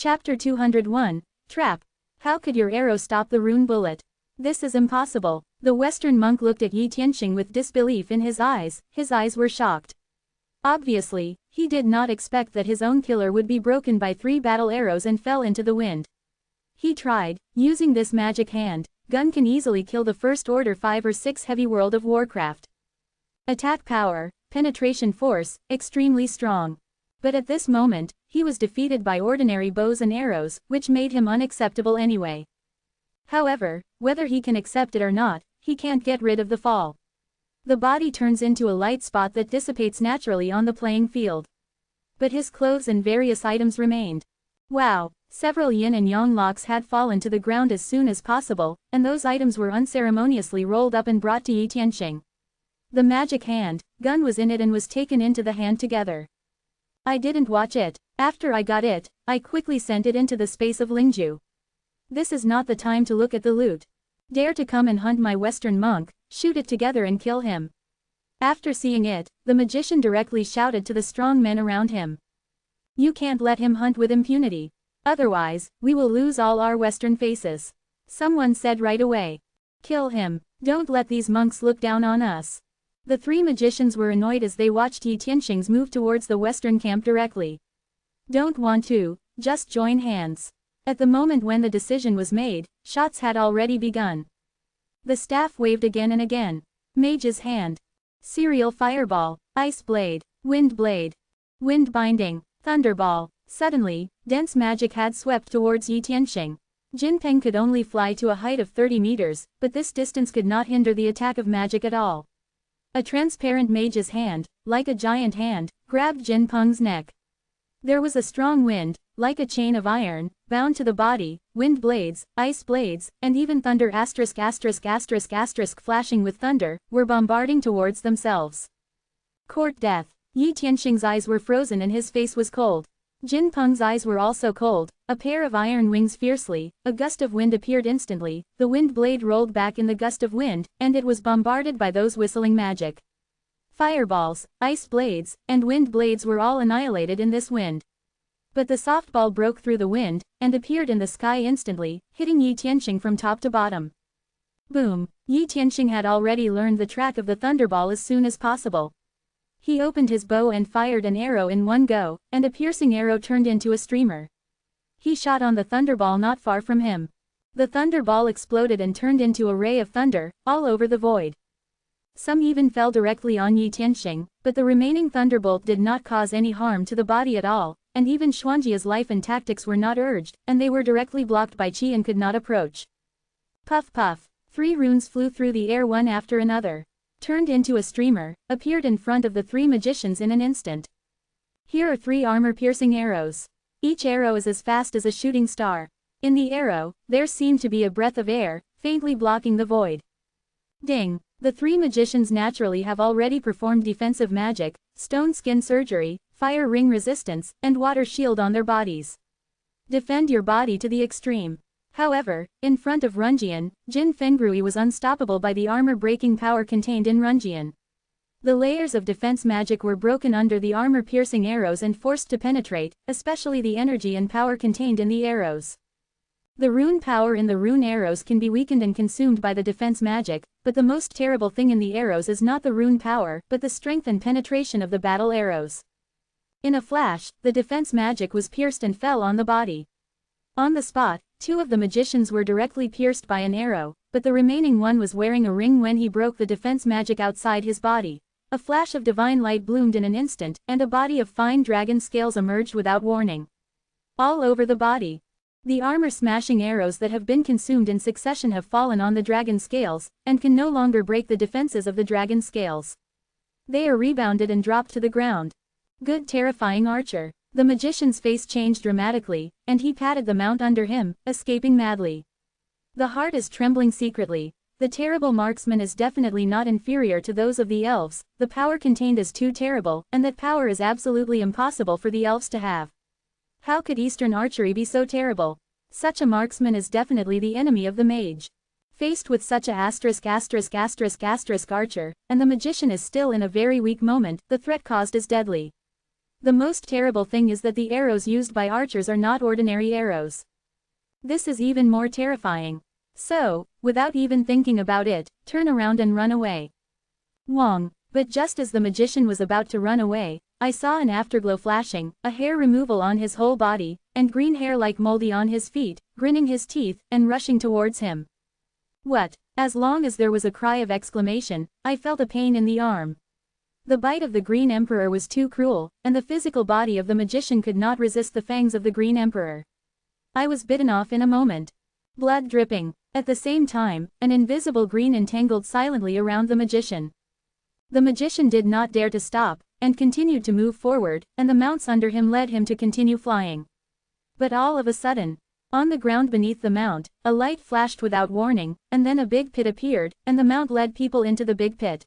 Chapter 201, Trap. How could your arrow stop the rune bullet? This is impossible. The Western monk looked at Yi Tianxing with disbelief in his eyes were shocked. Obviously, he did not expect that his own killer would be broken by 3 battle arrows and fell into the wind. He tried, using this magic hand, gun can easily kill the First Order 5 or 6 heavy World of Warcraft. Attack power, penetration force, extremely strong. But at this moment, he was defeated by ordinary bows and arrows, which made him unacceptable anyway. However, whether he can accept it or not, he can't get rid of the fall. The body turns into a light spot that dissipates naturally on the playing field. But his clothes and various items remained. Wow! Several yin and yang locks had fallen to the ground as soon as possible, and those items were unceremoniously rolled up and brought to Yi Tianxing. The magic hand, gun was in it and was taken into the hand together. I didn't watch it. After I got it, I quickly sent it into the space of Lingju. This is not the time to look at the loot. Dare to come and hunt my Western monk, shoot it together and kill him. After seeing it, the magician directly shouted to the strong men around him. You can't let him hunt with impunity. Otherwise, we will lose all our Western faces. Someone said right away. Kill him. Don't let these monks look down on us. The 3 magicians were annoyed as they watched Yi Tianxing's move towards the Western camp directly. Don't want to, just join hands. At the moment when the decision was made, shots had already begun. The staff waved again and again. Mage's hand. Serial fireball, ice blade, wind blade, wind binding, thunderball. Suddenly, dense magic had swept towards Yi Tianxing. Jinpeng could only fly to a height of 30 meters, but this distance could not hinder the attack of magic at all. A transparent mage's hand, like a giant hand, grabbed Jinpeng's neck. There was a strong wind, like a chain of iron, bound to the body, wind blades, ice blades, and even thunder flashing with thunder, were bombarding towards themselves. Court death. Yi Tianxing's eyes were frozen and his face was cold. Jinpeng's eyes were also cold, a pair of iron wings fiercely, a gust of wind appeared instantly, the wind blade rolled back in the gust of wind, and it was bombarded by those whistling magic. Fireballs, ice blades, and wind blades were all annihilated in this wind. But the softball broke through the wind, and appeared in the sky instantly, hitting Yi Tianxing from top to bottom. Boom! Yi Tianxing had already learned the track of the thunderball as soon as possible. He opened his bow and fired an arrow in one go, and a piercing arrow turned into a streamer. He shot on the thunderball not far from him. The thunderball exploded and turned into a ray of thunder, all over the void. Some even fell directly on Yi Tianxing, but the remaining thunderbolt did not cause any harm to the body at all, and even Xuanjia's life and tactics were not urged, and they were directly blocked by Qi and could not approach. Puff puff. 3 runes flew through the air one after another. Turned into a streamer, appeared in front of the 3 magicians in an instant. Here are 3 armor-piercing arrows. Each arrow is as fast as a shooting star. In the arrow, there seemed to be a breath of air, faintly blocking the void. Ding! The 3 magicians naturally have already performed defensive magic, stone skin surgery, fire ring resistance, and water shield on their bodies. Defend your body to the extreme. However, in front of Runjian, Jin Fengrui was unstoppable by the armor-breaking power contained in Runjian. The layers of defense magic were broken under the armor-piercing arrows and forced to penetrate, especially the energy and power contained in the arrows. The rune power in the rune arrows can be weakened and consumed by the defense magic, but the most terrible thing in the arrows is not the rune power, but the strength and penetration of the battle arrows. In a flash, the defense magic was pierced and fell on the body. On the spot, 2 of the magicians were directly pierced by an arrow, but the remaining one was wearing a ring when he broke the defense magic outside his body. A flash of divine light bloomed in an instant, and a body of fine dragon scales emerged without warning. All over the body. The armor-smashing arrows that have been consumed in succession have fallen on the dragon scales, and can no longer break the defenses of the dragon scales. They are rebounded and dropped to the ground. Good terrifying archer. The magician's face changed dramatically, and he patted the mount under him, escaping madly. The heart is trembling secretly. The terrible marksman is definitely not inferior to those of the elves, the power contained is too terrible, and that power is absolutely impossible for the elves to have. How could Eastern archery be so terrible? Such a marksman is definitely the enemy of the mage. Faced with such a archer, and the magician is still in a very weak moment, the threat caused is deadly. The most terrible thing is that the arrows used by archers are not ordinary arrows. This is even more terrifying. So, without even thinking about it, turn around and run away. Wong. But just as the magician was about to run away, I saw an afterglow flashing, a hair removal on his whole body, and green hair like moldy on his feet, grinning his teeth, and rushing towards him. What? As long as there was a cry of exclamation, I felt a pain in the arm. The bite of the Green Emperor was too cruel, and the physical body of the magician could not resist the fangs of the Green Emperor. I was bitten off in a moment. Blood dripping. At the same time, an invisible green entangled silently around the magician. The magician did not dare to stop, and continued to move forward, and the mounts under him led him to continue flying. But all of a sudden, on the ground beneath the mount, a light flashed without warning, and then a big pit appeared, and the mount led people into the big pit.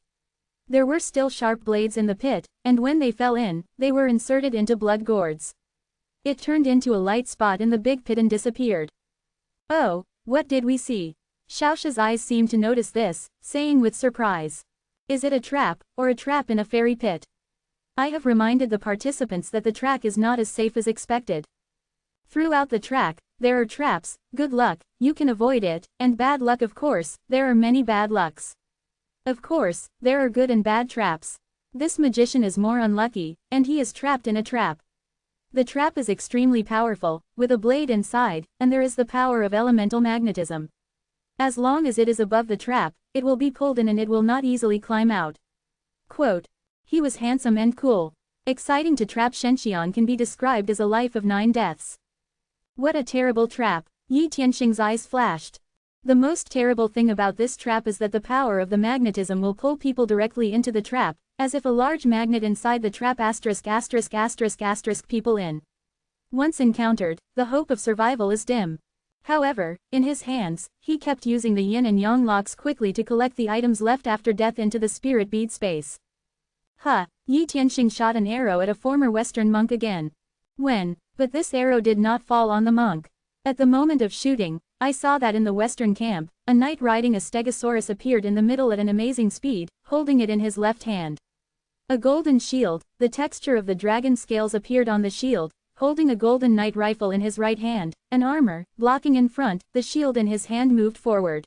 There were still sharp blades in the pit, and when they fell in, they were inserted into blood gourds. It turned into a light spot in the big pit and disappeared. Oh, what did we see? Xiaoxia's eyes seemed to notice this, saying with surprise. Is it a trap, or a trap in a fairy pit? I have reminded the participants that the track is not as safe as expected. Throughout the track, there are traps, good luck, you can avoid it, and bad luck of course, there are many bad lucks. Of course, there are good and bad traps. This magician is more unlucky, and he is trapped in a trap. The trap is extremely powerful, with a blade inside, and there is the power of elemental magnetism. As long as it is above the trap, it will be pulled in and it will not easily climb out. Quote. He was handsome and cool. Exciting to trap Shenxian can be described as a life of 9 deaths. What a terrible trap. Yi Tianxing's eyes flashed. The most terrible thing about this trap is that the power of the magnetism will pull people directly into the trap, as if a large magnet inside the trap ***** people in. Once encountered, the hope of survival is dim. However, in his hands, he kept using the yin and yang locks quickly to collect the items left after death into the spirit bead space. Yi Tianxing shot an arrow at a former Western monk again. But this arrow did not fall on the monk. At the moment of shooting, I saw that in the Western camp, a knight riding a stegosaurus appeared in the middle at an amazing speed, holding it in his left hand. A golden shield, the texture of the dragon scales appeared on the shield, holding a golden knight rifle in his right hand, an armor, blocking in front, the shield in his hand moved forward.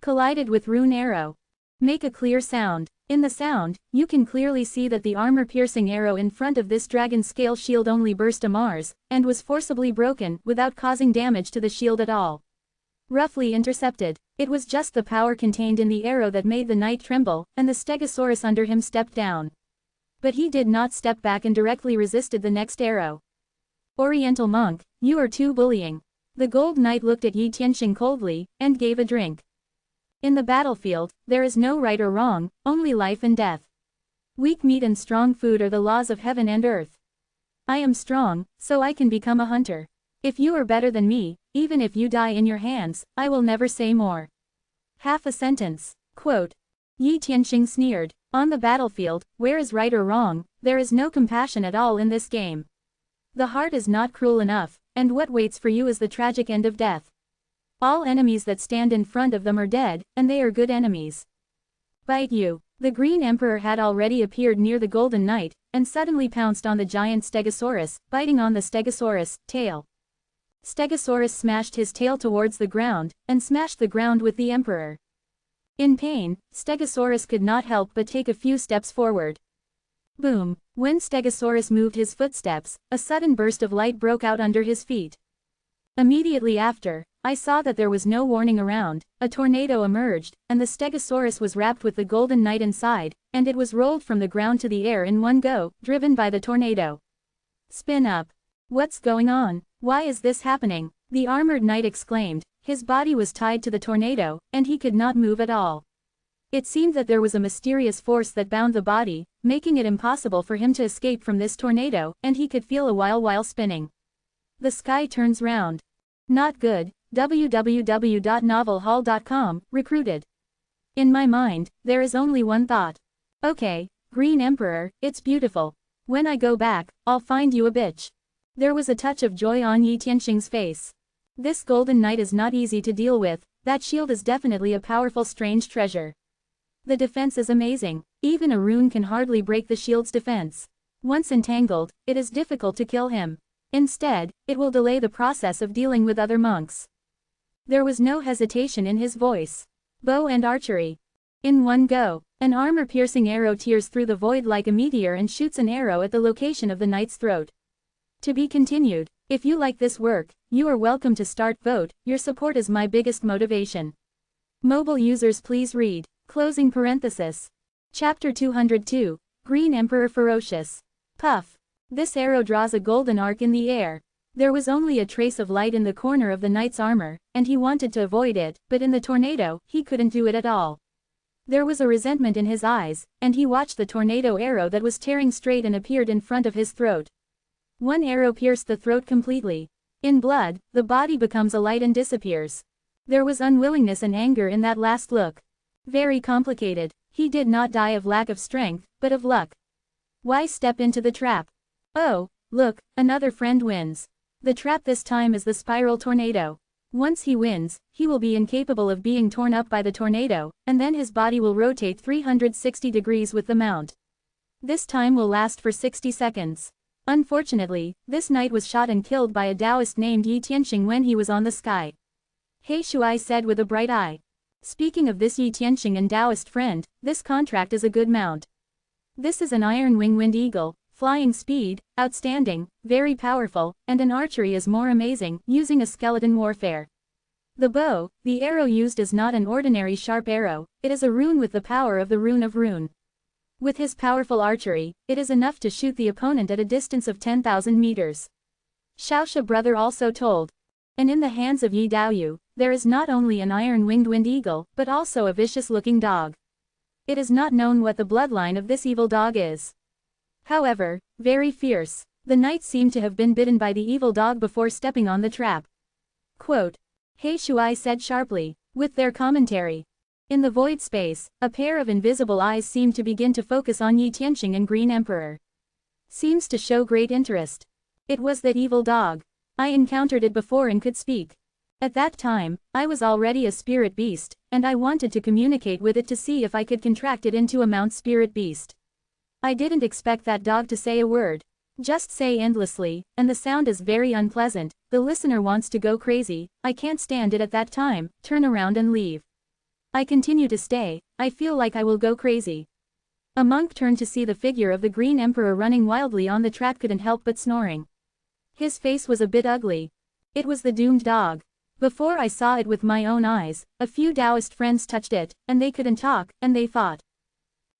Collided with rune arrow. Make a clear sound. In the sound, you can clearly see that the armor-piercing arrow in front of this dragon scale shield only burst a Mars, and was forcibly broken, without causing damage to the shield at all. Roughly intercepted. It was just the power contained in the arrow that made the knight tremble, and the stegosaurus under him stepped down. But he did not step back and directly resisted the next arrow. Oriental monk, you are too bullying. The gold knight looked at Yi Tianxing coldly, and gave a drink. In the battlefield, there is no right or wrong, only life and death. Weak meat and strong food are the laws of heaven and earth. I am strong, so I can become a hunter. If you are better than me, even if you die in your hands, I will never say more. Half a sentence. Quote. Yi Tianxing sneered. On the battlefield, where is right or wrong, there is no compassion at all in this game. The heart is not cruel enough, and what waits for you is the tragic end of death. All enemies that stand in front of them are dead, and they are good enemies. Bite you. The Green Emperor had already appeared near the Golden Knight, and suddenly pounced on the giant Stegosaurus, biting on the Stegosaurus' tail. Stegosaurus smashed his tail towards the ground, and smashed the ground with the Emperor. In pain, Stegosaurus could not help but take a few steps forward. Boom! When Stegosaurus moved his footsteps, a sudden burst of light broke out under his feet. Immediately after, I saw that there was no warning around, a tornado emerged, and the Stegosaurus was wrapped with the Golden Knight inside, and it was rolled from the ground to the air in one go, driven by the tornado. Spin up. What's going on? Why is this happening? The armored knight exclaimed. His body was tied to the tornado, and he could not move at all. It seemed that there was a mysterious force that bound the body, making it impossible for him to escape from this tornado, and he could feel a while spinning. The sky turns round. Not good. www.novelhall.com, recruited. In my mind, there is only one thought. Okay, Green Emperor, it's beautiful. When I go back, I'll find you a bitch. There was a touch of joy on Yi Tianxing's face. This Golden Knight is not easy to deal with, that shield is definitely a powerful strange treasure. The defense is amazing, even a rune can hardly break the shield's defense. Once entangled, it is difficult to kill him. Instead, it will delay the process of dealing with other monks. There was no hesitation in his voice. Bow and archery. In one go, an armor-piercing arrow tears through the void like a meteor and shoots an arrow at the location of the knight's throat. To be continued. If you like this work, you are welcome to start vote. Your support is my biggest motivation. Mobile users please read. Closing parenthesis. Chapter 202. Green Emperor Ferocious. Puff. This arrow draws a golden arc in the air. There was only a trace of light in the corner of the knight's armor, and he wanted to avoid it, but in the tornado, he couldn't do it at all. There was a resentment in his eyes, and he watched the tornado arrow that was tearing straight and appeared in front of his throat. One arrow pierced the throat completely. In blood, the body becomes a light and disappears. There was unwillingness and anger in that last look. Very complicated. He did not die of lack of strength, but of luck. Why step into the trap? Oh, look, another friend wins. The trap this time is the spiral tornado. Once he wins, he will be incapable of being torn up by the tornado, and then his body will rotate 360 degrees with the mount. This time will last for 60 seconds. Unfortunately, this knight was shot and killed by a Taoist named Yi Tianxing when he was on the sky. He Shuai said with a bright eye. Speaking of this Yi Tianxing and Taoist friend, this contract is a good mount. This is an iron wing-winged eagle, flying speed, outstanding, very powerful, and an archery is more amazing, using a skeleton warfare. The bow, the arrow used is not an ordinary sharp arrow, it is a rune with the power of the rune of rune. With his powerful archery, it is enough to shoot the opponent at a distance of 10,000 meters. Shaosha brother also told. And in the hands of Yi Daoyu, there is not only an iron-winged wind eagle, but also a vicious-looking dog. It is not known what the bloodline of this evil dog is. However, very fierce. The knight seemed to have been bitten by the evil dog before stepping on the trap. Quote. He Shuai said sharply, with their commentary. In the void space, a pair of invisible eyes seemed to begin to focus on Yi Tianxing and Green Emperor. Seems to show great interest. It was that evil dog. I encountered it before and could speak. At that time, I was already a spirit beast, and I wanted to communicate with it to see if I could contract it into a mount spirit beast. I didn't expect that dog to say a word. Just say endlessly, and the sound is very unpleasant, the listener wants to go crazy, I can't stand it at that time, turn around and leave. I continue to stay, I feel like I will go crazy. A monk turned to see the figure of the Green Emperor running wildly on the track, couldn't help but snoring. His face was a bit ugly. It was the doomed dog. Before I saw it with my own eyes, a few Taoist friends touched it, and they couldn't talk, and they fought.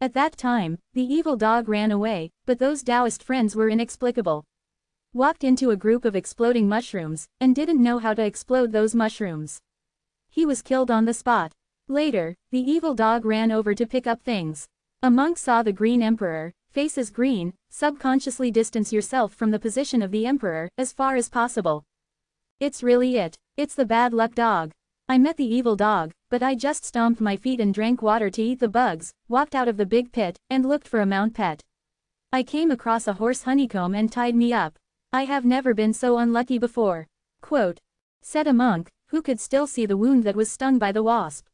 At that time, the evil dog ran away, but those Taoist friends were inexplicable. Walked into a group of exploding mushrooms, and didn't know how to explode those mushrooms. He was killed on the spot. Later, the evil dog ran over to pick up things. A monk saw the Green Emperor, face is green, subconsciously distance yourself from the position of the Emperor, as far as possible. It's really it. It's the bad luck dog. I met the evil dog, but I just stomped my feet and drank water to eat the bugs, walked out of the big pit, and looked for a mount pet. I came across a horse honeycomb and tied me up. I have never been so unlucky before. Quote. Said a monk, who could still see the wound that was stung by the wasp.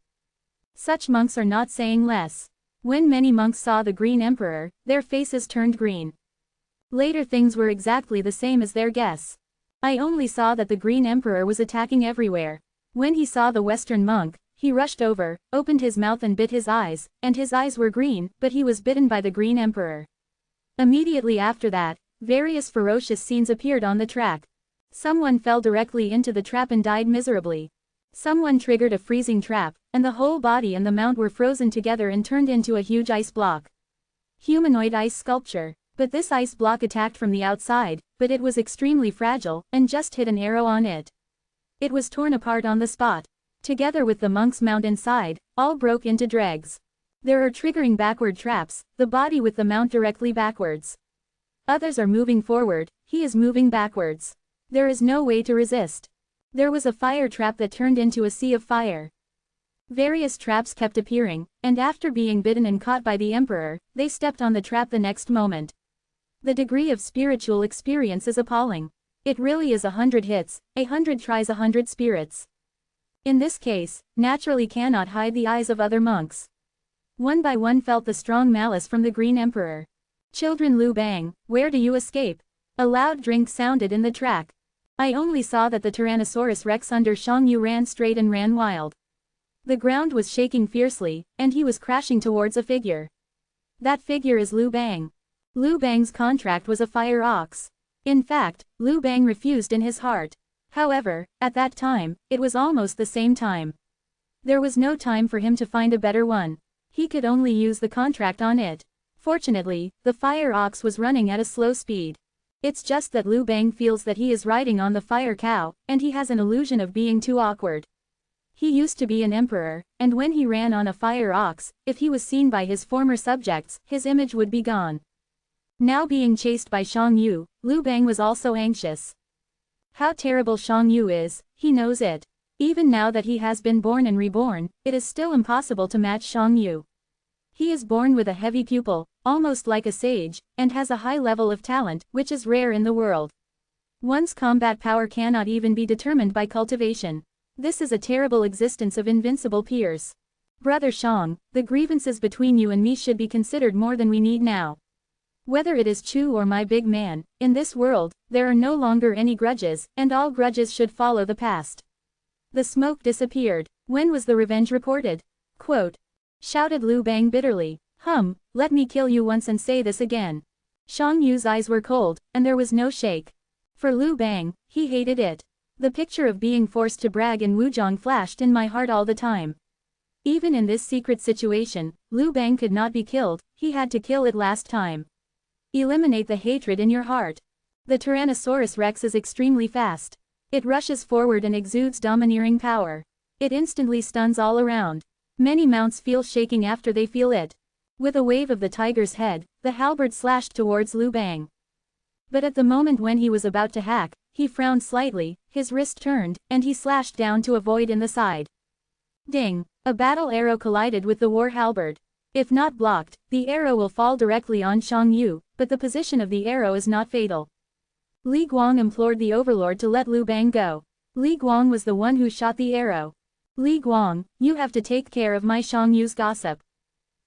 Such monks are not saying less. When many monks saw the Green Emperor, their faces turned green. Later things were exactly the same as their guess. I only saw that the Green Emperor was attacking everywhere. When he saw the Western monk, he rushed over, opened his mouth and bit his eyes, and his eyes were green, but he was bitten by the Green Emperor. Immediately after that, various ferocious scenes appeared on the track. Someone fell directly into the trap and died miserably. Someone triggered a freezing trap, and the whole body and the mount were frozen together and turned into a huge ice block. Humanoid ice sculpture. But this ice block attacked from the outside, but it was extremely fragile, and just hit an arrow on it. It was torn apart on the spot. Together with the monk's mount inside, all broke into dregs. There are triggering backward traps, the body with the mount directly backwards. Others are moving forward, he is moving backwards. There is no way to resist. There was a fire trap that turned into a sea of fire. Various traps kept appearing, and after being bitten and caught by the Emperor, they stepped on the trap the next moment. The degree of spiritual experience is appalling. It really is 100 hits, 100 tries 100 spirits. In this case, naturally cannot hide the eyes of other monks. One by one felt the strong malice from the Green Emperor. Children Lu Bang, where do you escape? A loud drink sounded in the track. I only saw that the Tyrannosaurus Rex under Shang Yu ran straight and ran wild. The ground was shaking fiercely, and he was crashing towards a figure. That figure is Lu Bang. Lu Bang's contract was a fire ox. In fact, Lu Bang refused in his heart. However, at that time, it was almost the same time. There was no time for him to find a better one. He could only use the contract on it. Fortunately, the fire ox was running at a slow speed. It's just that Lu Bang feels that he is riding on the fire cow, and he has an illusion of being too awkward. He used to be an emperor, and when he ran on a fire ox, if he was seen by his former subjects, his image would be gone. Now being chased by Shang Yu, Lu Bang was also anxious. How terrible Shang Yu is, he knows it. Even now that he has been born and reborn, it is still impossible to match Shang Yu. He is born with a heavy pupil, almost like a sage, and has a high level of talent, which is rare in the world. One's combat power cannot even be determined by cultivation. This is a terrible existence of invincible peers. Brother Shang, the grievances between you and me should be considered more than we need now. Whether it is Chu or my big man, in this world, there are no longer any grudges, and all grudges should follow the past. The smoke disappeared. When was the revenge reported? Quote. Shouted Lu Bang bitterly. Let me kill you once and say this again. Shang Yu's eyes were cold, and there was no shake. For Lu Bang, he hated it. The picture of being forced to brag in Wuzhong flashed in my heart all the time. Even in this secret situation, Lu Bang could not be killed, he had to kill it last time. Eliminate the hatred in your heart. The Tyrannosaurus Rex is extremely fast. It rushes forward and exudes domineering power. It instantly stuns all around. Many mounts feel shaking after they feel it. With a wave of the tiger's head, the halberd slashed towards Lu Bang. But at the moment when he was about to hack, he frowned slightly, his wrist turned, and he slashed down to a void in the side. Ding! A battle arrow collided with the war halberd. If not blocked, the arrow will fall directly on Shang Yu, but the position of the arrow is not fatal. Li Guang implored the overlord to let Lu Bang go. Li Guang was the one who shot the arrow. Li Guang, you have to take care of my Shang Yu's gossip.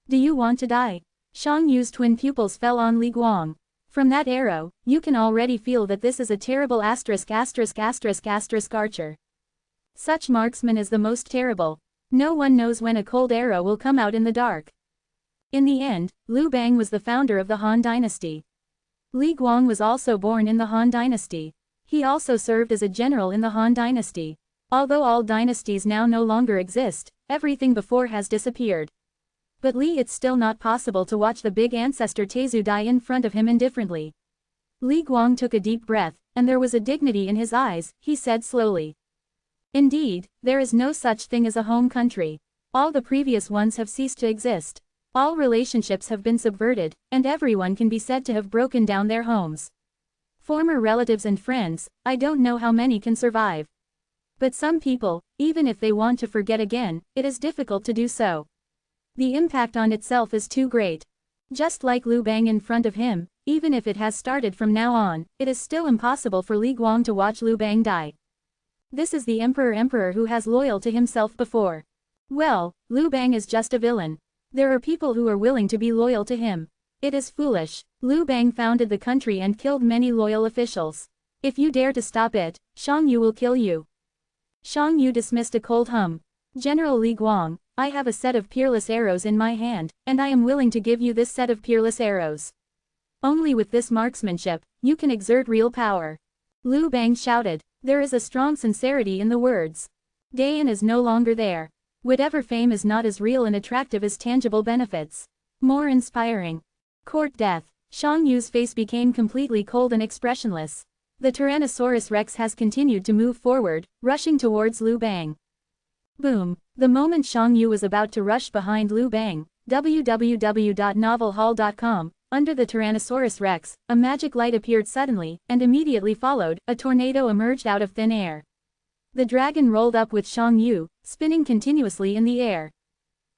Do you want to die? Shang Yu's twin pupils fell on Li Guang. From that arrow, you can already feel that this is a terrible archer. Such marksman is the most terrible. No one knows when a cold arrow will come out in the dark. In the end, Lu Bang was the founder of the Han dynasty. Li Guang was also born in the Han dynasty. He also served as a general in the Han dynasty. Although all dynasties now no longer exist, everything before has disappeared. But it's still not possible to watch the big ancestor Tezu die in front of him indifferently. Li Guang took a deep breath, and there was a dignity in his eyes, he said slowly. Indeed, there is no such thing as a home country. All the previous ones have ceased to exist. All relationships have been subverted, and everyone can be said to have broken down their homes. Former relatives and friends, I don't know how many can survive. But some people, even if they want to forget again, it is difficult to do so. The impact on itself is too great. Just like Lu Bang in front of him, even if it has started from now on, it is still impossible for Li Guang to watch Lu Bang die. This is the emperor who has loyal to himself before. Well, Lu Bang is just a villain. There are people who are willing to be loyal to him. It is foolish. Lu Bang founded the country and killed many loyal officials. If you dare to stop it, Shang Yu will kill you. Shang Yu dismissed a cold hum. General Li Guang, I have a set of peerless arrows in my hand, and I am willing to give you this set of peerless arrows. Only with this marksmanship, you can exert real power. Lu Bang shouted. There is a strong sincerity in the words. Dayan is no longer there. Whatever fame is not as real and attractive as tangible benefits. More inspiring. Court death. Shang Yu's face became completely cold and expressionless. The Tyrannosaurus Rex has continued to move forward, rushing towards Lu Bang. Boom. The moment Shang Yu was about to rush behind Lu Bang, www.novelhall.com, under the Tyrannosaurus Rex, a magic light appeared suddenly, and immediately followed, a tornado emerged out of thin air. The dragon rolled up with Shang Yu, spinning continuously in the air.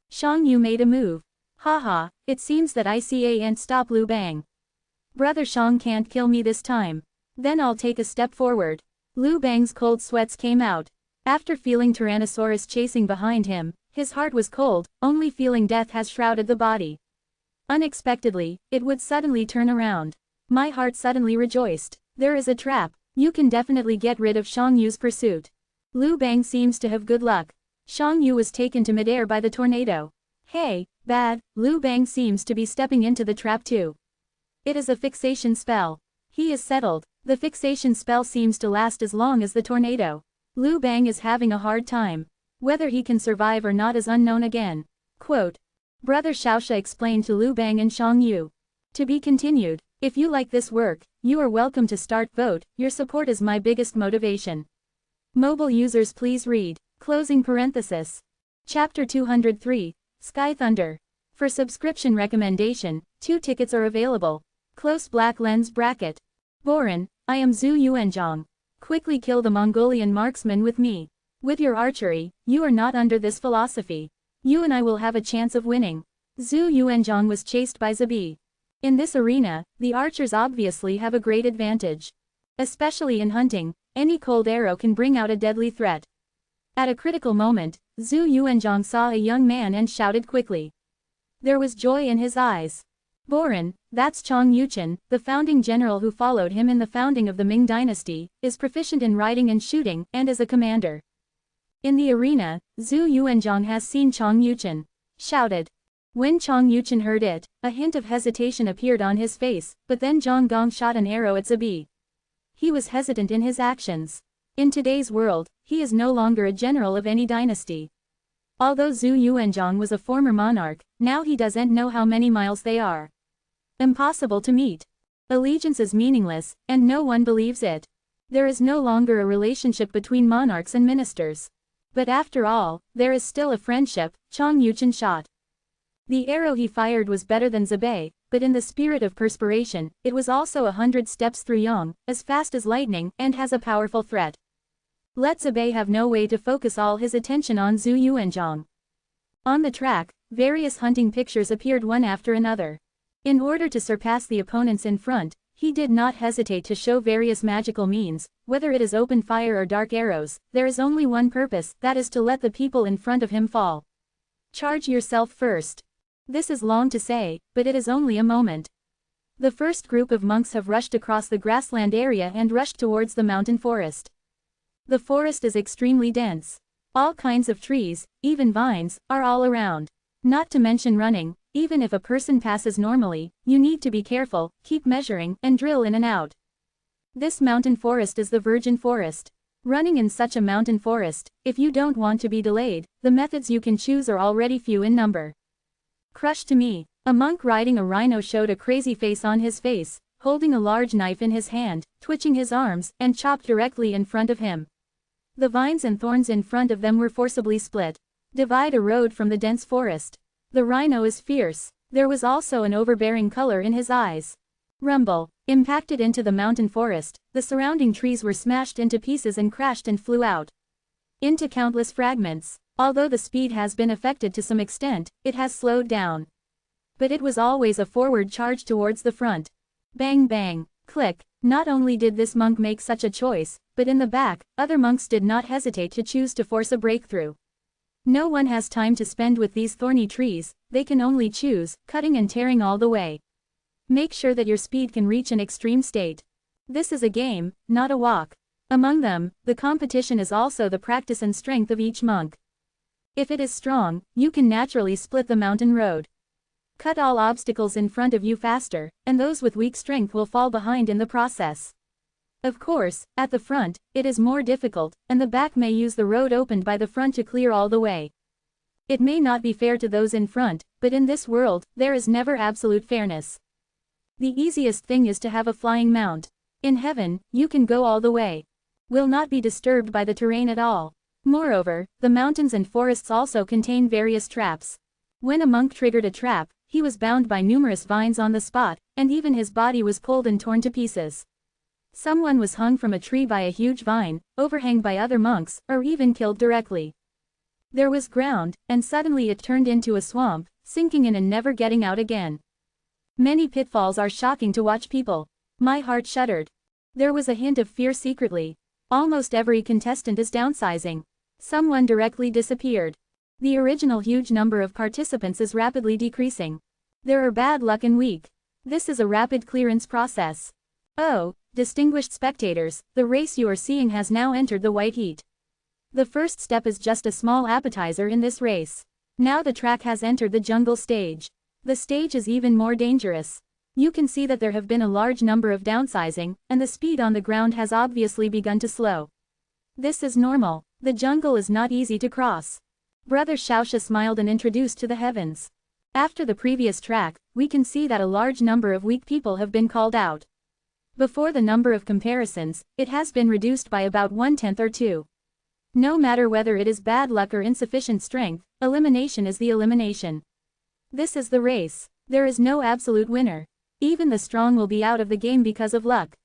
Shang Yu made a move. Haha, it seems that I can't stop Lu Bang. Brother Shang can't kill me this time. Then I'll take a step forward. Lu Bang's cold sweats came out. After feeling Tyrannosaurus chasing behind him, his heart was cold, only feeling death has shrouded the body. Unexpectedly, it would suddenly turn around. My heart suddenly rejoiced. There is a trap. You can definitely get rid of Shang Yu's pursuit. Lu Bang seems to have good luck. Shang Yu was taken to midair by the tornado. Hey, bad, Lu Bang seems to be stepping into the trap too. It is a fixation spell. He is settled. The fixation spell seems to last as long as the tornado. Lu Bang is having a hard time. Whether he can survive or not is unknown again. Quote. Brother Xiaosha explained to Lu Bang and Shang Yu. To be continued. If you like this work, you are welcome to start vote. Your support is my biggest motivation. Mobile users please read. Closing parenthesis. Chapter 203, Sky Thunder. For subscription recommendation, 2 tickets are available. Close black lens bracket. Boran, I am Zhu Yuanzhang. Quickly kill the Mongolian marksman with me. With your archery, you are not under this philosophy. You and I will have a chance of winning. Zhu Yuanzhang was chased by Zabi. In this arena, the archers obviously have a great advantage. Especially in hunting, any cold arrow can bring out a deadly threat. At a critical moment, Zhu Yuanzhang saw a young man and shouted quickly. There was joy in his eyes. Boran, that's Chang Yuchen, the founding general who followed him in the founding of the Ming dynasty, is proficient in riding and shooting, and is a commander. In the arena, Zhu Yuanzhang has seen Chang Yuchen. Shouted. When Chang Yuchen heard it, a hint of hesitation appeared on his face, but then Zhang Gong shot an arrow at Zabi. He was hesitant in his actions. In today's world, he is no longer a general of any dynasty. Although Zhu Yuanzhang was a former monarch, now he doesn't know how many miles they are. Impossible to meet. Allegiance is meaningless, and no one believes it. There is no longer a relationship between monarchs and ministers. But after all, there is still a friendship. Chang Yuchen shot. The arrow he fired was better than Zabe, but in the spirit of perspiration, it was also 100 steps through Yang, as fast as lightning, and has a powerful threat. Let Zabe have no way to focus all his attention on Zhu Yuanzhang. On the track, various hunting pictures appeared one after another. In order to surpass the opponents in front, he did not hesitate to show various magical means, whether it is open fire or dark arrows. There is only one purpose, that is to let the people in front of him fall. Charge yourself first. This is long to say, but it is only a moment. The first group of monks have rushed across the grassland area and rushed towards the mountain forest. The forest is extremely dense. All kinds of trees, even vines, are all around. Not to mention running. Even if a person passes normally, you need to be careful, keep measuring, and drill in and out. This mountain forest is the virgin forest. Running in such a mountain forest, if you don't want to be delayed, the methods you can choose are already few in number. Crush to me. A monk riding a rhino showed a crazy face on his face, holding a large knife in his hand, twitching his arms, and chopped directly in front of him. The vines and thorns in front of them were forcibly split. Divide a road from the dense forest. The rhino is fierce. There was also an overbearing color in his eyes. Rumble. Impacted into the mountain forest, the surrounding trees were smashed into pieces and crashed and flew out into countless fragments. Although the speed has been affected to some extent, it has slowed down. But it was always a forward charge towards the front. Bang bang, click. Not only did this monk make such a choice, but in the back, other monks did not hesitate to choose to force a breakthrough. No one has time to spend with these thorny trees, they can only choose, cutting and tearing all the way. Make sure that your speed can reach an extreme state. This is a game, not a walk. Among them, the competition is also the practice and strength of each monk. If it is strong, you can naturally split the mountain road. Cut all obstacles in front of you faster, and those with weak strength will fall behind in the process. Of course, at the front, it is more difficult, and the back may use the road opened by the front to clear all the way. It may not be fair to those in front, but in this world, there is never absolute fairness. The easiest thing is to have a flying mount. In heaven, you can go all the way. Will not be disturbed by the terrain at all. Moreover, the mountains and forests also contain various traps. When a monk triggered a trap, he was bound by numerous vines on the spot, and even his body was pulled and torn to pieces. Someone was hung from a tree by a huge vine, overhanged by other monks, or even killed directly. There was ground, and suddenly it turned into a swamp, sinking in and never getting out again. Many pitfalls are shocking to watch people. My heart shuddered. There was a hint of fear secretly. Almost every contestant is downsizing. Someone directly disappeared. The original huge number of participants is rapidly decreasing. There are bad luck and weak. This is a rapid clearance process. Oh, distinguished spectators, the race you are seeing has now entered the white heat. The first step is just a small appetizer in this race. Now the track has entered the jungle stage. The stage is even more dangerous. You can see that there have been a large number of downsizing, and the speed on the ground has obviously begun to slow. This is normal. The jungle is not easy to cross. Brother Xiaoxia smiled and introduced to the heavens. After the previous track, we can see that a large number of weak people have been called out. Before the number of comparisons, it has been reduced by about 1/10 or 2. No matter whether it is bad luck or insufficient strength, elimination is the elimination. This is the race. There is no absolute winner. Even the strong will be out of the game because of luck.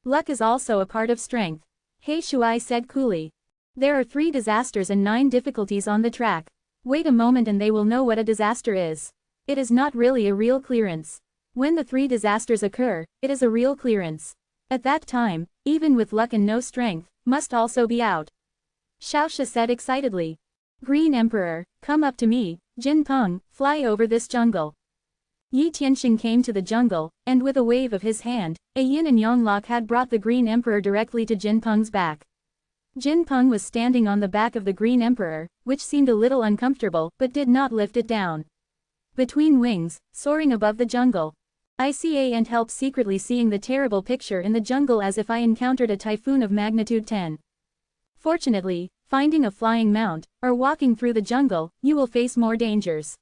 Luck is also a part of strength. He Shuai said coolly. There are 3 disasters and 9 difficulties on the track. Wait a moment and they will know what a disaster is. It is not really a real clearance. When the 3 disasters occur, it is a real clearance. At that time, even with luck and no strength, must also be out. Xiaoxia said excitedly. Green Emperor, come up to me, Jin Peng, fly over this jungle. Yi Tianxing came to the jungle, and with a wave of his hand, a yin and yang lock had brought the Green Emperor directly to Jin Peng's back. Jin Peng was standing on the back of the Green Emperor, which seemed a little uncomfortable but did not lift it down. Between wings, soaring above the jungle. I see and help secretly seeing the terrible picture in the jungle as if I encountered a typhoon of magnitude 10. Fortunately, finding a flying mount, or walking through the jungle, you will face more dangers.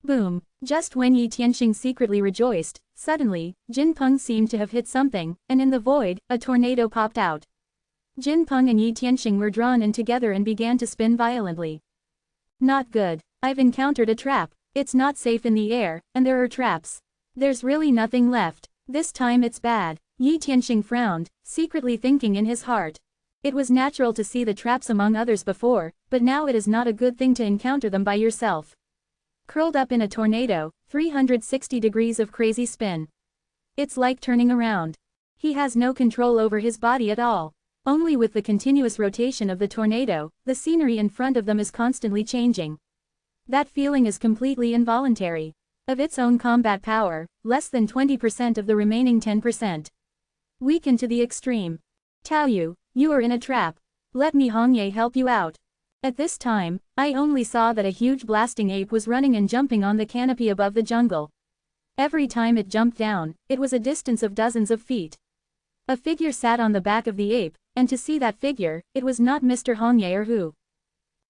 Boom! Just when Yi Tianxing secretly rejoiced, suddenly, Jin Peng seemed to have hit something, and in the void, a tornado popped out. Jin Peng and Yi Tianxing were drawn in together and began to spin violently. Not good. I've encountered a trap. It's not safe in the air, and there are traps. There's really nothing left. This time it's bad. Yi Tianxing frowned, secretly thinking in his heart. It was natural to see the traps among others before, but now it is not a good thing to encounter them by yourself. Curled up in a tornado, 360 degrees of crazy spin. It's like turning around. He has no control over his body at all. Only with the continuous rotation of the tornado, the scenery in front of them is constantly changing. That feeling is completely involuntary. Of its own combat power, less than 20% of the remaining 10%. Weakened to the extreme. Taoyu, you are in a trap. Let me Hongye help you out. At this time, I only saw that a huge blasting ape was running and jumping on the canopy above the jungle. Every time it jumped down, it was a distance of dozens of feet. A figure sat on the back of the ape, and to see that figure, it was not Mr. Hongye or who.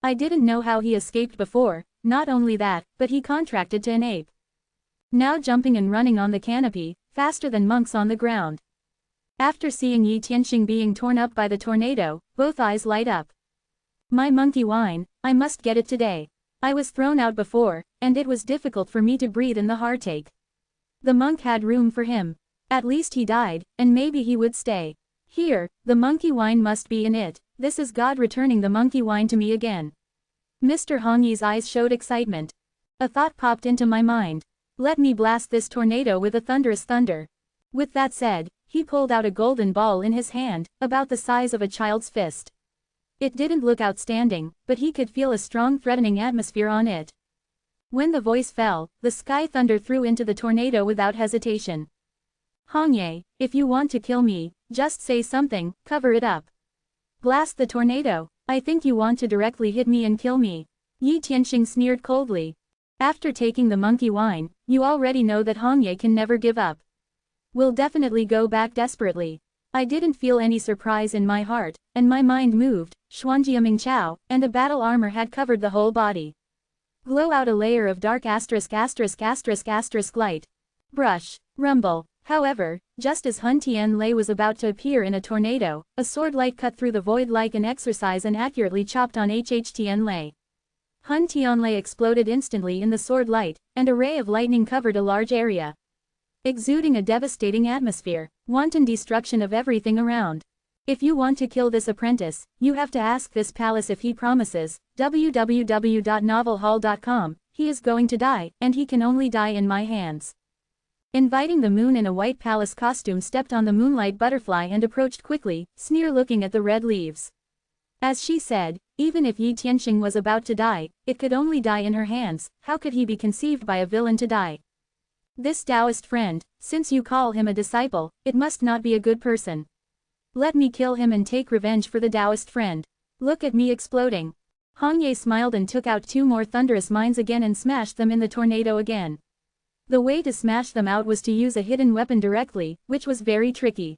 I didn't know how he escaped before, not only that, but he contracted to an ape. Now jumping and running on the canopy, faster than monks on the ground. After seeing Yi Tianxing being torn up by the tornado, both eyes light up. My monkey wine, I must get it today. I was thrown out before, and it was difficult for me to breathe in the heartache. The monk had room for him. At least he died, and maybe he would stay. Here, the monkey wine must be in it. This is God returning the monkey wine to me again. Mr. Hongyi's eyes showed excitement. A thought popped into my mind. Let me blast this tornado with a thunderous thunder. With that said, he pulled out a golden ball in his hand, about the size of a child's fist. It didn't look outstanding, but he could feel a strong threatening atmosphere on it. When the voice fell, the sky thunder threw into the tornado without hesitation. Hongye, if you want to kill me, just say something, cover it up. Blast the tornado. I think you want to directly hit me and kill me. Yi Tianxing sneered coldly. After taking the monkey wine, you already know that Hongye can never give up. Will definitely go back desperately. I didn't feel any surprise in my heart, and my mind moved, Xuanjia Mingchao, and a battle armor had covered the whole body. Glow out a layer of dark ***** light. Brush. Rumble. However, just as Hun Tianlei was about to appear in a tornado, a sword light cut through the void like an exercise and accurately chopped on Tianlei. Hun Tianlei exploded instantly in the sword light, and a ray of lightning covered a large area. Exuding a devastating atmosphere, wanton destruction of everything around. If you want to kill this apprentice, you have to ask this palace if he promises, www.novelhall.com, he is going to die, and he can only die in my hands. Inviting the moon in a white palace costume stepped on the moonlight butterfly and approached quickly, sneer looking at the red leaves. As she said, even if Yi Tianxing was about to die, it could only die in her hands. How could he be conceived by a villain to die? This Taoist friend, since you call him a disciple, it must not be a good person. Let me kill him and take revenge for the Taoist friend. Look at me exploding. Hong Ye smiled and took out 2 more thunderous mines again and smashed them in the tornado again. The way to smash them out was to use a hidden weapon directly, which was very tricky.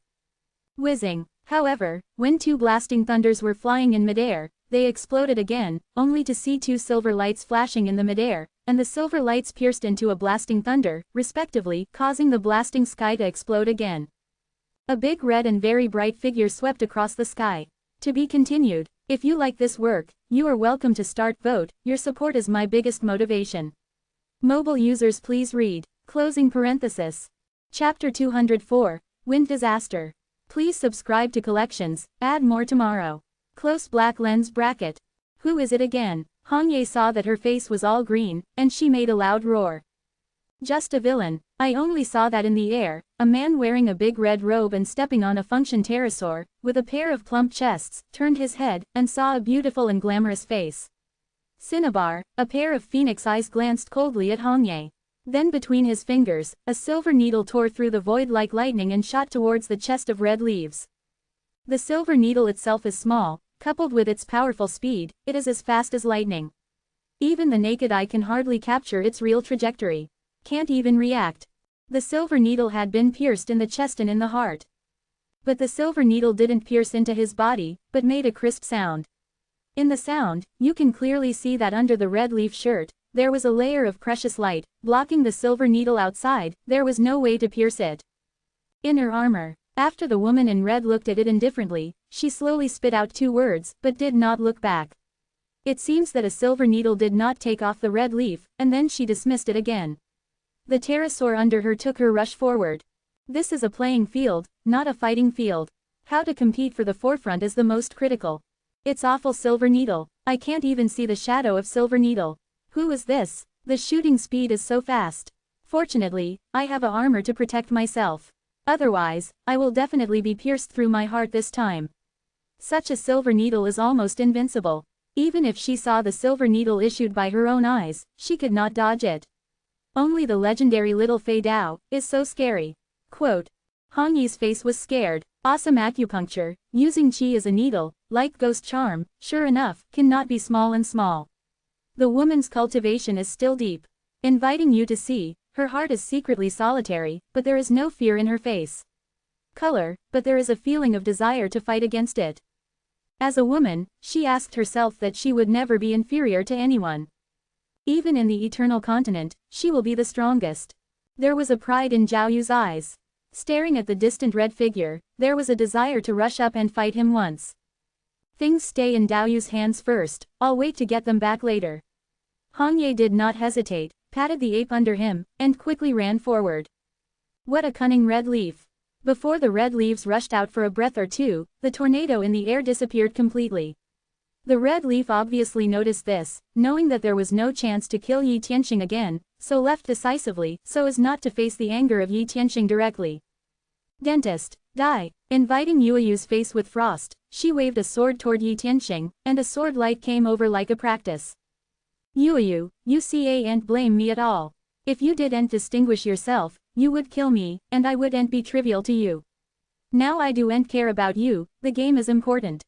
Whizzing. However, when 2 blasting thunders were flying in midair, they exploded again, only to see 2 silver lights flashing in the midair, and the silver lights pierced into a blasting thunder, respectively, causing the blasting sky to explode again. A big red and very bright figure swept across the sky. To be continued. If you like this work, you are welcome to start vote. Your support is my biggest motivation. Mobile users please read. Closing parenthesis. Chapter 204, Wind Disaster. Please subscribe to collections, add more tomorrow. Close black lens bracket. Who is it again? Hong Ye saw that her face was all green, and she made a loud roar. Just a villain. I only saw that in the air, a man wearing a big red robe and stepping on a function pterosaur, with a pair of plump chests, turned his head, and saw a beautiful and glamorous face. Cinnabar, a pair of phoenix eyes glanced coldly at Hong Ye. Then between his fingers, a silver needle tore through the void like lightning and shot towards the chest of red leaves. The silver needle itself is small, coupled with its powerful speed, it is as fast as lightning. Even the naked eye can hardly capture its real trajectory. Can't even react. The silver needle had been pierced in the chest and in the heart. But the silver needle didn't pierce into his body, but made a crisp sound. In the sound, you can clearly see that under the red leaf shirt, there was a layer of precious light, blocking the silver needle outside. There was no way to pierce it. Inner armor. After the woman in red looked at it indifferently, she slowly spit out 2 words, but did not look back. It seems that a silver needle did not take off the red leaf, and then she dismissed it again. The pterosaur under her took her rush forward. This is a playing field, not a fighting field. How to compete for the forefront is the most critical. It's awful silver needle. I can't even see the shadow of silver needle. Who is this? The shooting speed is so fast. Fortunately, I have a armor to protect myself. Otherwise, I will definitely be pierced through my heart this time. Such a silver needle is almost invincible. Even if she saw the silver needle issued by her own eyes, she could not dodge it. Only the legendary little Fei Dao is so scary. Quote. Hong Ye's face was scared. Awesome acupuncture, using qi as a needle, like ghost charm, sure enough, cannot be small and small. The woman's cultivation is still deep. Inviting you to see, her heart is secretly solitary, but there is no fear in her face. Color, but there is a feeling of desire to fight against it. As a woman, she asked herself that she would never be inferior to anyone. Even in the eternal continent, she will be the strongest. There was a pride in Zhao Yu's eyes. Staring at the distant red figure, there was a desire to rush up and fight him once. Things stay in Dao Yu's hands first, I'll wait to get them back later. Hong Ye did not hesitate, patted the ape under him, and quickly ran forward. What a cunning red leaf. Before the red leaves rushed out for a breath or 2, the tornado in the air disappeared completely. The red leaf obviously noticed this, knowing that there was no chance to kill Yi Tianxing again, so left decisively, so as not to face the anger of Yi Tianxing directly. Dentist, die. Inviting Yueyu's face with frost, she waved a sword toward Yi Tianxing, and a sword light came over like a practice. Yueyu, you can't blame me at all. If you didn't distinguish yourself, you would kill me, and I wouldn't be trivial to you. Now I do'n't care about you, the game is important.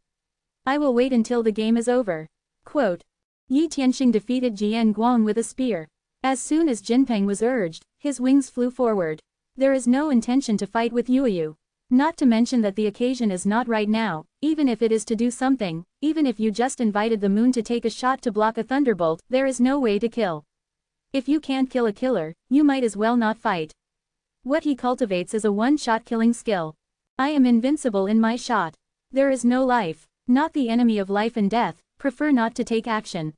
I will wait until the game is over. Quote. Yi Tianxing defeated Jian Guang with a spear. As soon as Jinpeng was urged, his wings flew forward. There is no intention to fight with Yueyu. Not to mention that the occasion is not right now, even if it is to do something, even if you just invited the moon to take a shot to block a thunderbolt, there is no way to kill. If you can't kill a killer, you might as well not fight. What he cultivates is a one-shot killing skill. I am invincible in my shot. There is no life, not the enemy of life and death, prefer not to take action.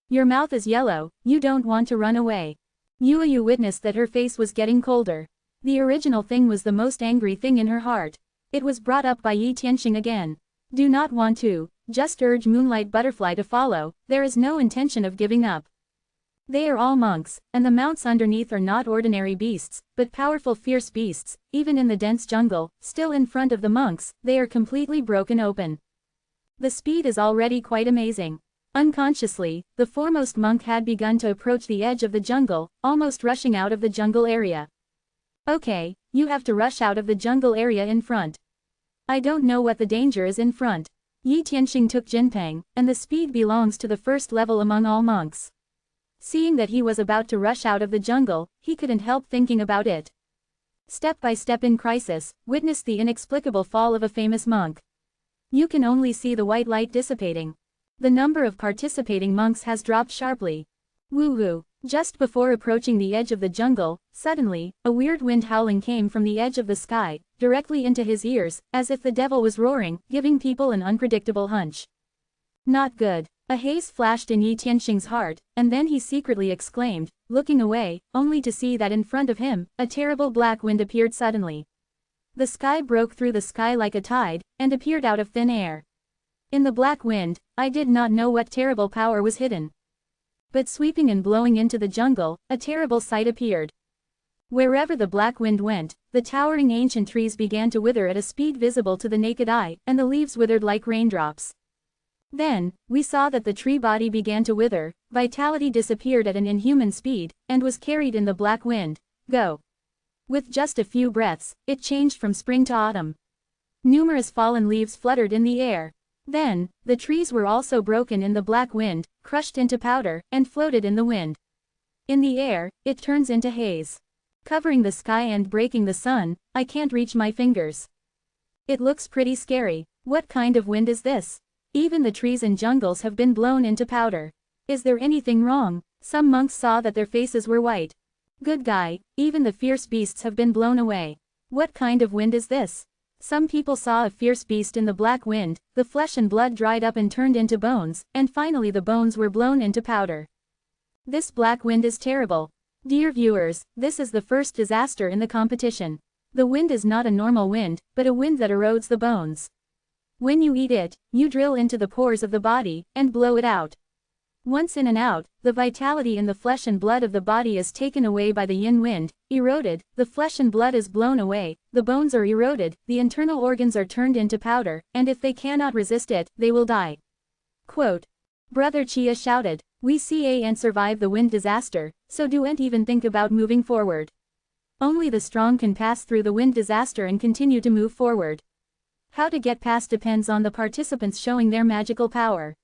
Your mouth is yellow, you don't want to run away. Yueyu witnessed that her face was getting colder. The original thing was the most angry thing in her heart. It was brought up by Yi Tianxing again. Do not want to, just urge Moonlight Butterfly to follow, there is no intention of giving up. They are all monks, and the mounts underneath are not ordinary beasts, but powerful fierce beasts, even in the dense jungle, still in front of the monks, they are completely broken open. The speed is already quite amazing. Unconsciously, the foremost monk had begun to approach the edge of the jungle, almost rushing out of the jungle area. Okay, you have to rush out of the jungle area in front. I don't know what the danger is in front. Yi Tianxing took Jinpeng, and the speed belongs to the first level among all monks. Seeing that he was about to rush out of the jungle, he couldn't help thinking about it. Step by step in crisis, witness the inexplicable fall of a famous monk. You can only see the white light dissipating. The number of participating monks has dropped sharply. Woo-woo. Just before approaching the edge of the jungle, suddenly, a weird wind howling came from the edge of the sky, directly into his ears, as if the devil was roaring, giving people an unpredictable hunch. Not good. A haze flashed in Yi Tianxing's heart, and then he secretly exclaimed, looking away, only to see that in front of him, a terrible black wind appeared suddenly. The sky broke through the sky like a tide, and appeared out of thin air. In the black wind, I did not know what terrible power was hidden. But sweeping and blowing into the jungle, a terrible sight appeared. Wherever the black wind went, the towering ancient trees began to wither at a speed visible to the naked eye, and the leaves withered like raindrops. Then, we saw that the tree body began to wither, vitality disappeared at an inhuman speed, and was carried in the black wind. Go. With just a few breaths, it changed from spring to autumn. Numerous fallen leaves fluttered in the air. Then, the trees were also broken in the black wind, crushed into powder, and floated in the wind. In the air, it turns into haze. Covering the sky and breaking the sun, I can't reach my fingers. It looks pretty scary. What kind of wind is this? Even the trees and jungles have been blown into powder. Is there anything wrong? Some monks saw that their faces were white. Good guy, even the fierce beasts have been blown away. What kind of wind is this? Some people saw a fierce beast in the black wind, the flesh and blood dried up and turned into bones, and finally the bones were blown into powder. This black wind is terrible. Dear viewers, this is the first disaster in the competition. The wind is not a normal wind, but a wind that erodes the bones. When you eat it, you drill into the pores of the body, and blow it out. Once in and out, the vitality in the flesh and blood of the body is taken away by the yin wind, eroded, the flesh and blood is blown away, the bones are eroded, the internal organs are turned into powder, and if they cannot resist it, they will die. Quote. Brother Chia shouted, we see and survive the wind disaster, so don't even think about moving forward. Only the strong can pass through the wind disaster and continue to move forward. How to get past depends on the participants showing their magical power.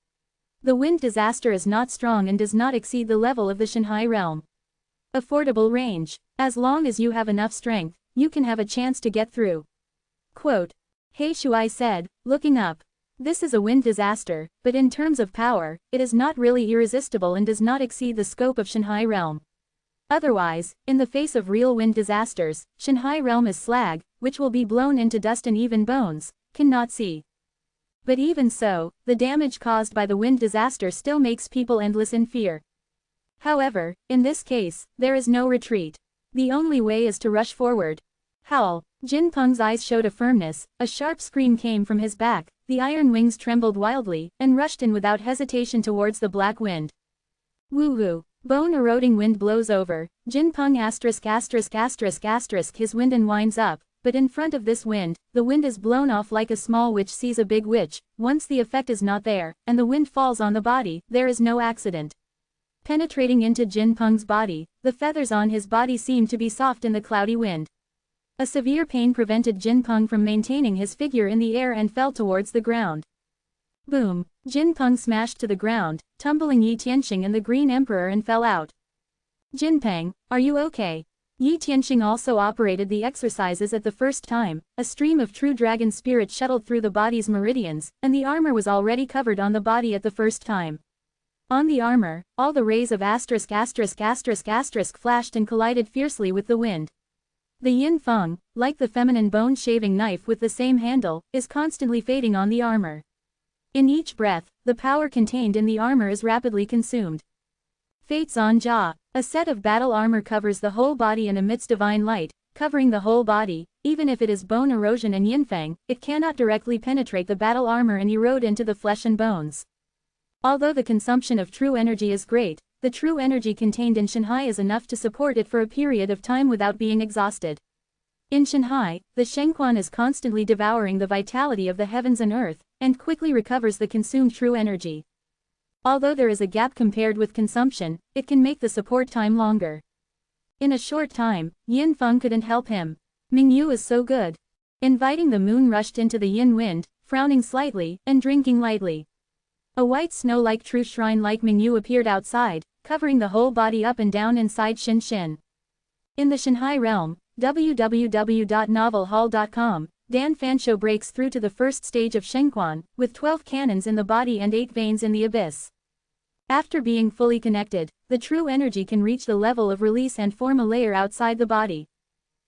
The wind disaster is not strong and does not exceed the level of the Shanghai realm. Affordable range. As long as you have enough strength, you can have a chance to get through. Quote. He Shuai said, looking up. This is a wind disaster, but in terms of power, it is not really irresistible and does not exceed the scope of Shanghai realm. Otherwise, in the face of real wind disasters, Shanghai realm is slag, which will be blown into dust and even bones, cannot see. But even so, the damage caused by the wind disaster still makes people endless in fear. However, in this case, there is no retreat. The only way is to rush forward. Howl. Jin Peng's eyes showed a firmness, a sharp scream came from his back, the iron wings trembled wildly, and rushed in without hesitation towards the black wind. Woo-woo. Bone-eroding wind blows over, Jin Peng ******, his wind and winds up, but in front of this wind, the wind is blown off like a small witch sees a big witch. Once the effect is not there, and the wind falls on the body, there is no accident. Penetrating into Jin Peng's body, the feathers on his body seemed to be soft in the cloudy wind. A severe pain prevented Jin Peng from maintaining his figure in the air and fell towards the ground. Boom! Jin Peng smashed to the ground, tumbling Yi Tianxing and the Green Emperor and fell out. Jinpeng, are you okay? Yi Tianxing also operated the exercises at the first time, a stream of true dragon spirit shuttled through the body's meridians, and the armor was already covered on the body at the first time. On the armor, all the rays of ***** flashed and collided fiercely with the wind. The yin feng, like the feminine bone-shaving knife with the same handle, is constantly fading on the armor. In each breath, the power contained in the armor is rapidly consumed. Fates on Jia. A set of battle armor covers the whole body and emits divine light, covering the whole body. Even if it is bone erosion and yinfeng, it cannot directly penetrate the battle armor and erode into the flesh and bones. Although the consumption of true energy is great, the true energy contained in Shanghai is enough to support it for a period of time without being exhausted. In Shanghai, the Shengquan is constantly devouring the vitality of the heavens and earth, and quickly recovers the consumed true energy. Although there is a gap compared with consumption, it can make the support time longer. In a short time, Yin Feng couldn't help him. Mingyu is so good. Inviting the moon rushed into the yin wind, frowning slightly, and drinking lightly. A white snow-like true shrine like Mingyu appeared outside, covering the whole body up and down inside Xin Xin. In the Shanghai realm, www.novelhall.com, Dan Fanshou breaks through to the first stage of Shengquan, with 12 cannons in the body and 8 veins in the abyss. After being fully connected, the true energy can reach the level of release and form a layer outside the body.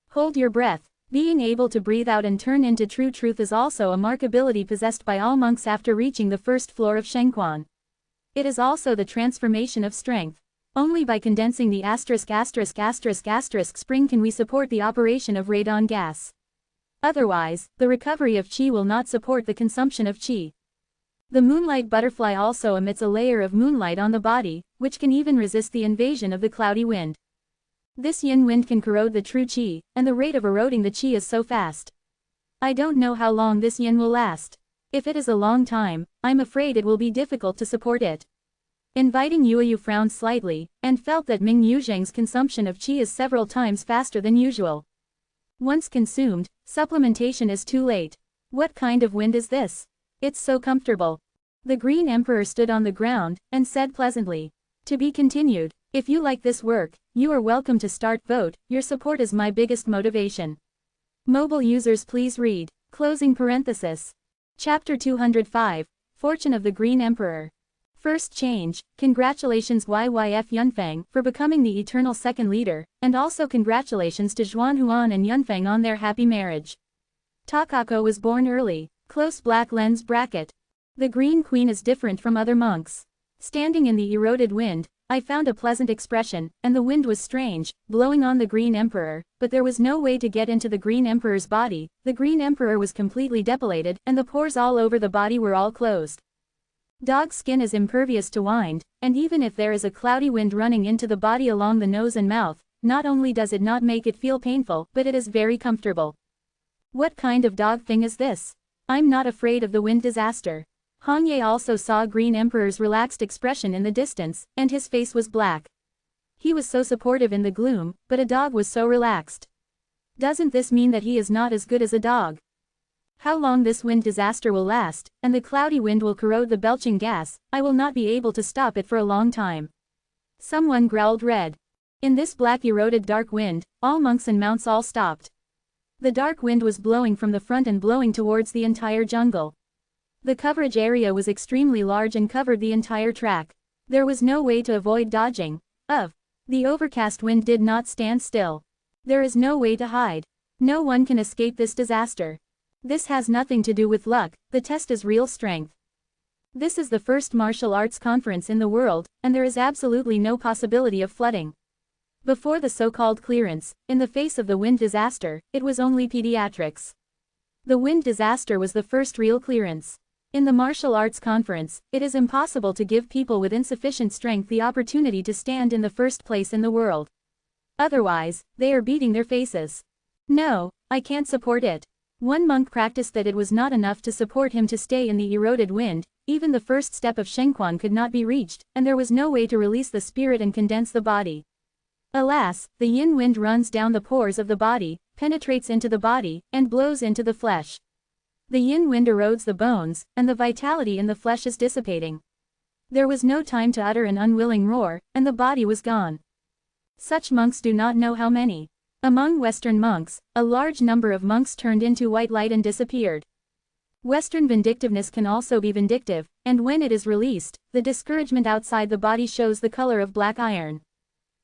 Hold your breath. Being able to breathe out and turn into true truth is also a mark ability possessed by all monks after reaching the first floor of Shengquan. It is also the transformation of strength. Only by condensing the ***** spring can we support the operation of radon gas. Otherwise, the recovery of qi will not support the consumption of qi. The moonlight butterfly also emits a layer of moonlight on the body, which can even resist the invasion of the cloudy wind. This yin wind can corrode the true qi, and the rate of eroding the qi is so fast. I don't know how long this yin will last. If it is a long time, I'm afraid it will be difficult to support it. Inviting Yueyu frowned slightly, and felt that Ming Yuzheng's consumption of qi is several times faster than usual. Once consumed, supplementation is too late. What kind of wind is this? It's so comfortable. The Green Emperor stood on the ground, and said pleasantly. To be continued. If you like this work, you are welcome to start vote. Your support is my biggest motivation. Mobile users please read. Closing parenthesis. Chapter 205, Fortune of the Green Emperor. First change, congratulations YYF Yunfeng for becoming the eternal second leader, and also congratulations to Zhuanhuan and Yunfeng on their happy marriage. Takako was born early. Close black lens bracket. The Green Queen is different from other monks. Standing in the eroded wind, I found a pleasant expression, and the wind was strange, blowing on the Green Emperor, but there was no way to get into the Green Emperor's body. The Green Emperor was completely depilated, and the pores all over the body were all closed. Dog skin is impervious to wind, and even if there is a cloudy wind running into the body along the nose and mouth, not only does it not make it feel painful, but it is very comfortable. What kind of dog thing is this? I'm not afraid of the wind disaster. Hongye also saw Green Emperor's relaxed expression in the distance, and his face was black. He was so supportive in the gloom, but a dog was so relaxed. Doesn't this mean that he is not as good as a dog? How long this wind disaster will last, and the cloudy wind will corrode the belching gas, I will not be able to stop it for a long time. Someone growled red. In this black eroded dark wind, all monks and mounts all stopped. The dark wind was blowing from the front and blowing towards the entire jungle. The coverage area was extremely large and covered the entire track. There was no way to avoid dodging. The overcast wind did not stand still. There is no way to hide. No one can escape this disaster. This has nothing to do with luck, the test is real strength. This is the first martial arts conference in the world, and there is absolutely no possibility of flooding. Before the so-called clearance, in the face of the wind disaster, it was only pediatrics. The wind disaster was the first real clearance. In the martial arts conference, it is impossible to give people with insufficient strength the opportunity to stand in the first place in the world. Otherwise, they are beating their faces. No, I can't support it. One monk practiced that it was not enough to support him to stay in the eroded wind, even the first step of Shengquan could not be reached, and there was no way to release the spirit and condense the body. Alas, the yin wind runs down the pores of the body, penetrates into the body, and blows into the flesh. The yin wind erodes the bones, and the vitality in the flesh is dissipating. There was no time to utter an unwilling roar, and the body was gone. Such monks do not know how many. Among Western monks, a large number of monks turned into white light and disappeared. Western vindictiveness can also be vindictive, and when it is released, the discouragement outside the body shows the color of black iron.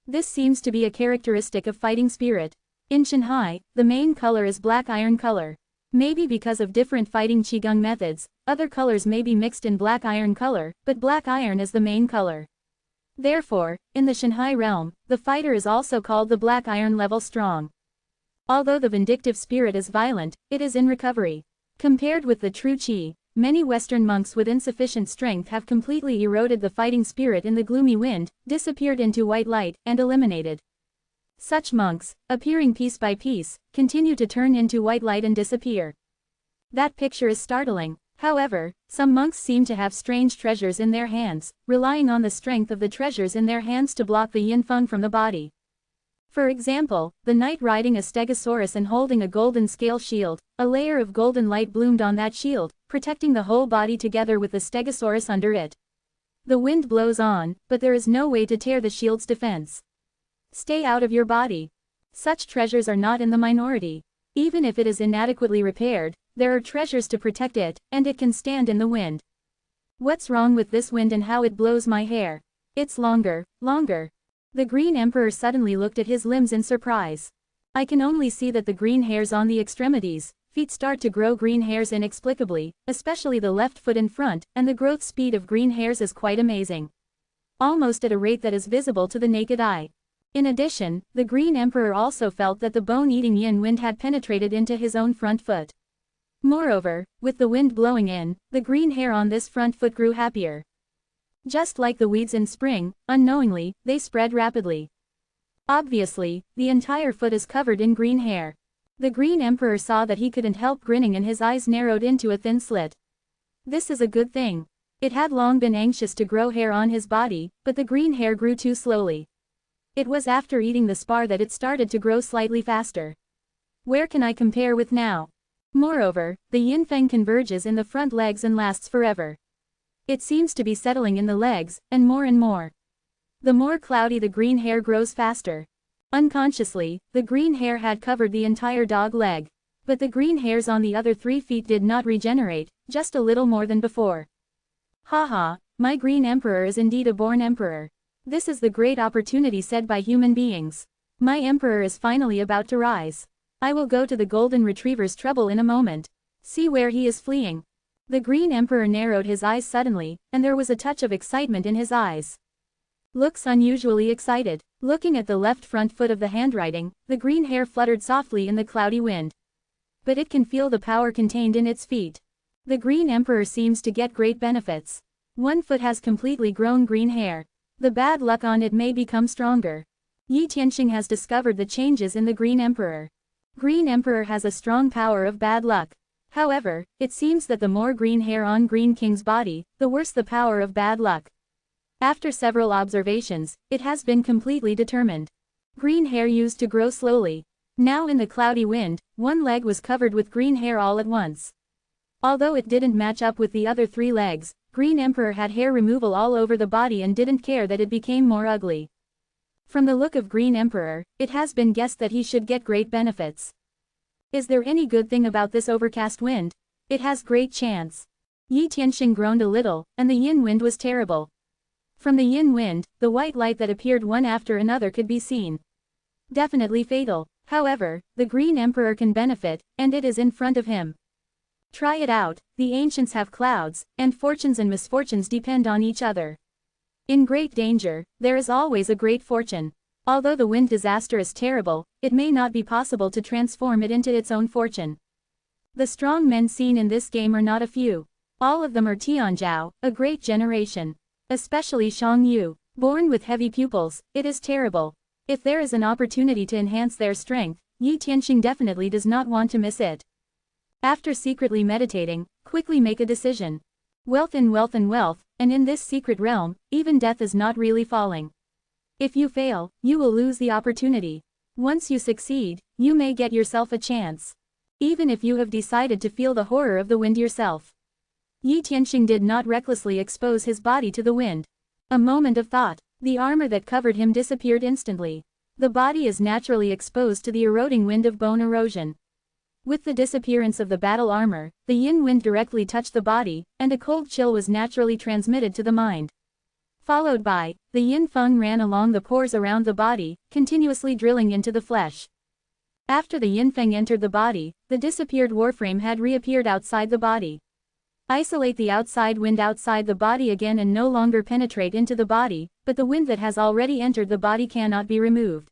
This seems to be a characteristic of fighting spirit. In Shanghai, the main color is black iron color. Maybe because of different fighting qigong methods, other colors may be mixed in black iron color, but black iron is the main color. Therefore, in the Shanghai realm, the fighter is also called the black iron level strong. Although the vindictive spirit is violent, it is in recovery. Compared with the true qi, many Western monks with insufficient strength have completely eroded the fighting spirit in the gloomy wind, disappeared into white light, and eliminated. Such monks, appearing piece by piece, continue to turn into white light and disappear. That picture is startling. However, some monks seem to have strange treasures in their hands, relying on the strength of the treasures in their hands to block the yin feng from the body. For example, the knight riding a stegosaurus and holding a golden scale shield, a layer of golden light bloomed on that shield, protecting the whole body together with the stegosaurus under it. The wind blows on, but there is no way to tear the shield's defense. Stay out of your body. Such treasures are not in the minority. Even if it is inadequately repaired, there are treasures to protect it, and it can stand in the wind. What's wrong with this wind and how it blows my hair? It's longer. The Green Emperor suddenly looked at his limbs in surprise. I can only see that the green hairs on the extremities, feet start to grow green hairs inexplicably, especially the left foot in front, and the growth speed of green hairs is quite amazing. Almost at a rate that is visible to the naked eye. In addition, the Green Emperor also felt that the bone-eating yin wind had penetrated into his own front foot. Moreover, with the wind blowing in, the green hair on this front foot grew happier. Just like the weeds in spring, unknowingly, they spread rapidly. Obviously, the entire foot is covered in green hair. The Green Emperor saw that he couldn't help grinning and his eyes narrowed into a thin slit. This is a good thing. It had long been anxious to grow hair on his body, but the green hair grew too slowly. It was after eating the spar that it started to grow slightly faster. Where can I compare with now? Moreover, the yin feng converges in the front legs and lasts forever. It seems to be settling in the legs, and more. The more cloudy the green hair grows faster. Unconsciously, the green hair had covered the entire dog leg. But the green hairs on the other 3 feet did not regenerate, just a little more than before. Haha, my Green Emperor is indeed a born emperor. This is the great opportunity said by human beings. My emperor is finally about to rise. I will go to the golden retriever's trouble in a moment. See where he is fleeing. The Green Emperor narrowed his eyes suddenly, and there was a touch of excitement in his eyes. Looks unusually excited. Looking at the left front foot of the handwriting, the green hair fluttered softly in the cloudy wind. But it can feel the power contained in its feet. The Green Emperor seems to get great benefits. One foot has completely grown green hair. The bad luck on it may become stronger. Yi Tianxing has discovered the changes in the Green Emperor. Green Emperor has a strong power of bad luck. However, it seems that the more green hair on Green King's body, the worse the power of bad luck. After several observations, it has been completely determined. Green hair used to grow slowly. Now in the cloudy wind, one leg was covered with green hair all at once. Although it didn't match up with the other 3 legs, Green Emperor had hair removal all over the body and didn't care that it became more ugly. From the look of Green Emperor, it has been guessed that he should get great benefits. Is there any good thing about this overcast wind? It has great chance. Yi Tianxing groaned a little, and the yin wind was terrible. From the yin wind, the white light that appeared one after another could be seen. Definitely fatal. However, the Green Emperor can benefit, and it is in front of him. Try it out. The ancients have clouds, and fortunes and misfortunes depend on each other. In great danger, there is always a great fortune. Although the wind disaster is terrible, it may not be possible to transform it into its own fortune. The strong men seen in this game are not a few. All of them are Tianzhao, a great generation. Especially Shang Yu. Born with heavy pupils, it is terrible. If there is an opportunity to enhance their strength, Yi Tianxing definitely does not want to miss it. After secretly meditating, quickly make a decision. Wealth in wealth and wealth, and in this secret realm, even death is not really falling. If you fail, you will lose the opportunity. Once you succeed, you may get yourself a chance. Even if you have decided to feel the horror of the wind yourself. Yi Tianxing did not recklessly expose his body to the wind. A moment of thought. The armor that covered him disappeared instantly. The body is naturally exposed to the eroding wind of bone erosion. With the disappearance of the battle armor, the yin wind directly touched the body, and a cold chill was naturally transmitted to the mind. Followed by, the yin feng ran along the pores around the body, continuously drilling into the flesh. After the yin feng entered the body, the disappeared warframe had reappeared outside the body. Isolate the outside wind outside the body again and no longer penetrate into the body, but the wind that has already entered the body cannot be removed.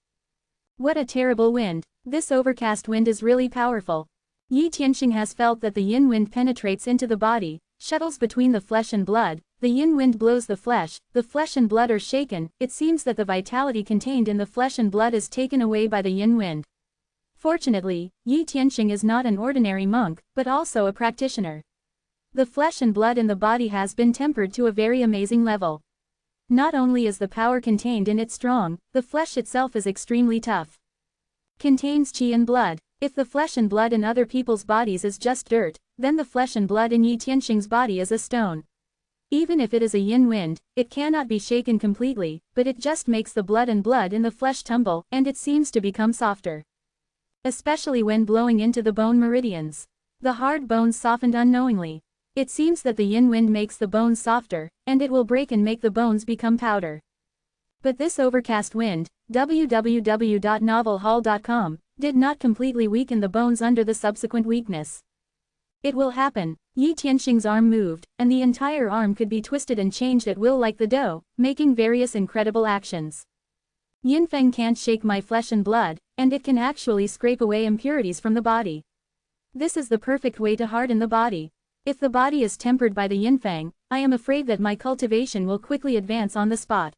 What a terrible wind. This overcast wind is really powerful. Yi Tianxing has felt that the yin wind penetrates into the body, shuttles between the flesh and blood, the yin wind blows the flesh and blood are shaken, it seems that the vitality contained in the flesh and blood is taken away by the yin wind. Fortunately, Yi Tianxing is not an ordinary monk, but also a practitioner. The flesh and blood in the body has been tempered to a very amazing level. Not only is the power contained in it strong, the flesh itself is extremely tough. Contains qi and blood. If the flesh and blood in other people's bodies is just dirt, then the flesh and blood in Yi Tianxing's body is a stone. Even if it is a yin wind, it cannot be shaken completely, but it just makes the blood in the flesh tumble, and it seems to become softer. Especially when blowing into the bone meridians. The hard bones softened unknowingly. It seems that the yin wind makes the bones softer, and it will break and make the bones become powder. But this overcast wind, www.novelhall.com, did not completely weaken the bones under the subsequent weakness. It will happen. Yi Tianxing's arm moved, and the entire arm could be twisted and changed at will like the dough, making various incredible actions. Yin Feng can't shake my flesh and blood, and it can actually scrape away impurities from the body. This is the perfect way to harden the body. If the body is tempered by the Yin Feng, I am afraid that my cultivation will quickly advance on the spot.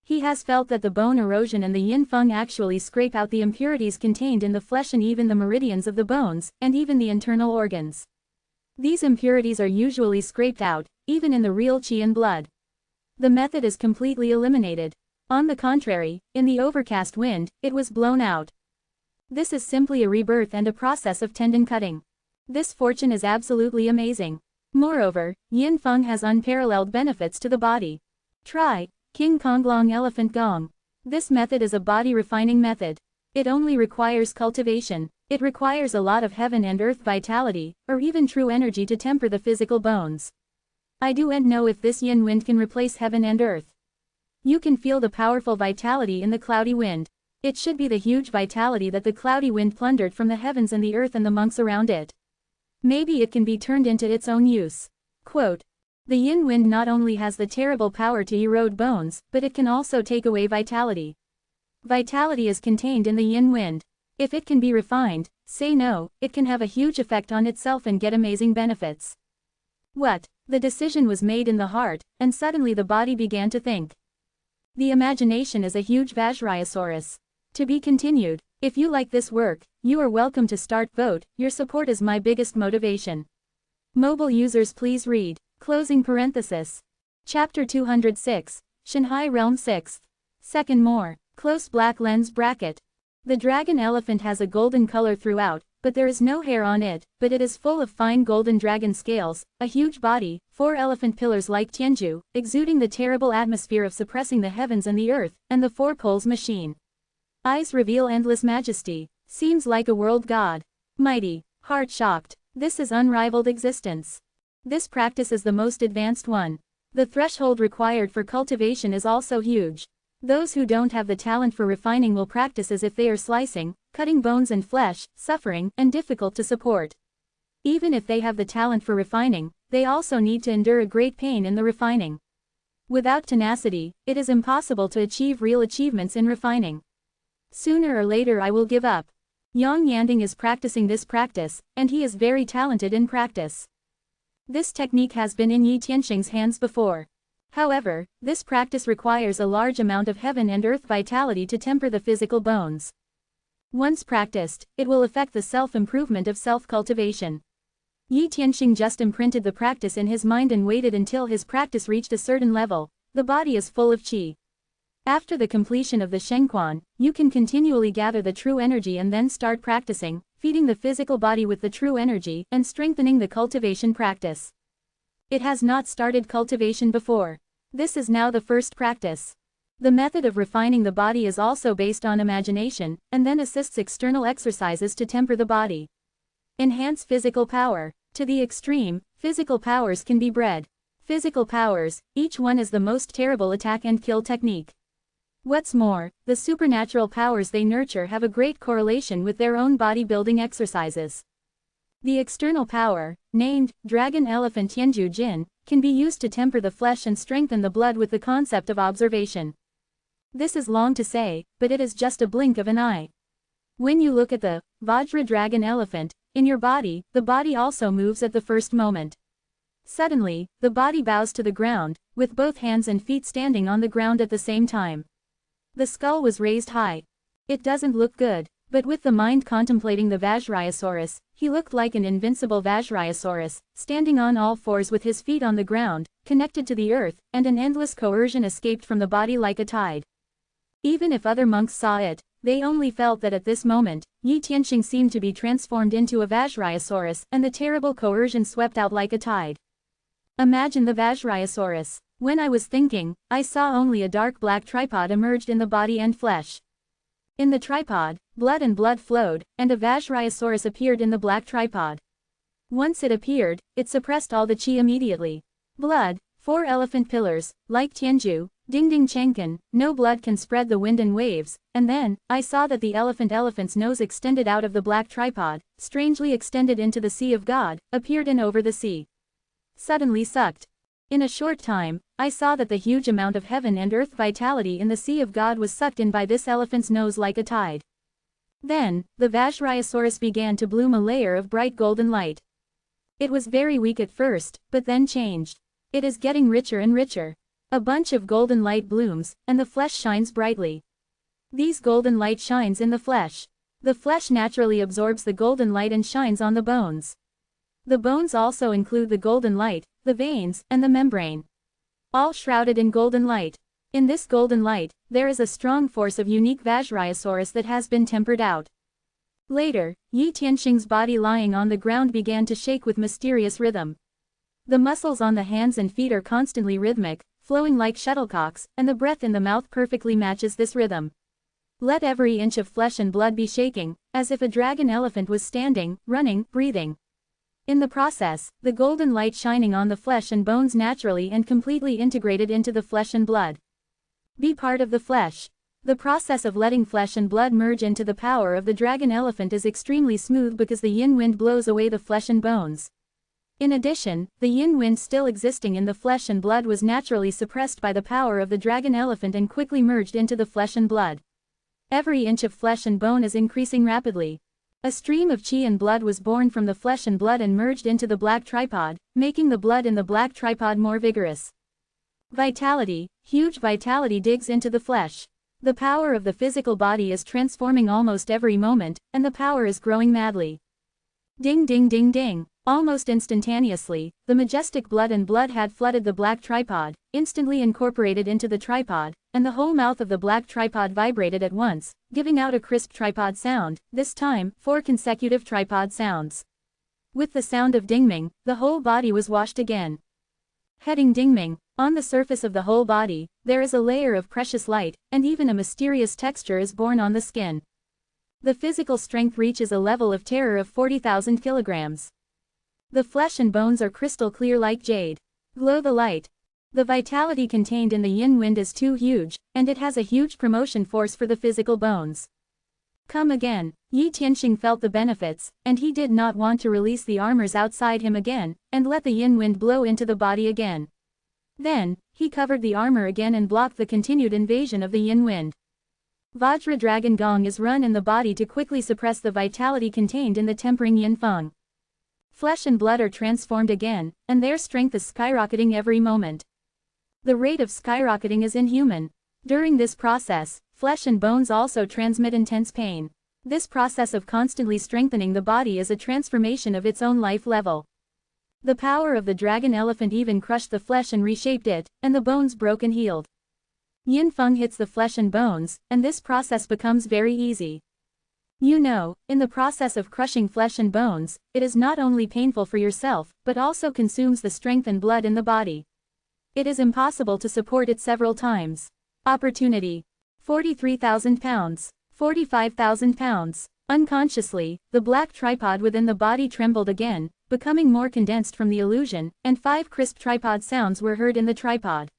He has felt that the bone erosion and the Yin Feng actually scrape out the impurities contained in the flesh and even the meridians of the bones, and even the internal organs. These impurities are usually scraped out, even in the real qi and blood. The method is completely eliminated. On the contrary, in the overcast wind, it was blown out. This is simply a rebirth and a process of tendon cutting. This fortune is absolutely amazing. Moreover, Yin Feng has unparalleled benefits to the body. Try King Kong Long Elephant Gong. This method is a body refining method. It only requires cultivation. It requires a lot of heaven and earth vitality, or even true energy to temper the physical bones. I don't know if this yin wind can replace heaven and earth. You can feel the powerful vitality in the cloudy wind. It should be the huge vitality that the cloudy wind plundered from the heavens and the earth and the monks around it. Maybe it can be turned into its own use. Quote, the yin wind not only has the terrible power to erode bones, but it can also take away vitality. Vitality is contained in the yin wind. If it can be refined, say no, it can have a huge effect on itself and get amazing benefits. What? The decision was made in the heart, and suddenly the body began to think. The imagination is a huge Vajrayasaurus. To be continued. If you like this work, you are welcome to start vote. Your support is my biggest motivation. Mobile users please read. Closing parenthesis. Chapter 206. Shanghai Realm 6th. Second more. Close black lens bracket. The dragon elephant has a golden color throughout, but there is no hair on it, but it is full of fine golden dragon scales, a huge body, 4 elephant pillars like Tianju, exuding the terrible atmosphere of suppressing the heavens and the earth, and the 4 poles machine. Eyes reveal endless majesty. Seems like a world god. Mighty. Heart shocked. This is unrivaled existence. This practice is the most advanced one. The threshold required for cultivation is also huge. Those who don't have the talent for refining will practice as if they are slicing, cutting bones and flesh, suffering, and difficult to support. Even if they have the talent for refining, they also need to endure a great pain in the refining. Without tenacity, it is impossible to achieve real achievements in refining. Sooner or later I will give up. Yang Yanding is practicing this practice, and he is very talented in practice. This technique has been in Yi Tianxing's hands before. However, this practice requires a large amount of heaven and earth vitality to temper the physical bones. Once practiced, it will affect the self-improvement of self-cultivation. Yi Tianxing just imprinted the practice in his mind and waited until his practice reached a certain level. The body is full of qi. After the completion of the Shengquan, you can continually gather the true energy and then start practicing, feeding the physical body with the true energy and strengthening the cultivation practice. It has not started cultivation before. This is now the first practice. The method of refining the body is also based on imagination, and then assists external exercises to temper the body. Enhance physical power. To the extreme, physical powers can be bred. Physical powers, each one is the most terrible attack and kill technique. What's more, the supernatural powers they nurture have a great correlation with their own bodybuilding exercises. The external power, named Dragon Elephant Tianju Jin, can be used to temper the flesh and strengthen the blood with the concept of observation. This is long to say, but it is just a blink of an eye. When you look at the Vajra Dragon Elephant in your body, the body also moves at the first moment. Suddenly, the body bows to the ground, with both hands and feet standing on the ground at the same time. The skull was raised high. It doesn't look good, But with the mind contemplating the Vajrayasaurus, he looked like an invincible Vajrayasaurus, standing on all fours with his feet on the ground, connected to the earth, and an endless coercion escaped from the body like a tide. Even if other monks saw it, they only felt that at this moment, Yi Tianxing seemed to be transformed into a Vajrayasaurus, and the terrible coercion swept out like a tide. Imagine the Vajrayasaurus. When I was thinking, I saw only a dark black tripod emerged in the body and flesh. In the tripod, blood and blood flowed, and a Vajrayasaurus appeared in the black tripod. Once it appeared, it suppressed all the qi immediately. Blood, 4 elephant pillars, like Tianju, Ding Ding Changkan, no blood can spread the wind and waves, and then, I saw that the elephant's nose extended out of the black tripod, strangely extended into the sea of God, appeared in over the sea. Suddenly sucked. In a short time, I saw that the huge amount of heaven and earth vitality in the sea of God was sucked in by this elephant's nose like a tide. Then, the Vajrayasaurus began to bloom a layer of bright golden light. It was very weak at first, but then changed. It is getting richer and richer. A bunch of golden light blooms, and the flesh shines brightly. These golden light shines in the flesh. The flesh naturally absorbs the golden light and shines on the bones. The bones also include the golden light, the veins, and the membrane. All shrouded in golden light. In this golden light, there is a strong force of unique Vajrayasaurus that has been tempered out. Later, Yi Tianxing's body lying on the ground began to shake with mysterious rhythm. The muscles on the hands and feet are constantly rhythmic, flowing like shuttlecocks, and the breath in the mouth perfectly matches this rhythm. Let every inch of flesh and blood be shaking, as if a dragon elephant was standing, running, breathing. In the process, the golden light shining on the flesh and bones naturally and completely integrated into the flesh and blood. Be part of the flesh. The process of letting flesh and blood merge into the power of the dragon elephant is extremely smooth because the yin wind blows away the flesh and bones. In addition, the yin wind still existing in the flesh and blood was naturally suppressed by the power of the dragon elephant and quickly merged into the flesh and blood. Every inch of flesh and bone is increasing rapidly. A stream of qi and blood was born from the flesh and blood and merged into the black tripod, making the blood in the black tripod more vigorous. Vitality, huge vitality digs into the flesh. The power of the physical body is transforming almost every moment, and the power is growing madly. Ding ding ding ding. Almost instantaneously, the majestic blood and blood had flooded the black tripod, instantly incorporated into the tripod, and the whole mouth of the black tripod vibrated at once, giving out a crisp tripod sound, this time, 4 consecutive tripod sounds. With the sound of dingming, the whole body was washed again. Heading dingming, on the surface of the whole body, there is a layer of precious light, and even a mysterious texture is born on the skin. The physical strength reaches a level of terror of 40,000 kilograms. The flesh and bones are crystal clear like jade. Glow the light. The vitality contained in the yin wind is too huge, and it has a huge promotion force for the physical bones. Come again. Yi Tianxing felt the benefits, and he did not want to release the armors outside him again, and let the yin wind blow into the body again. Then, he covered the armor again and blocked the continued invasion of the yin wind. Vajra Dragon Gong is run in the body to quickly suppress the vitality contained in the tempering yin feng. Flesh and blood are transformed again, and their strength is skyrocketing every moment. The rate of skyrocketing is inhuman. During this process, flesh and bones also transmit intense pain. This process of constantly strengthening the body is a transformation of its own life level. The power of the dragon elephant even crushed the flesh and reshaped it, and the bones broke and healed. Yin feng hits the flesh and bones, and this process becomes very easy. You know, in the process of crushing flesh and bones, it is not only painful for yourself, but also consumes the strength and blood in the body. It is impossible to support it several times. Opportunity. 43,000 pounds. 45,000 pounds. Unconsciously, the black tripod within the body trembled again, becoming more condensed from the illusion, and 5 crisp tripod sounds were heard in the tripod.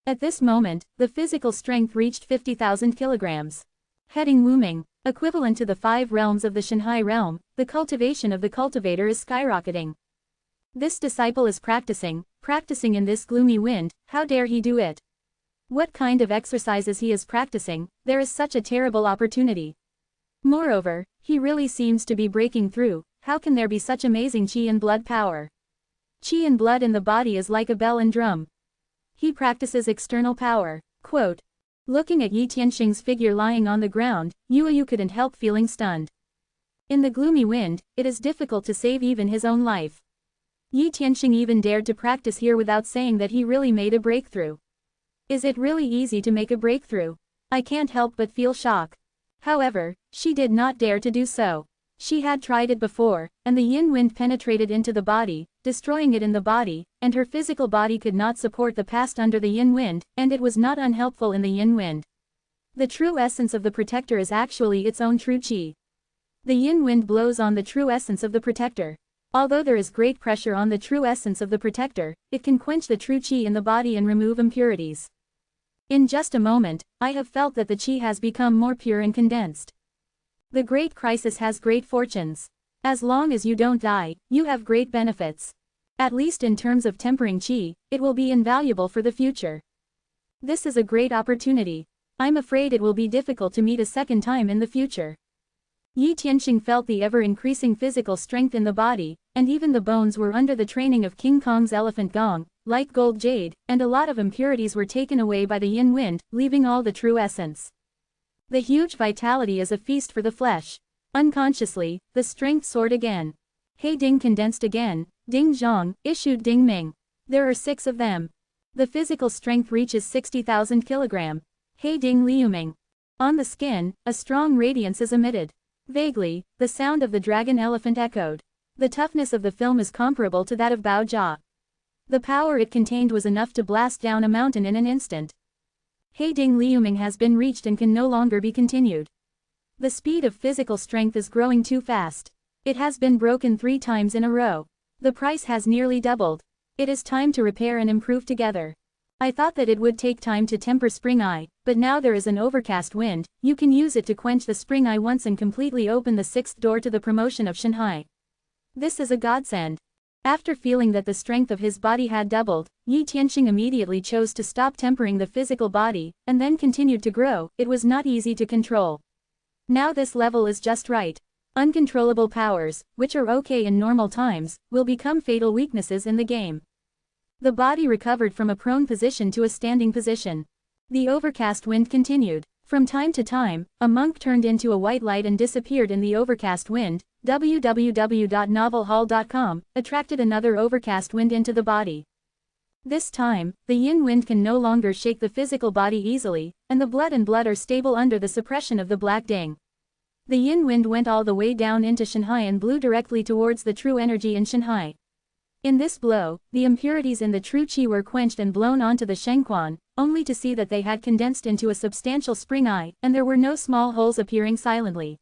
At this moment, the physical strength reached 50,000 kilograms. Heading Wuming. Equivalent to the 5 realms of the Shanghai realm, the cultivation of the cultivator is skyrocketing. This disciple is practicing in this gloomy wind, how dare he do it? What kind of exercises he is practicing, there is such a terrible opportunity. Moreover, he really seems to be breaking through, how can there be such amazing qi and blood power? Qi and blood in the body is like a bell and drum. He practices external power. Quote, Looking at Yi Tianxing's figure lying on the ground, Yu couldn't help feeling stunned. In the gloomy wind, it is difficult to save even his own life. Yi Tianxing even dared to practice here without saying that he really made a breakthrough. Is it really easy to make a breakthrough? I can't help but feel shock. However, she did not dare to do so. She had tried it before, and the yin wind penetrated into the body, destroying it in the body, and her physical body could not support the past under the yin wind, and it was not unhelpful in the yin wind. The true essence of the protector is actually its own true qi. The yin wind blows on the true essence of the protector. Although there is great pressure on the true essence of the protector, it can quench the true qi in the body and remove impurities. In just a moment, I have felt that the qi has become more pure and condensed. The great crisis has great fortunes. As long as you don't die, you have great benefits. At least in terms of tempering qi, it will be invaluable for the future. This is a great opportunity. I'm afraid it will be difficult to meet a second time in the future. Yi Tianxing felt the ever-increasing physical strength in the body, and even the bones were under the training of King Kong's elephant gong, like gold jade, and a lot of impurities were taken away by the yin wind, leaving all the true essence. The huge vitality is a feast for the flesh. Unconsciously, the strength soared again. He Ding condensed again, Ding Zhang, issued Ding Ming. There are 6 of them. The physical strength reaches 60,000 kg. He Ding Liuming. On the skin, a strong radiance is emitted. Vaguely, the sound of the dragon elephant echoed. The toughness of the film is comparable to that of Bao Jia. The power it contained was enough to blast down a mountain in an instant. He Ding Liuming has been reached and can no longer be continued. The speed of physical strength is growing too fast. It has been broken 3 times in a row. The price has nearly doubled. It is time to repair and improve together. I thought that it would take time to temper spring eye, but now there is an overcast wind, you can use it to quench the spring eye once and completely open the 6th door to the promotion of Shanghai. This is a godsend. After feeling that the strength of his body had doubled, Yi Tianxing immediately chose to stop tempering the physical body, and then continued to grow. It was not easy to control. Now this level is just right. Uncontrollable powers, which are okay in normal times, will become fatal weaknesses in the game. The body recovered from a prone position to a standing position. The overcast wind continued. From time to time, a monk turned into a white light and disappeared in the overcast wind. www.novelhall.com attracted another overcast wind into the body. This time, the yin wind can no longer shake the physical body easily, and the blood are stable under the suppression of the black ding. The yin wind went all the way down into Shanghai and blew directly towards the true energy in Shanghai. In this blow, the impurities in the true qi were quenched and blown onto the shengquan, only to see that they had condensed into a substantial spring eye, and there were no small holes appearing silently.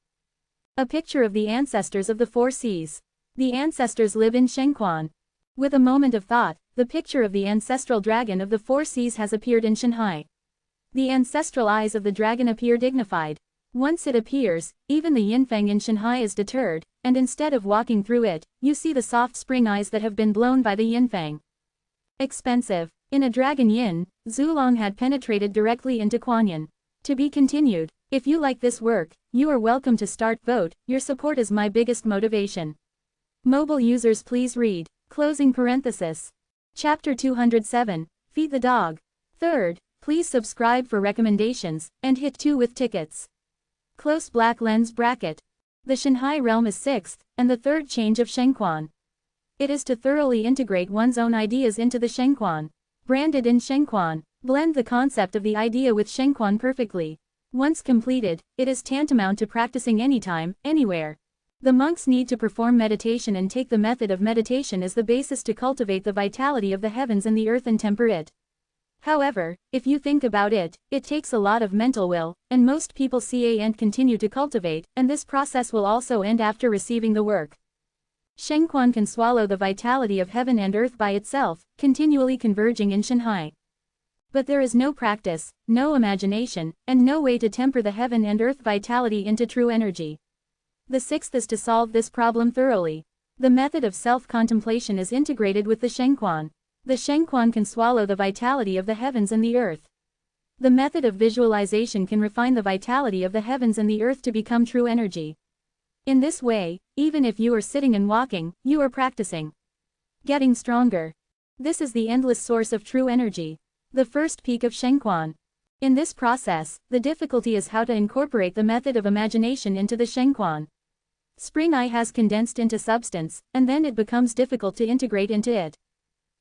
A picture of the ancestors of the 4 seas. The ancestors live in Shengquan. With a moment of thought, the picture of the ancestral dragon of the 4 seas has appeared in Shanghai. The ancestral eyes of the dragon appear dignified. Once it appears, even the yinfeng in Shanghai is deterred, and instead of walking through it, you see the soft spring eyes that have been blown by the yinfeng. Expensive. In a dragon yin, Zulong had penetrated directly into Kuanyin. To be continued. If you like this work, you are welcome to start vote. Your support is my biggest motivation. Mobile users please read. Closing parenthesis. Chapter 207, Feed the Dog. 3rd, please subscribe for recommendations, and hit 2 with tickets. Close black lens bracket. The Shanghai realm is 6th, and the 3rd change of Shengquan. It is to thoroughly integrate one's own ideas into the Shengquan. Branded in Shengquan. Blend the concept of the idea with Shengquan perfectly. Once completed, it is tantamount to practicing anytime, anywhere. The monks need to perform meditation and take the method of meditation as the basis to cultivate the vitality of the heavens and the earth and temper it. However, if you think about it, it takes a lot of mental will, and most people see and continue to cultivate, and this process will also end after receiving the work. Shengquan can swallow the vitality of heaven and earth by itself, continually converging in Shanghai. But there is no practice, no imagination, and no way to temper the heaven and earth vitality into true energy. The 6th is to solve this problem thoroughly. The method of self-contemplation is integrated with the Shengquan. The Shengquan can swallow the vitality of the heavens and the earth. The method of visualization can refine the vitality of the heavens and the earth to become true energy. In this way, even if you are sitting and walking, you are practicing. Getting stronger. This is the endless source of true energy. The first peak of Shengquan. In this process, the difficulty is how to incorporate the method of imagination into the shengquan. Spring eye has condensed into substance, and then it becomes difficult to integrate into it.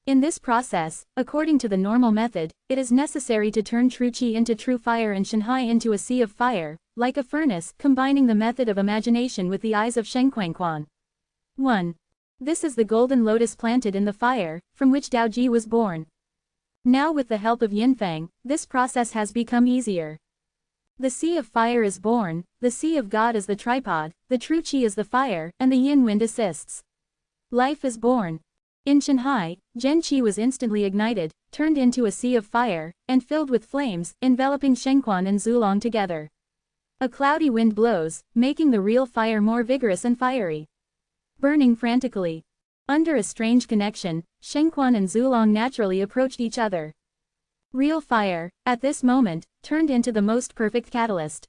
In this process, according to the normal method, it is necessary to turn true qi into true fire and shanhai into a sea of fire, like a furnace, combining the method of imagination with the eyes of shengquan. 1. This is the golden lotus planted in the fire, from which Daoji was born. Now with the help of Yinfeng, this process has become easier. The sea of fire is born, the sea of God is the tripod, the true qi is the fire, and the yin wind assists. Life is born. In Shanhai, Zhen Qi was instantly ignited, turned into a sea of fire, and filled with flames, enveloping Shengquan and Zulong together. A cloudy wind blows, making the real fire more vigorous and fiery. Burning frantically. Under a strange connection, Shengquan and Zulong naturally approached each other. Real fire, at this moment, turned into the most perfect catalyst.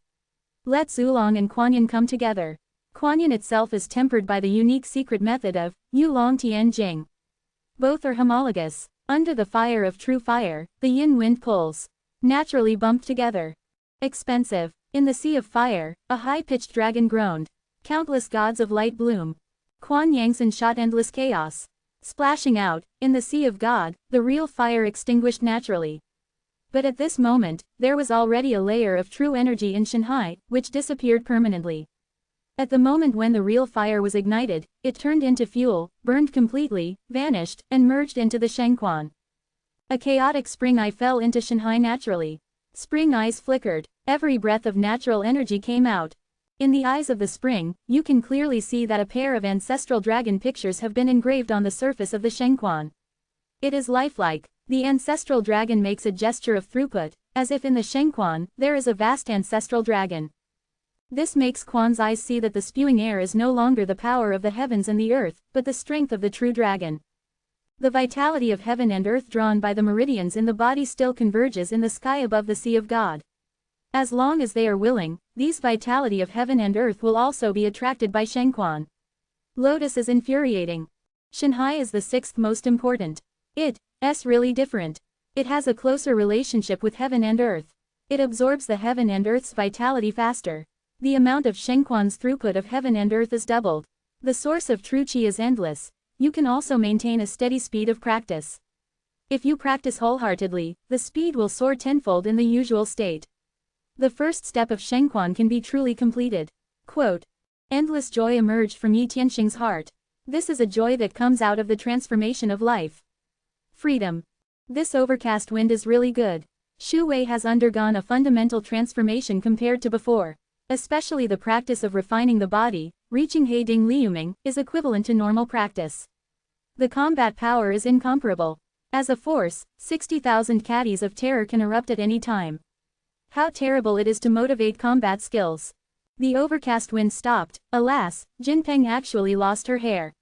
Let Zulong and Kuanyin come together. Kuanyin itself is tempered by the unique secret method of Yulong Tian Jing. Both are homologous. Under the fire of true fire, the yin wind pulls. Naturally bumped together. Expensive. In the sea of fire, a high-pitched dragon groaned. Countless gods of light bloom. Kuan Yangsan shot endless chaos. Splashing out, in the sea of God, the real fire extinguished naturally. But at this moment, there was already a layer of true energy in Shanhai, which disappeared permanently. At the moment when the real fire was ignited, it turned into fuel, burned completely, vanished, and merged into the Shengquan. A chaotic spring eye fell into Shanhai naturally. Spring eyes flickered. Every breath of natural energy came out. In the eyes of the spring, you can clearly see that a pair of ancestral dragon pictures have been engraved on the surface of the Shengquan. It is lifelike. The ancestral dragon makes a gesture of throughput, as if in the Shengquan, there is a vast ancestral dragon. This makes Quan's eyes see that the spewing air is no longer the power of the heavens and the earth, but the strength of the true dragon. The vitality of heaven and earth drawn by the meridians in the body still converges in the sky above the sea of God. As long as they are willing, these vitality of heaven and earth will also be attracted by Shengquan. Lotus is infuriating. Shanhai is the sixth most important. It's really different. It has a closer relationship with heaven and earth. It absorbs the heaven and earth's vitality faster. The amount of Shengquan's throughput of heaven and earth is doubled. The source of true qi is endless. You can also maintain a steady speed of practice. If you practice wholeheartedly, the speed will soar tenfold in the usual state. The first step of Shengquan can be truly completed. Quote, endless joy emerged from Yi Tianxing's heart. This is a joy that comes out of the transformation of life. Freedom. This overcast wind is really good. Shu Wei has undergone a fundamental transformation compared to before. Especially the practice of refining the body, reaching Heiding Liuming, is equivalent to normal practice. The combat power is incomparable. As a force, 60,000 caddies of terror can erupt at any time. How terrible it is to motivate combat skills. The overcast wind stopped. Alas, Jinpeng actually lost her hair.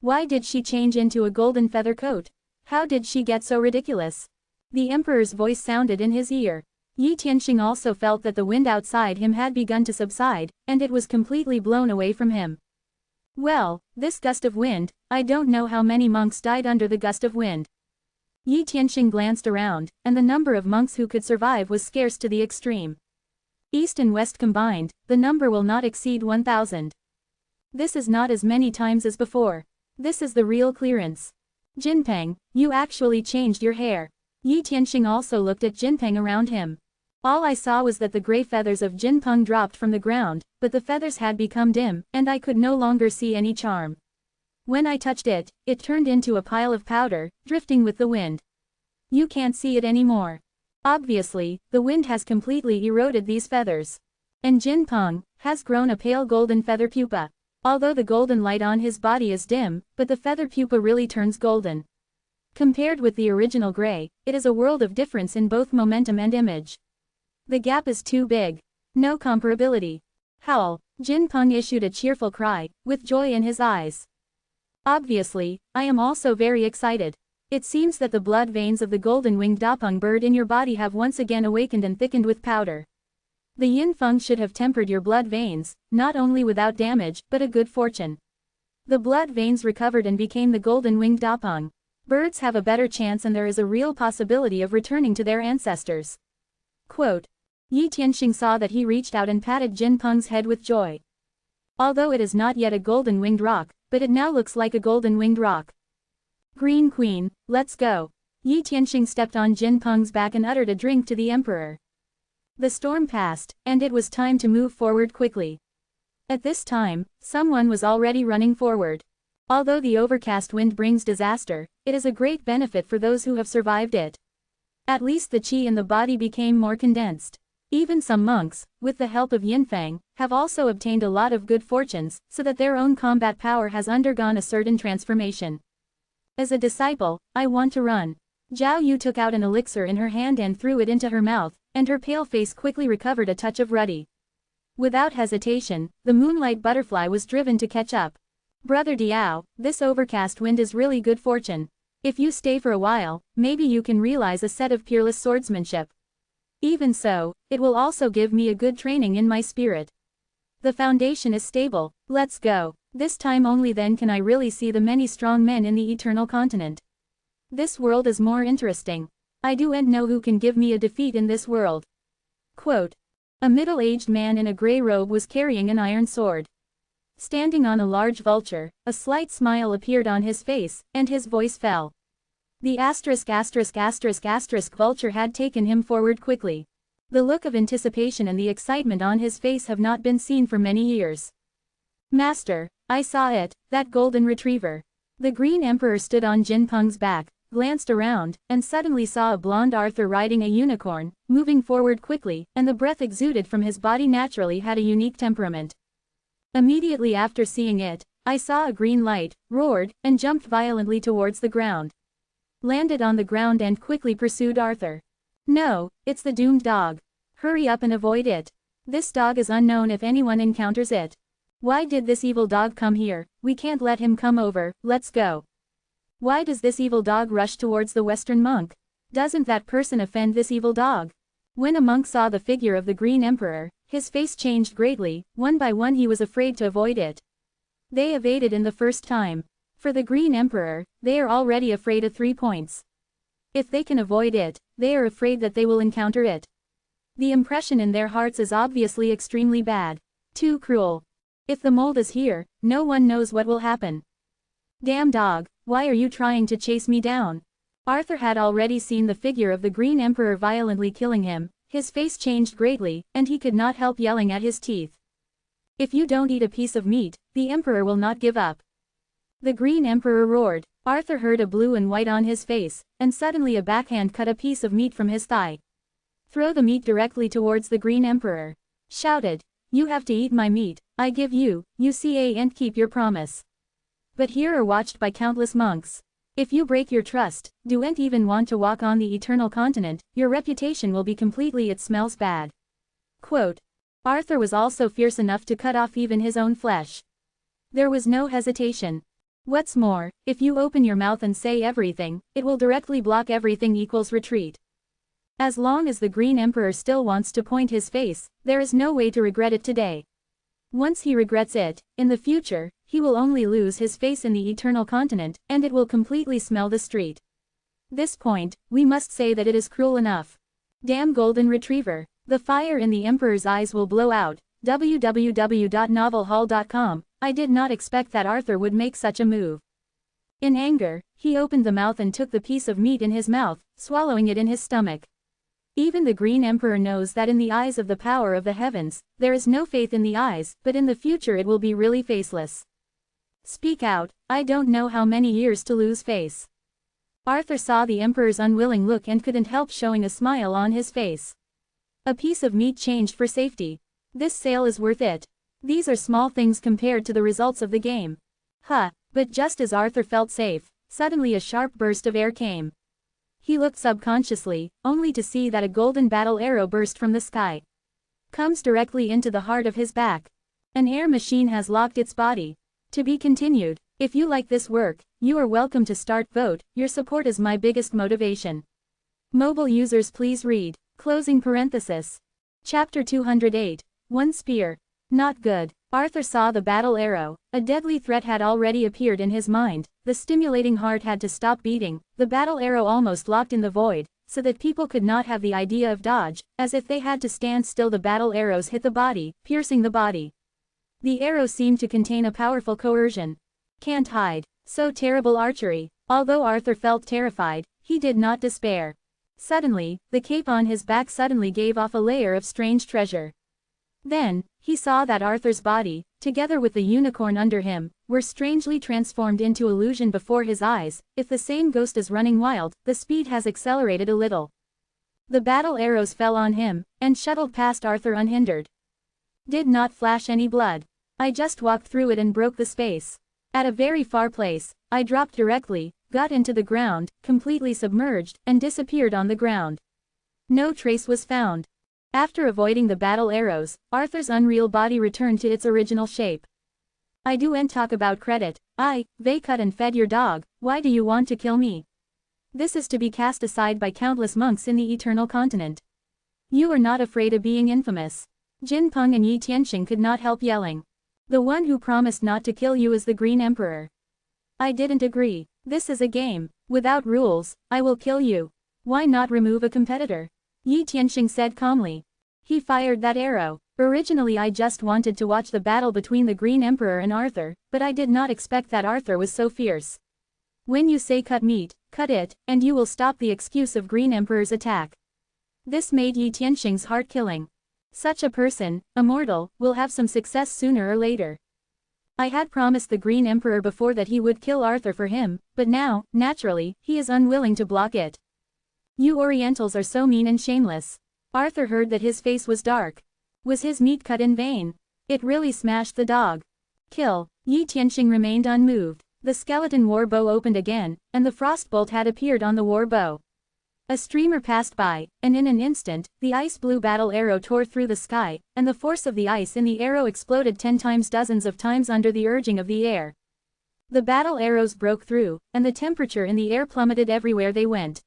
Why did she change into a golden feather coat? How did she get so ridiculous? The emperor's voice sounded in his ear. Yi Tianxing also felt that the wind outside him had begun to subside, and it was completely blown away from him. Well, this gust of wind, I don't know how many monks died under the gust of wind. Yi Tianxing glanced around, and the number of monks who could survive was scarce to the extreme. East and west combined, the number will not exceed 1,000. This is not as many times as before. This is the real clearance. Jinpeng, you actually changed your hair. Yi Tianxing also looked at Jinpeng around him. All I saw was that the gray feathers of Jinpeng dropped from the ground, but the feathers had become dim, and I could no longer see any charm. When I touched it, it turned into a pile of powder, drifting with the wind. You can't see it anymore. Obviously, the wind has completely eroded these feathers. And Jinpeng has grown a pale golden feather pupa. Although the golden light on his body is dim, but the feather pupa really turns golden. Compared with the original gray, it is a world of difference in both momentum and image. The gap is too big. No comparability. Howl. Jinpeng issued a cheerful cry, with joy in his eyes. Obviously, I am also very excited. It seems that the blood veins of the golden-winged Dapeng bird in your body have once again awakened and thickened with powder. The yin feng should have tempered your blood veins, not only without damage, but a good fortune. The blood veins recovered and became the golden-winged Dapeng. Birds have a better chance and there is a real possibility of returning to their ancestors. Quote. Yi Tianxing saw that he reached out and patted Jin Peng's head with joy. Although it is not yet a golden-winged rock, but it now looks like a golden-winged rock. Green Queen, let's go. Yi Tianxing stepped on Jin Peng's back and uttered a drink to the emperor. The storm passed, and it was time to move forward quickly. At this time, someone was already running forward. Although the overcast wind brings disaster, it is a great benefit for those who have survived it. At least the qi in the body became more condensed. Even some monks, with the help of Yinfang, have also obtained a lot of good fortunes, so that their own combat power has undergone a certain transformation. As a disciple, I want to run. Zhao Yu took out an elixir in her hand and threw it into her mouth, and her pale face quickly recovered a touch of ruddy. Without hesitation, the moonlight butterfly was driven to catch up. Brother Diao, this overcast wind is really good fortune. If you stay for a while, maybe you can realize a set of peerless swordsmanship. Even so, it will also give me a good training in my spirit. The foundation is stable, let's go. This time only then can I really see the many strong men in the eternal continent. This world is more interesting. I do and know who can give me a defeat in this world. Quote. A middle-aged man in a grey robe was carrying an iron sword. Standing on a large vulture, a slight smile appeared on his face, and his voice fell. The ***** vulture had taken him forward quickly. The look of anticipation and the excitement on his face have not been seen for many years. Master, I saw it, that golden retriever. The Green Emperor stood on Jin Peng's back, glanced around, and suddenly saw a blonde Arthur riding a unicorn, moving forward quickly, and the breath exuded from his body naturally had a unique temperament. Immediately after seeing it, I saw a green light, roared, and jumped violently towards the ground. Landed on the ground and quickly pursued Arthur. No, it's the doomed dog. Hurry up and avoid it. This dog is unknown if anyone encounters it. Why did this evil dog come here? We can't let him come over, let's go. Why does this evil dog rush towards the Western monk? Doesn't that person offend this evil dog? When a monk saw the figure of the Green Emperor, his face changed greatly, one by one he was afraid to avoid it. They evaded in the first time. For the Green Emperor, they are already afraid of 3 points. If they can avoid it, they are afraid that they will encounter it. The impression in their hearts is obviously extremely bad. Too cruel. If the mold is here, no one knows what will happen. Damn dog, why are you trying to chase me down? Arthur had already seen the figure of the Green Emperor violently killing him, his face changed greatly, and he could not help yelling at his teeth. If you don't eat a piece of meat, the Emperor will not give up. The Green Emperor roared. Arthur heard a blue and white on his face, and suddenly a backhand cut a piece of meat from his thigh. Throw the meat directly towards the Green Emperor. Shouted. You have to eat my meat, I give you, and keep your promise. But here are watched by countless monks. If you break your trust, don't even want to walk on the eternal continent, your reputation will be completely it smells bad. Quote. Arthur was also fierce enough to cut off even his own flesh. There was no hesitation. What's more, if you open your mouth and say everything, it will directly block everything equals retreat. As long as the Green Emperor still wants to point his face, there is no way to regret it today. Once he regrets it, in the future, he will only lose his face in the eternal continent, and it will completely smell the street. This point, we must say that it is cruel enough. Damn golden retriever. The fire in the Emperor's eyes will blow out. www.novelhall.com. I did not expect that Arthur would make such a move. In anger, he opened the mouth and took the piece of meat in his mouth, swallowing it in his stomach. Even the Green Emperor knows that in the eyes of the power of the heavens, there is no faith in the eyes, but in the future it will be really faceless. Speak out, I don't know how many years to lose face. Arthur saw the Emperor's unwilling look and couldn't help showing a smile on his face. A piece of meat changed for safety. This sale is worth it. These are small things compared to the results of the game. But just as Arthur felt safe, suddenly a sharp burst of air came. He looked subconsciously, only to see that a golden battle arrow burst from the sky. Comes directly into the heart of his back. An air machine has locked its body. To be continued. If you like this work, you are welcome to start vote, your support is my biggest motivation. Mobile users please read. Closing parenthesis. Chapter 208. One spear. Not good. Arthur saw the battle arrow. A deadly threat had already appeared in his mind. The stimulating heart had to stop beating. The battle arrow almost locked in the void. so that people could not have the idea of dodge, as if they had to stand still. The battle arrows hit the body, piercing the body. The arrow seemed to contain a powerful coercion. Can't hide. So terrible archery. Although Arthur felt terrified, he did not despair. Suddenly, the cape on his back suddenly gave off a layer of strange treasure. Then, he saw that Arthur's body, together with the unicorn under him, were strangely transformed into illusion before his eyes. If the same ghost is running wild, the speed has accelerated a little. The battle arrows fell on him, and shuttled past Arthur unhindered. Did not flash any blood. I just walked through it and broke the space. At a very far place, I dropped directly, got into the ground, completely submerged, and disappeared on the ground. No trace was found. After avoiding the battle arrows, Arthur's unreal body returned to its original shape. I do and talk about credit. They cut and fed your dog. Why do you want to kill me? This is to be cast aside by countless monks in the eternal continent. You are not afraid of being infamous. Jin Peng and Yi Tianxing could not help yelling. The one who promised not to kill you is the Green Emperor. I didn't agree. This is a game. Without rules, I will kill you. Why not remove a competitor? Yi Tianxing said calmly. He fired that arrow. Originally I just wanted to watch the battle between the Green Emperor and Arthur, but I did not expect that Arthur was so fierce. When you say cut meat, cut it, and you will stop the excuse of Green Emperor's attack. This made Yi Tianxing's heart killing. Such a person, Immortal, will have some success sooner or later. I had promised the Green Emperor before that he would kill Arthur for him, but now, naturally, he is unwilling to block it. You Orientals are so mean and shameless. Arthur heard that his face was dark. Was his meat cut in vain? It really smashed the dog. Kill. Yi Tianxing remained unmoved. The skeleton war bow opened again, and the frostbolt had appeared on the war bow. A streamer passed by, and in an instant, the ice-blue battle arrow tore through the sky, and the force of the ice in the arrow exploded 10 times dozens of times under the urging of the air. The battle arrows broke through, and the temperature in the air plummeted everywhere they went.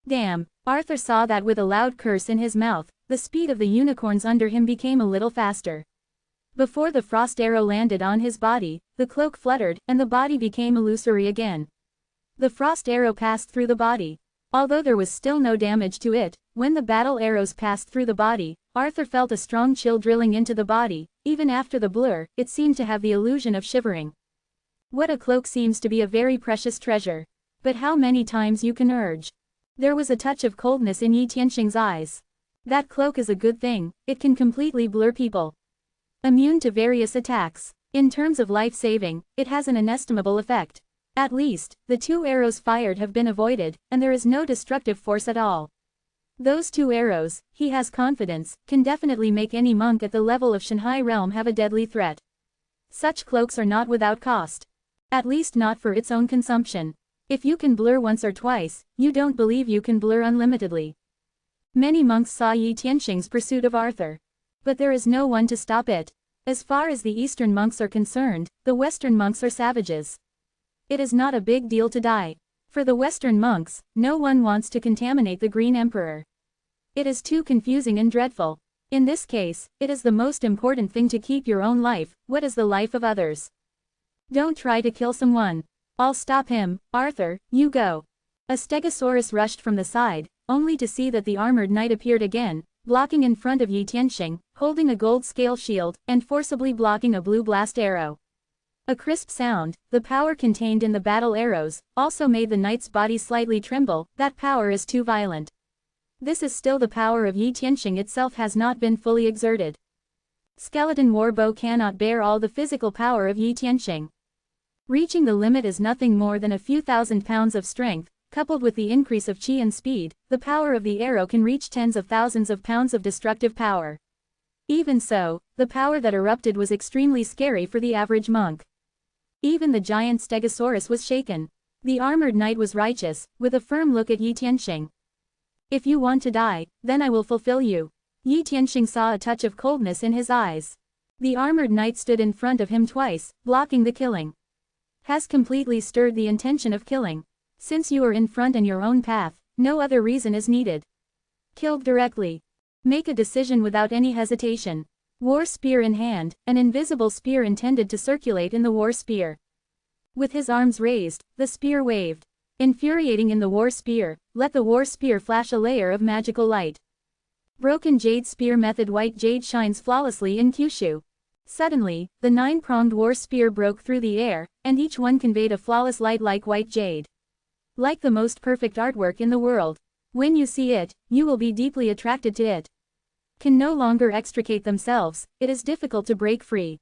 Damn! Arthur saw that with a loud curse in his mouth, the speed of the unicorns under him became a little faster. Before the frost arrow landed on his body, the cloak fluttered, and the body became illusory again. The frost arrow passed through the body. Although there was still no damage to it, when the battle arrows passed through the body, Arthur felt a strong chill drilling into the body. Even after the blur, it seemed to have the illusion of shivering. What a cloak seems to be a very precious treasure. But how many times you can urge? There was a touch of coldness in Yi Tianxing's eyes. That cloak is a good thing, it can completely blur people. Immune to various attacks. In terms of life-saving, it has an inestimable effect. At least, the 2 arrows fired have been avoided, and there is no destructive force at all. Those 2 arrows, he has confidence, can definitely make any monk at the level of Shanghai realm have a deadly threat. Such cloaks are not without cost. At least not for its own consumption. If you can blur once or twice, you don't believe you can blur unlimitedly. Many monks saw Yi Tianxing's pursuit of Arthur. But there is no one to stop it. As far as the Eastern monks are concerned, the Western monks are savages. It is not a big deal to die. For the Western monks, no one wants to contaminate the Green Emperor. It is too confusing and dreadful. In this case, it is the most important thing to keep your own life. What is the life of others? Don't try to kill someone. I'll stop him. Arthur, you go. A stegosaurus rushed from the side, only to see that the armored knight appeared again, blocking in front of Yi Tianxing, holding a gold scale shield, and forcibly blocking a blue blast arrow. A crisp sound, the power contained in the battle arrows, also made the knight's body slightly tremble. That power is too violent. This is still the power of Yi Tianxing itself has not been fully exerted. Skeleton war bow cannot bear all the physical power of Yi Tianxing. Reaching the limit is nothing more than a few thousand pounds of strength, coupled with the increase of chi and speed, the power of the arrow can reach tens of thousands of pounds of destructive power. Even so, the power that erupted was extremely scary for the average monk. Even the giant stegosaurus was shaken. The armored knight was righteous, with a firm look at Yi Tianxing. If you want to die, then I will fulfill you. Yi Tianxing saw a touch of coldness in his eyes. The armored knight stood in front of him twice, blocking the killing. Has completely stirred the intention of killing. Since you are in front and your own path, no other reason is needed. Killed directly. Make a decision without any hesitation. War spear in hand, an invisible spear intended to circulate in the war spear. With his arms raised, the spear waved. Infuriating in the war spear, let the war spear flash a layer of magical light. Broken jade spear method. White jade shines flawlessly in Kyushu. Suddenly, the 9-pronged war spear broke through the air, and each one conveyed a flawless light like white jade. Like the most perfect artwork in the world. When you see it, you will be deeply attracted to it. Can no longer extricate themselves, it is difficult to break free.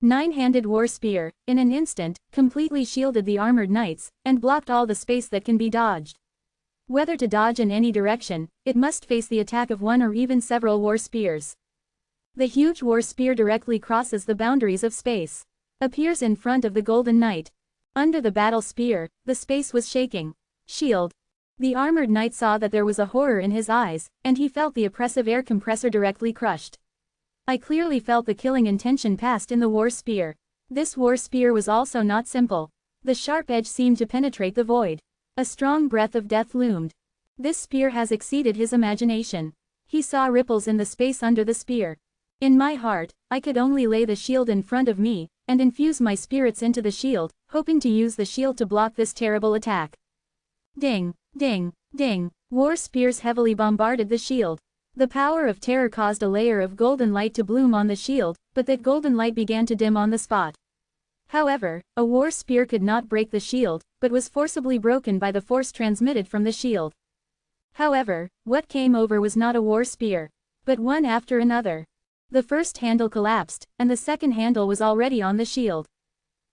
9-handed war spear, in an instant, completely shielded the armored knights, and blocked all the space that can be dodged. Whether to dodge in any direction, it must face the attack of one or even several war spears. The huge war spear directly crosses the boundaries of space. Appears in front of the Golden Knight. Under the battle spear, the space was shaking. Shield. The armored knight saw that there was a horror in his eyes, and he felt the oppressive air compressor directly crushed. I clearly felt the killing intention passed in the war spear. This war spear was also not simple. The sharp edge seemed to penetrate the void. A strong breath of death loomed. This spear has exceeded his imagination. He saw ripples in the space under the spear. In my heart, I could only lay the shield in front of me, and infuse my spirits into the shield, hoping to use the shield to block this terrible attack. Ding, ding, ding. War spears heavily bombarded the shield. The power of terror caused a layer of golden light to bloom on the shield, but that golden light began to dim on the spot. However, a war spear could not break the shield, but was forcibly broken by the force transmitted from the shield. However, what came over was not a war spear, but one after another. The first handle collapsed, and the second handle was already on the shield.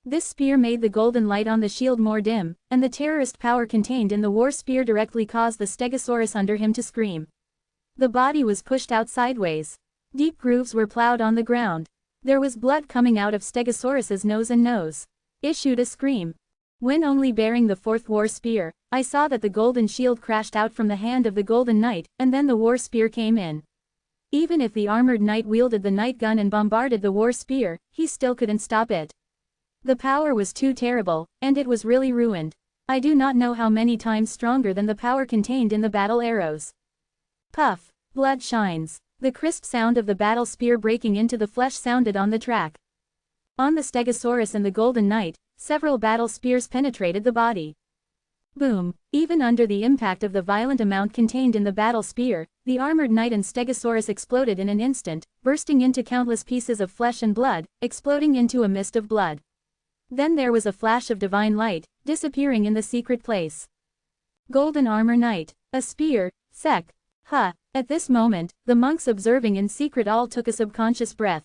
This spear made the golden light on the shield more dim, and the terrorist power contained in the war spear directly caused the stegosaurus under him to scream. The body was pushed out sideways. Deep grooves were plowed on the ground. There was blood coming out of Stegosaurus's nose and nose. Issued a scream. When only bearing the fourth war spear, I saw that the golden shield crashed out from the hand of the golden knight, and then the war spear came in. Even if the armored knight wielded the knight gun and bombarded the war spear, he still couldn't stop it. The power was too terrible, and it was really ruined. I do not know how many times stronger than the power contained in the battle arrows. Puff. Blood shines. The crisp sound of the battle spear breaking into the flesh sounded on the track. On the Stegosaurus and the Golden Knight, several battle spears penetrated the body. Boom. Even under the impact of the violent amount contained in the battle spear, the armored knight and Stegosaurus exploded in an instant, bursting into countless pieces of flesh and blood, exploding into a mist of blood. Then there was a flash of divine light, disappearing in the secret place. Golden armor knight. A spear. Sec. Huh. At this moment, the monks observing in secret all took a subconscious breath.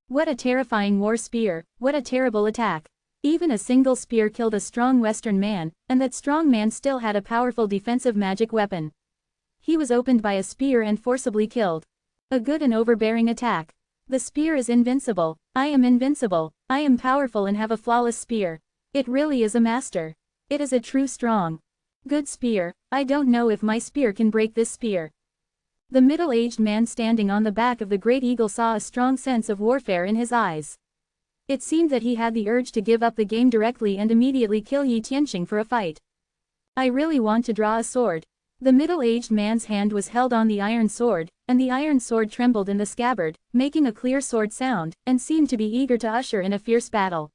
What a terrifying war spear, what a terrible attack. Even a single spear killed a strong Western man, and that strong man still had a powerful defensive magic weapon. He was opened by a spear and forcibly killed. A good and overbearing attack. The spear is invincible. I am invincible. I am powerful and have a flawless spear. It really is a master. It is a true strong. Good spear. I don't know if my spear can break this spear. The middle-aged man standing on the back of the great eagle saw a strong sense of warfare in his eyes. It seemed that he had the urge to give up the game directly and immediately kill Yi Tianxing for a fight. I really want to draw a sword. The middle-aged man's hand was held on the iron sword, and the iron sword trembled in the scabbard, making a clear sword sound, and seemed to be eager to usher in a fierce battle.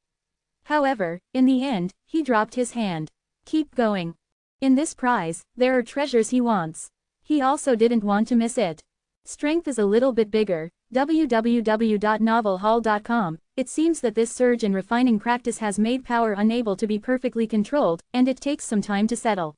However, in the end, he dropped his hand. Keep going. In this prize, there are treasures he wants. He also didn't want to miss it. Strength is a little bit bigger. www.novelhall.com. It seems that this surge in refining practice has made power unable to be perfectly controlled, and it takes some time to settle.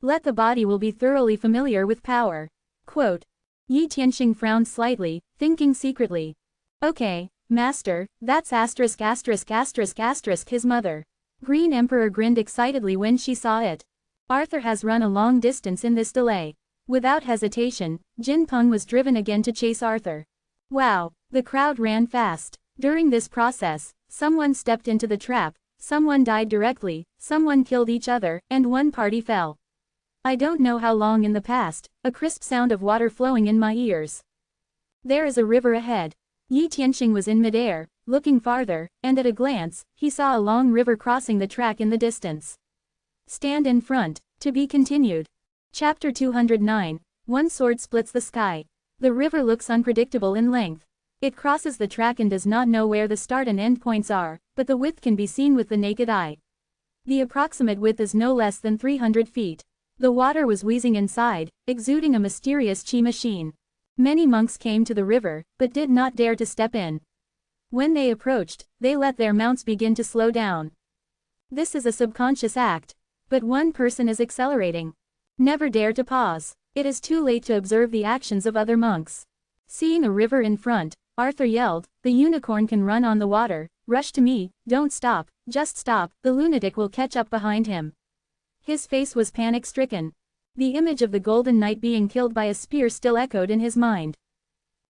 Let the body will be thoroughly familiar with power. Quote. Yi Tianxing frowned slightly, thinking secretly. Okay, master, that's asterisk asterisk asterisk asterisk his mother. Green Emperor grinned excitedly when she saw it. Arthur has run a long distance in this delay. Without hesitation, Jin Peng was driven again to chase Arthur. Wow, the crowd ran fast. During this process, someone stepped into the trap, someone died directly, someone killed each other, and one party fell. I don't know how long in the past, a crisp sound of water flowing in my ears. There is a river ahead. Yi Tianxing was in midair, looking farther, and at a glance, he saw a long river crossing the track in the distance. Stand in front. To be continued. Chapter 209. One sword splits the sky. The river looks unpredictable in length. It crosses the track and does not know where the start and end points are, but the width can be seen with the naked eye. The approximate width is no less than 300 feet. The water was wheezing inside, exuding a mysterious chi machine. Many monks came to the river, but did not dare to step in. When they approached, they let their mounts begin to slow down. This is a subconscious act. But one person is accelerating. Never dare to pause. It is too late to observe the actions of other monks. Seeing a river in front, Arthur yelled, "The unicorn can run on the water, rush to me, don't stop, just stop, the lunatic will catch up behind him." His face was panic-stricken. The image of the Golden Knight being killed by a spear still echoed in his mind.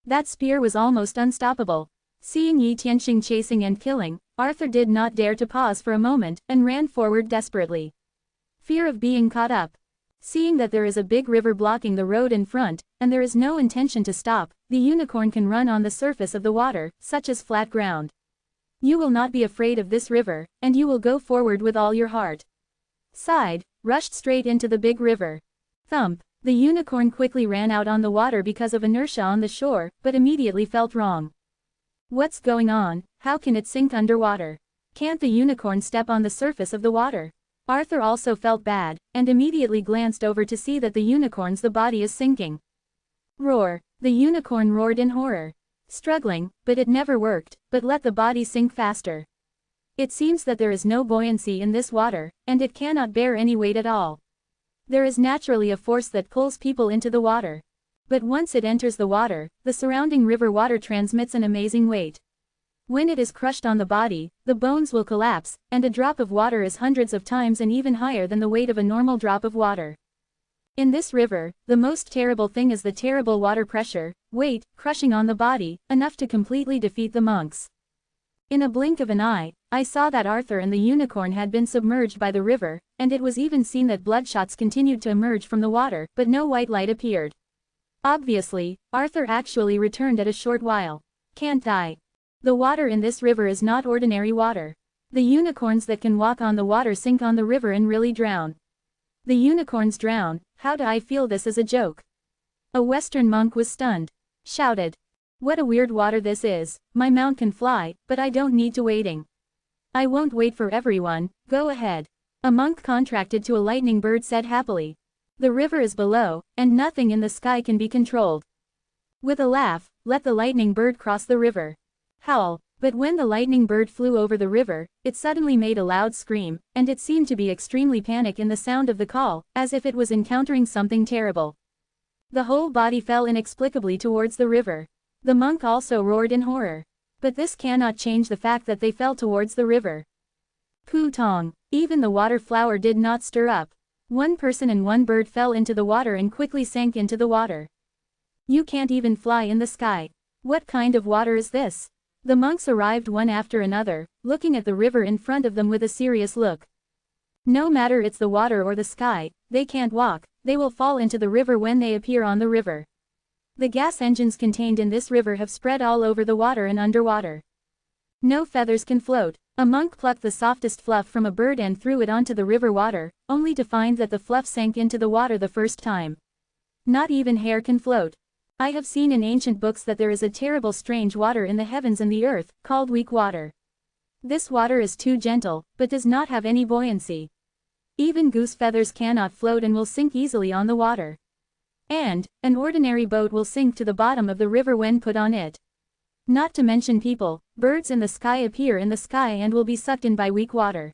That spear was almost unstoppable. Seeing Yi Tianxing chasing and killing, Arthur did not dare to pause for a moment, and ran forward desperately. Fear of being caught up. Seeing that there is a big river blocking the road in front, and there is no intention to stop, the unicorn can run on the surface of the water, such as flat ground. You will not be afraid of this river, and you will go forward with all your heart. Sighed, rushed straight into the big river. Thump! The unicorn quickly ran out on the water because of inertia on the shore, but immediately felt wrong. What's going on? How can it sink underwater? Can't the unicorn step on the surface of the water? Arthur also felt bad, and immediately glanced over to see that the unicorn's body is sinking. Roar! The unicorn roared in horror. Struggling, but it never worked, but let the body sink faster. It seems that there is no buoyancy in this water, and it cannot bear any weight at all. There is naturally a force that pulls people into the water. But once it enters the water, the surrounding river water transmits an amazing weight. When it is crushed on the body, the bones will collapse, and a drop of water is hundreds of times and even higher than the weight of a normal drop of water. In this river, the most terrible thing is the terrible water pressure, weight, crushing on the body, enough to completely defeat the monks. In a blink of an eye, I saw that Arthur and the unicorn had been submerged by the river, and it was even seen that bloodshots continued to emerge from the water, but no white light appeared. Obviously, Arthur actually returned at a short while. Can't die. The water in this river is not ordinary water. The unicorns that can walk on the water sink on the river and really drown. The unicorns drown. How do I feel this is a joke? A Western monk was stunned. Shouted. What a weird water this is, my mount can fly, but I don't need to waiting. I won't wait for everyone, go ahead. A monk contracted to a lightning bird said happily. The river is below, and nothing in the sky can be controlled. With a laugh, let the lightning bird cross the river. Howl, but when the lightning bird flew over the river, it suddenly made a loud scream, and it seemed to be extremely panic in the sound of the call, as if it was encountering something terrible. The whole body fell inexplicably towards the river. The monk also roared in horror. But this cannot change the fact that they fell towards the river. Poo tong! Even the water flower did not stir up. One person and one bird fell into the water and quickly sank into the water. You can't even fly in the sky. What kind of water is this? The monks arrived one after another, looking at the river in front of them with a serious look. No matter it's the water or the sky, they can't walk, they will fall into the river when they appear on the river. The gas engines contained in this river have spread all over the water and underwater. No feathers can float. A monk plucked the softest fluff from a bird and threw it onto the river water, only to find that the fluff sank into the water the first time. Not even hair can float. I have seen in ancient books that there is a terrible strange water in the heavens and the earth, called weak water. This water is too gentle, but does not have any buoyancy. Even goose feathers cannot float and will sink easily on the water. And, an ordinary boat will sink to the bottom of the river when put on it. Not to mention people, birds in the sky appear in the sky and will be sucked in by weak water.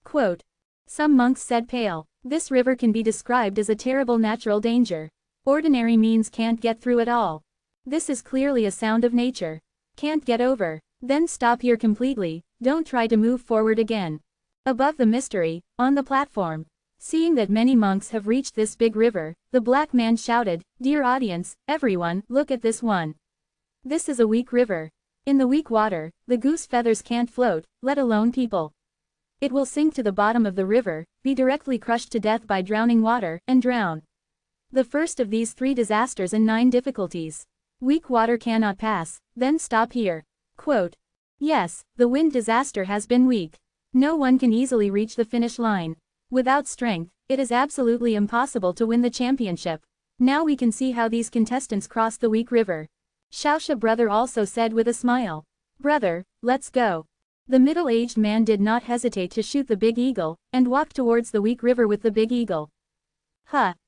Quote. Some monks said pale, this river can be described as a terrible natural danger. Ordinary means can't get through at all. This is clearly a sound of nature. Can't get over. Then stop here completely, don't try to move forward again. Above the mystery, on the platform. Seeing that many monks have reached this big river, the black man shouted, Dear audience, everyone, look at this one. This is a weak river. In the weak water, the goose feathers can't float, let alone people. It will sink to the bottom of the river, be directly crushed to death by drowning water, and drown. The first of these 3 disasters and 9 difficulties. Weak water cannot pass, then stop here. Quote. Yes, the wind disaster has been weak. No one can easily reach the finish line. Without strength, it is absolutely impossible to win the championship. Now we can see how these contestants crossed the weak river. Shaosha brother also said with a smile. Brother, let's go. The middle-aged man did not hesitate to shoot the big eagle, and walked towards the weak river with the big eagle.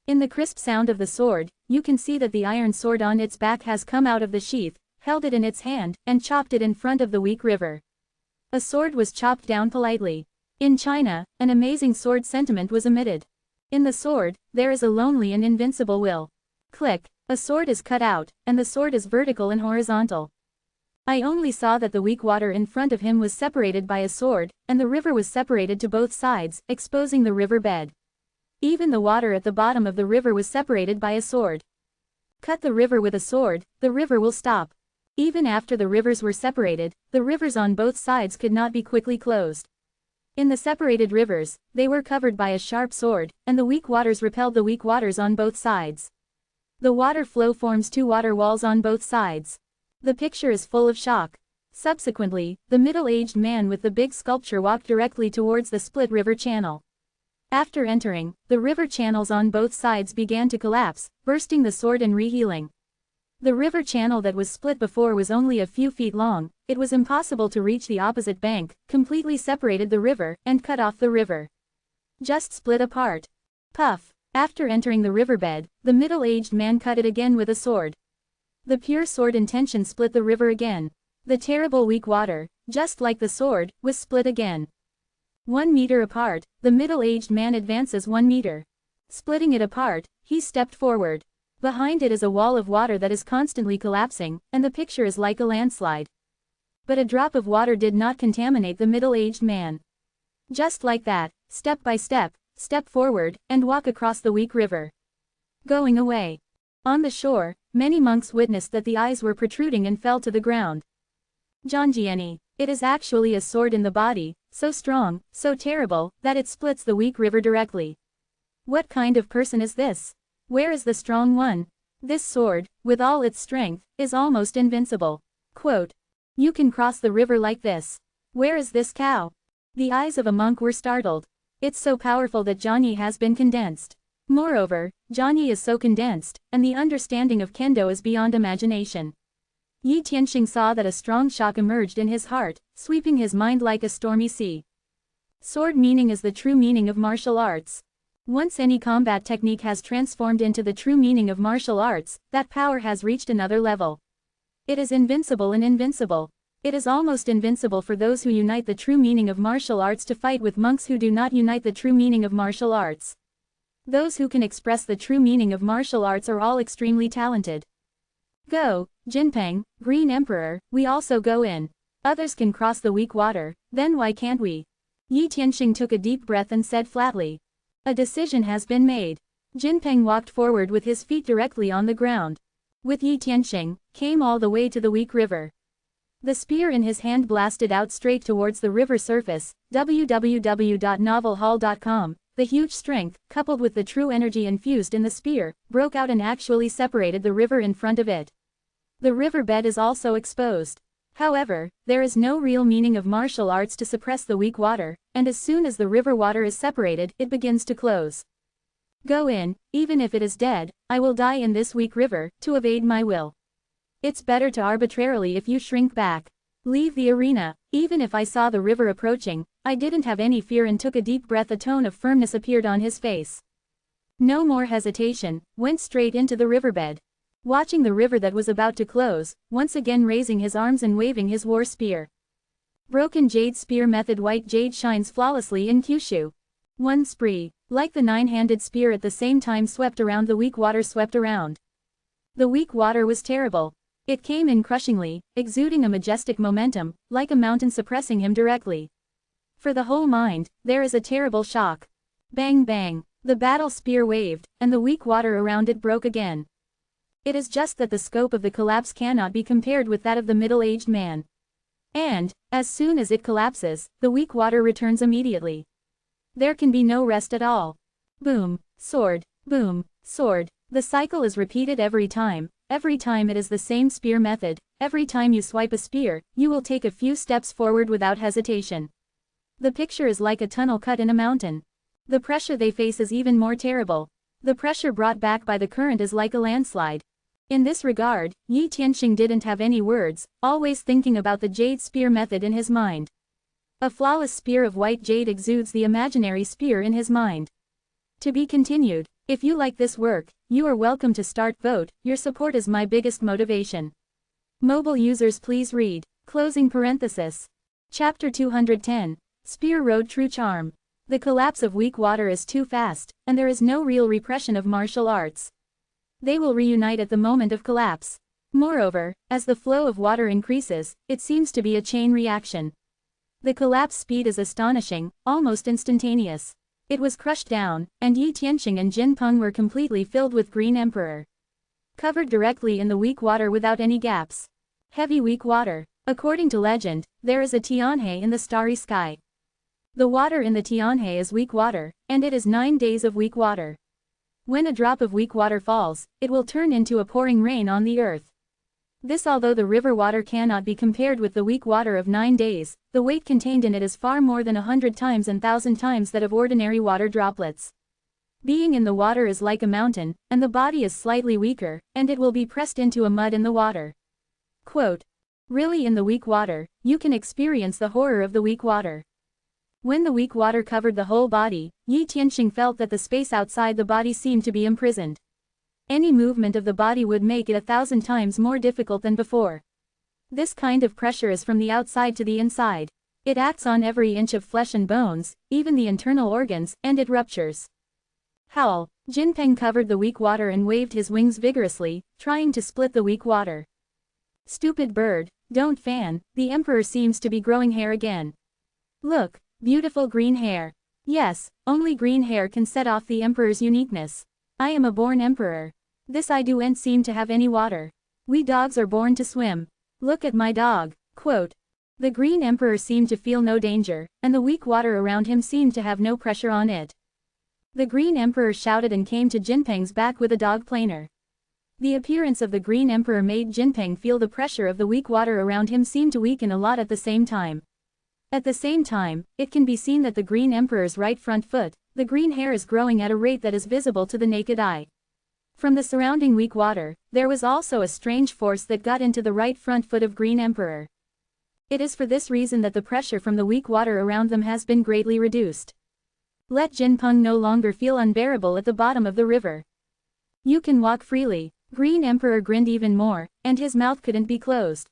In the crisp sound of the sword, you can see that the iron sword on its back has come out of the sheath, held it in its hand, and chopped it in front of the weak river. A sword was chopped down politely. In China, an amazing sword sentiment was emitted. In the sword, there is a lonely and invincible will. Click. A sword is cut out, and the sword is vertical and horizontal. I only saw that the weak water in front of him was separated by a sword, and the river was separated to both sides, exposing the river bed. Even the water at the bottom of the river was separated by a sword. Cut the river with a sword, the river will stop. Even after the rivers were separated, the rivers on both sides could not be quickly closed. In the separated rivers, they were covered by a sharp sword, and the weak waters repelled the weak waters on both sides. The water flow forms two water walls on both sides. The picture is full of shock. Subsequently, the middle-aged man with the big sculpture walked directly towards the split river channel. After entering, the river channels on both sides began to collapse, bursting the sword and rehealing. The river channel that was split before was only a few feet long. It was impossible to reach the opposite bank, completely separated the river, and cut off the river. Just split apart. Puff. After entering the riverbed, the middle-aged man cut it again with a sword. The pure sword intention split the river again. The terrible weak water, just like the sword, was split again. 1 meter apart, the middle-aged man advances 1 meter. Splitting it apart, he stepped forward. Behind it is a wall of water that is constantly collapsing, and the picture is like a landslide. But a drop of water did not contaminate the middle-aged man. Just like that, step by step, step forward, and walk across the weak river. Going away. On the shore, many monks witnessed that the eyes were protruding and fell to the ground. Janjieni. It is actually a sword in the body, so strong, so terrible, that it splits the weak river directly. What kind of person is this? Where is the strong one? This sword, with all its strength, is almost invincible. Quote. You can cross the river like this. Where is this cow? The eyes of a monk were startled. It's so powerful that Janyi has been condensed. Moreover, Janyi is so condensed, and the understanding of kendo is beyond imagination. Yi Tianxing saw that a strong shock emerged in his heart, sweeping his mind like a stormy sea. Sword meaning is the true meaning of martial arts. Once any combat technique has transformed into the true meaning of martial arts, that power has reached another level. It is invincible and invincible. It is almost invincible for those who unite the true meaning of martial arts to fight with monks who do not unite the true meaning of martial arts. Those who can express the true meaning of martial arts are all extremely talented. Go, Jinpeng, Green Emperor, we also go in. Others can cross the weak water, then why can't we? Yi Tianxing took a deep breath and said flatly. A decision has been made. Jinpeng walked forward with his feet directly on the ground. With Yi Tianxing, came all the way to the weak river. The spear in his hand blasted out straight towards the river surface. www.novelhall.com. The huge strength, coupled with the true energy infused in the spear, broke out and actually separated the river in front of it. The riverbed is also exposed. However, there is no real meaning of martial arts to suppress the weak water, and as soon as the river water is separated, it begins to close. Go in, even if it is dead, I will die in this weak river, to evade my will. It's better to arbitrarily if you shrink back. Leave the arena. Even if I saw the river approaching, I didn't have any fear and took a deep breath. A tone of firmness appeared on his face. No more hesitation, went straight into the riverbed. Watching the river that was about to close, once again raising his arms and waving his war spear. Broken jade spear method. White jade shines flawlessly in Kyushu. One spree, like the nine-handed spear at the same time swept around. The weak water swept around. The weak water was terrible. It came in crushingly, exuding a majestic momentum, like a mountain suppressing him directly. For the whole mind, there is a terrible shock. Bang bang, the battle spear waved, and the weak water around it broke again. It is just that the scope of the collapse cannot be compared with that of the middle-aged man. And, as soon as it collapses, the weak water returns immediately. There can be no rest at all. Boom, sword, boom, sword. The cycle is repeated every time it is the same spear method. Every time you swipe a spear, you will take a few steps forward without hesitation. The picture is like a tunnel cut in a mountain. The pressure they face is even more terrible. The pressure brought back by the current is like a landslide. In this regard, Yi Tianxing didn't have any words, always thinking about the jade spear method in his mind. A flawless spear of white jade exudes the imaginary spear in his mind. To be continued. If you like this work, you are welcome to start vote. Your support is my biggest motivation. Mobile users please read. Closing parenthesis. Chapter 210. Spear Road True Charm. The collapse of weak water is too fast, and there is no real repression of martial arts. They will reunite at the moment of collapse. Moreover, as the flow of water increases, it seems to be a chain reaction. The collapse speed is astonishing, almost instantaneous. It was crushed down, and Yi Tianxing and Jin Peng were completely filled with Green Emperor. Covered directly in the weak water without any gaps. Heavy weak water. According to legend, there is a Tianhe in the starry sky. The water in the Tianhe is weak water, and it is 9 days of weak water. When a drop of weak water falls, it will turn into a pouring rain on the earth. This, although the river water cannot be compared with the weak water of 9 days, the weight contained in it is far more than 100 times and 1,000 times that of ordinary water droplets. Being in the water is like a mountain, and the body is slightly weaker, and it will be pressed into a mud in the water. Quote, really in the weak water, you can experience the horror of the weak water. When the weak water covered the whole body, Yi Tianxing felt that the space outside the body seemed to be imprisoned. Any movement of the body would make it 1,000 times more difficult than before. This kind of pressure is from the outside to the inside. It acts on every inch of flesh and bones, even the internal organs, and it ruptures. Howl. Jin Peng covered the weak water and waved his wings vigorously, trying to split the weak water. Stupid bird, don't fan, the emperor seems to be growing hair again. Look, beautiful green hair. Yes, only green hair can set off the emperor's uniqueness. I am a born emperor. This I do and seem to have any water. We dogs are born to swim. Look at my dog. Quote. The green emperor seemed to feel no danger, and the weak water around him seemed to have no pressure on it. The green emperor shouted and came to Jinpeng's back with a dog planer. The appearance of the green emperor made Jinpeng feel the pressure of the weak water around him seem to weaken a lot at the same time. At the same time, it can be seen that the green emperor's right front foot, the green hair is growing at a rate that is visible to the naked eye. From the surrounding weak water, there was also a strange force that got into the right front foot of green emperor. It is for this reason that the pressure from the weak water around them has been greatly reduced. Let Jin Peng no longer feel unbearable at the bottom of the river. You can walk freely. Green Emperor grinned even more, and his mouth couldn't be closed.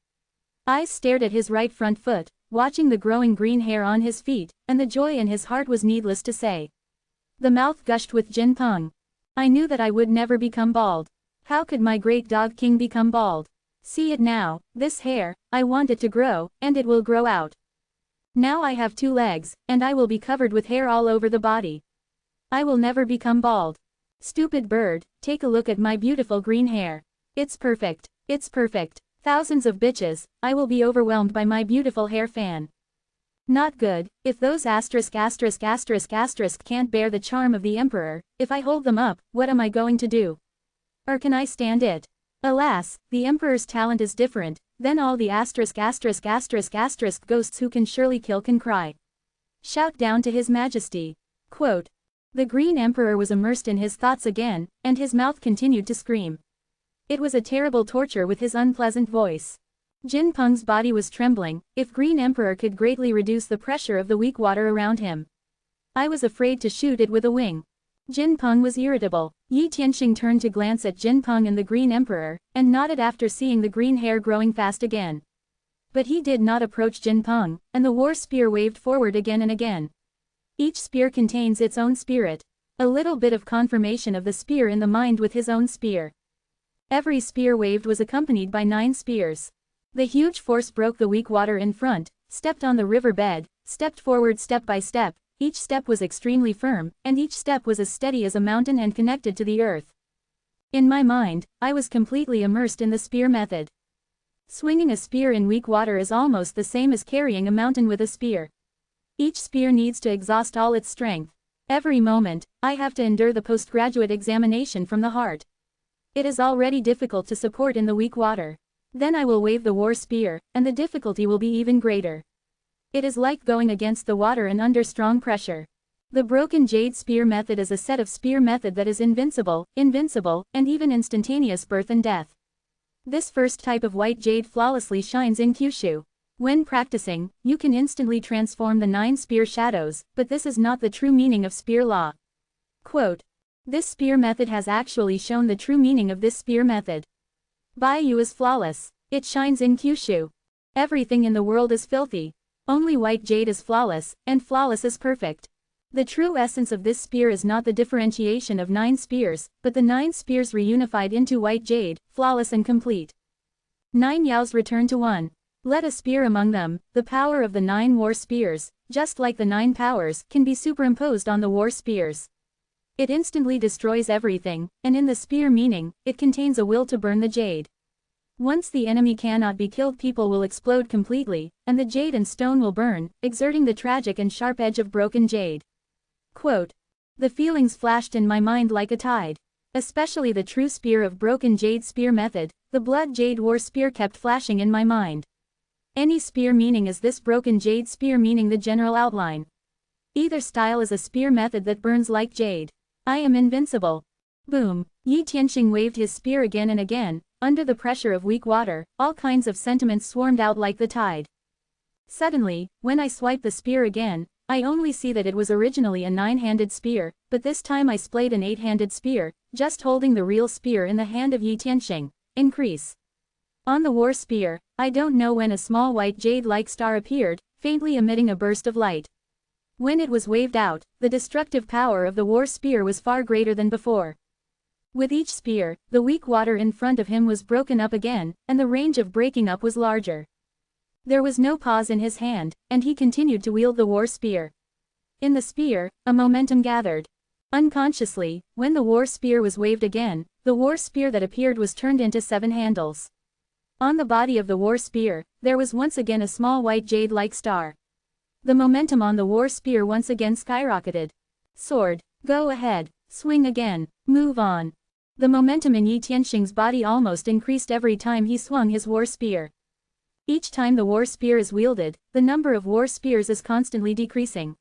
Eyes stared at his right front foot, watching the growing green hair on his feet, and the joy in his heart was needless to say. The mouth gushed with Jin Peng. I knew that I would never become bald. How could my great dog king become bald? See it now, this hair, I want it to grow, and it will grow out. Now I have 2 legs, and I will be covered with hair all over the body. I will never become bald. Stupid bird, take a look at my beautiful green hair. It's perfect, it's perfect. Thousands of bitches, I will be overwhelmed by my beautiful hair fan. Not good, if those can't bear the charm of the emperor, if I hold them up, what am I going to do? Or can I stand it? Alas, the emperor's talent is different, then all the ghosts who can surely kill can cry. Shout down to his majesty. Quote. The green emperor was immersed in his thoughts again, and his mouth continued to scream. It was a terrible torture with his unpleasant voice. Jin Peng's body was trembling, if green emperor could greatly reduce the pressure of the weak water around him. I was afraid to shoot it with a wing. Jin Peng was irritable. Yi Tianxing turned to glance at Jin Peng and the green emperor, and nodded after seeing the green hair growing fast again. But he did not approach Jin Peng, and the war spear waved forward again and again. Each spear contains its own spirit. A little bit of confirmation of the spear in the mind with his own spear. Every spear waved was accompanied by 9 spears. The huge force broke the weak water in front, stepped on the river bed, stepped forward step by step. Each step was extremely firm, and each step was as steady as a mountain and connected to the earth. In my mind, I was completely immersed in the spear method. Swinging a spear in weak water is almost the same as carrying a mountain with a spear. Each spear needs to exhaust all its strength. Every moment, I have to endure the postgraduate examination from the heart. It is already difficult to support in the weak water. Then I will wave the war spear, and the difficulty will be even greater. It is like going against the water and under strong pressure. The broken jade spear method is a set of spear method that is invincible, and even instantaneous birth and death. This first type of white jade flawlessly shines in Kyushu. When practicing, you can instantly transform the 9 spear shadows, but this is not the true meaning of spear law. Quote, "This spear method has actually shown the true meaning of this spear method. Baiyu is flawless. It shines in Kyushu. Everything in the world is filthy. Only white jade is flawless, and flawless is perfect. The true essence of this spear is not the differentiation of 9 spears, but the 9 spears reunified into white jade, flawless and complete. 9 yaos return to 1. Let a spear among them, the power of the 9 war spears, just like the 9 powers, can be superimposed on the war spears. It instantly destroys everything, and in the spear meaning, it contains a will to burn the jade. Once the enemy cannot be killed, people will explode completely, and the jade and stone will burn, exerting the tragic and sharp edge of broken jade." Quote, "The feelings flashed in my mind like a tide. Especially the true spear of broken jade spear method, the blood jade war spear kept flashing in my mind. Any spear meaning is this broken jade spear meaning the general outline. Either style is a spear method that burns like jade. I am invincible." Boom. Yi Tianxing waved his spear again and again. Under the pressure of weak water, all kinds of sentiments swarmed out like the tide. Suddenly, when I swipe the spear again, I only see that it was originally a 9-handed spear, but this time I splayed an 8-handed spear, just holding the real spear in the hand of Yi Tianxing. Increase. On the war spear, I don't know when a small white jade-like star appeared, faintly emitting a burst of light. When it was waved out, the destructive power of the war spear was far greater than before. With each spear, the weak water in front of him was broken up again, and the range of breaking up was larger. There was no pause in his hand, and he continued to wield the war spear. In the spear, a momentum gathered. Unconsciously, when the war spear was waved again, the war spear that appeared was turned into 7 handles. On the body of the war spear, there was once again a small white jade-like star. The momentum on the war spear once again skyrocketed. Sword. Go ahead. Swing again. Move on. The momentum in Yi Tianxing's body almost increased every time he swung his war spear. Each time the war spear is wielded, the number of war spears is constantly decreasing.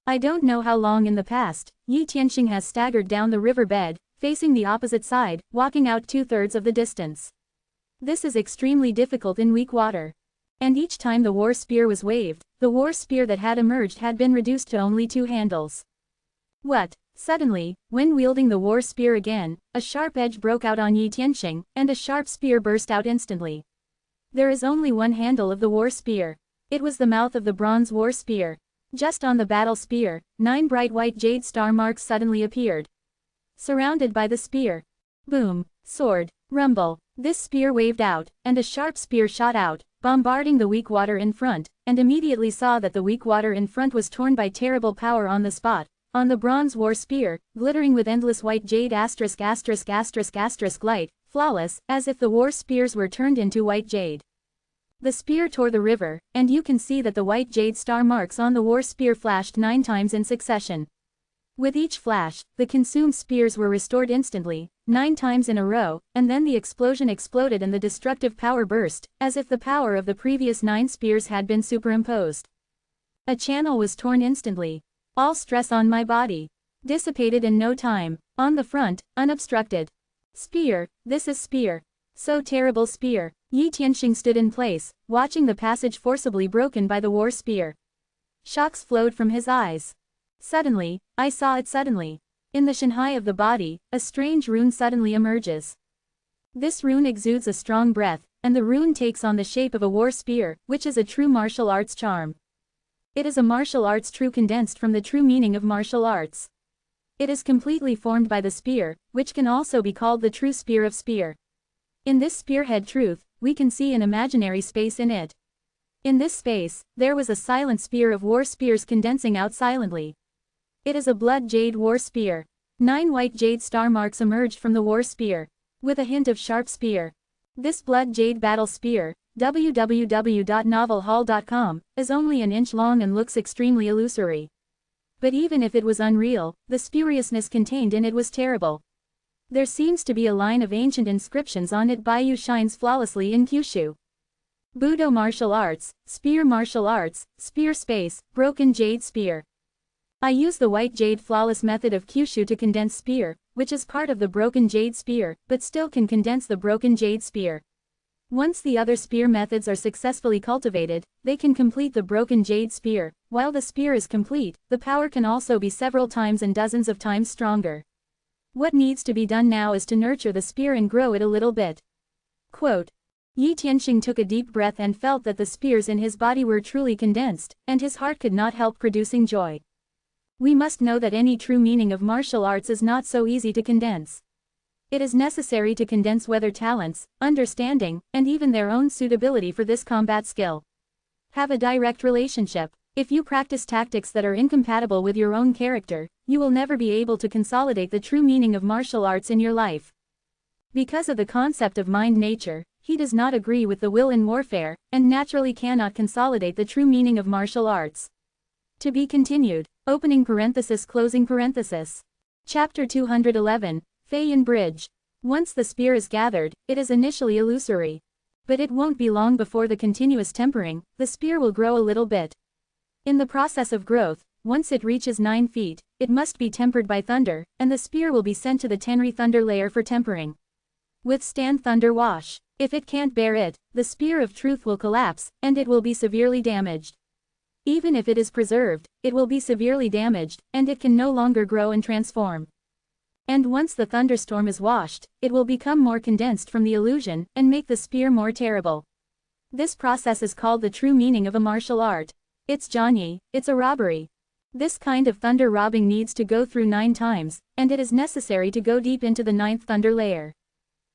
I don't know how long in the past, Yi Tianxing has staggered down the river bed, facing the opposite side, walking out 2/3 of the distance. This is extremely difficult in weak water. And each time the war spear was waved, the war spear that had emerged had been reduced to only 2 handles. What? Suddenly, when wielding the war spear again, a sharp edge broke out on Yi Tianxing, and a sharp spear burst out instantly. There is only 1 handle of the war spear. It was the mouth of the bronze war spear. Just on the battle spear, 9 bright white jade star marks suddenly appeared. Surrounded by the spear. Boom. Sword. Rumble. This spear waved out, and a sharp spear shot out, bombarding the weak water in front, and immediately saw that the weak water in front was torn by terrible power on the spot. On the bronze war spear, glittering with endless white jade ****** light, flawless, as if the war spears were turned into white jade. The spear tore the river, and you can see that the white jade star marks on the war spear flashed 9 times in succession. With each flash, the consumed spears were restored instantly, 9 times in a row, and then the explosion exploded and the destructive power burst, as if the power of the previous 9 spears had been superimposed. A channel was torn instantly. All stress on my body dissipated in no time. On the front, unobstructed. Spear, this is spear. So terrible spear. Yi Tianxing stood in place, watching the passage forcibly broken by the war spear. Shocks flowed from his eyes. Suddenly, I saw it suddenly. In the Shanghai of the body, a strange rune suddenly emerges. This rune exudes a strong breath, and the rune takes on the shape of a war spear, which is a true martial arts charm. It is a martial arts true condensed from the true meaning of martial arts. It is completely formed by the spear, which can also be called the true spear of spear. In this spearhead truth, we can see an imaginary space in it. In this space, there was a silent spear of war spears condensing out silently. It is a blood jade war spear. 9 white jade star marks emerged from the war spear, with a hint of sharp spear. This blood jade battle spear, www.novelhall.com, is only an inch long and looks extremely illusory. But even if it was unreal, the spuriousness contained in it was terrible. There seems to be a line of ancient inscriptions on it. Baiyu shines flawlessly in Kyushu. Budo martial arts, spear space, broken jade spear. I use the white jade flawless method of Kyushu to condense spear, which is part of the broken jade spear, but still can condense the broken jade spear. Once the other spear methods are successfully cultivated, they can complete the broken jade spear. While the spear is complete, the power can also be several times and dozens of times stronger. What needs to be done now is to nurture the spear and grow it a little bit. Quote. Yi Tianxing took a deep breath and felt that the spears in his body were truly condensed, and his heart could not help producing joy. We must know that any true meaning of martial arts is not so easy to condense. It is necessary to condense whether talents, understanding, and even their own suitability for this combat skill have a direct relationship. If you practice tactics that are incompatible with your own character, you will never be able to consolidate the true meaning of martial arts in your life. Because of the concept of mind nature, he does not agree with the will in warfare, and naturally cannot consolidate the true meaning of martial arts. To be continued. Opening parenthesis closing parenthesis. Chapter 211. Feiyan Bridge. Once the spear is gathered, it is initially illusory. But it won't be long before the continuous tempering, the spear will grow a little bit. In the process of growth, once it reaches 9 feet, it must be tempered by thunder, and the spear will be sent to the Tenri thunder layer for tempering. Withstand thunder wash. If it can't bear it, the spear of truth will collapse, and it will be severely damaged. Even if it is preserved, it will be severely damaged, and it can no longer grow and transform. And once the thunderstorm is washed, it will become more condensed from the illusion, and make the spear more terrible. This process is called the true meaning of a martial art. It's Jianyi, it's a robbery. This kind of thunder robbing needs to go through 9 times, and it is necessary to go deep into the 9th thunder layer.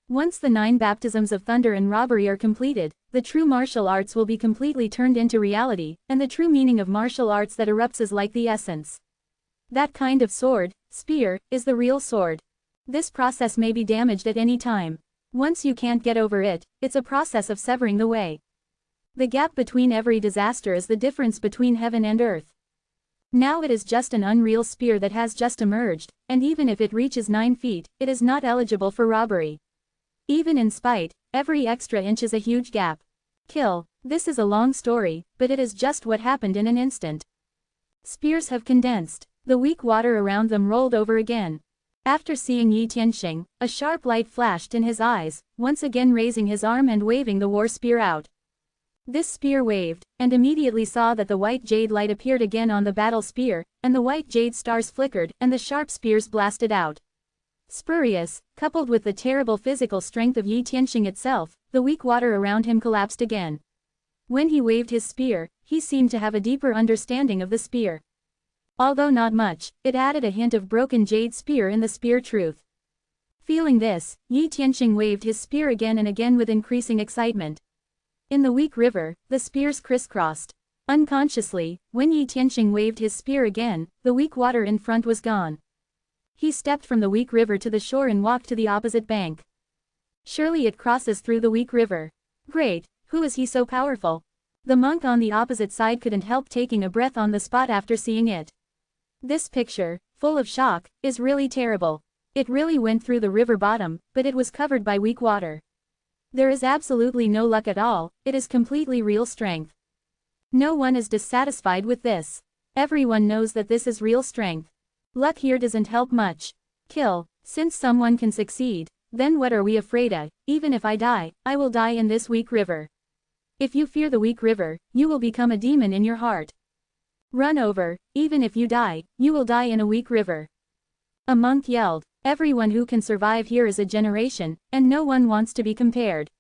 Once the 9 baptisms of thunder and robbery are completed, the true martial arts will be completely turned into reality, and the true meaning of martial arts that erupts is like the essence. That kind of sword, spear, is the real sword. This process may be damaged at any time. Once you can't get over it, it's a process of severing the way. The gap between every disaster is the difference between heaven and earth. Now it is just an unreal spear that has just emerged, and even if it reaches 9 feet, it is not eligible for robbery. Even in spite, every extra inch is a huge gap. Kill. This is a long story, but it is just what happened in an instant. Spears have condensed. The weak water around them rolled over again. After seeing Yi Tianxing, a sharp light flashed in his eyes, once again raising his arm and waving the war spear out. This spear waved, and immediately saw that the white jade light appeared again on the battle spear, and the white jade stars flickered, and the sharp spears blasted out. Spurious, coupled with the terrible physical strength of Yi Tianxing itself, the weak water around him collapsed again. When he waved his spear, he seemed to have a deeper understanding of the spear. Although not much, it added a hint of broken jade spear in the spear truth. Feeling this, Yi Tianxing waved his spear again and again with increasing excitement. In the weak river, the spears crisscrossed. Unconsciously, when Yi Tianxing waved his spear again, the weak water in front was gone. He stepped from the weak river to the shore and walked to the opposite bank. Surely it crosses through the weak river. Great, who is he so powerful? The monk on the opposite side couldn't help taking a breath on the spot after seeing it. This picture, full of shock, is really terrible. It really went through the river bottom, but it was covered by weak water. There is absolutely no luck at all, it is completely real strength. No one is dissatisfied with this. Everyone knows that this is real strength. Luck here doesn't help much. Kill. Since someone can succeed, then what are we afraid of? Even if I die, I will die in this weak river. If you fear the weak river, you will become a demon in your heart. Run over. Even if you die, you will die in a weak river. A monk yelled. Everyone who can survive here is a generation, and no one wants to be compared.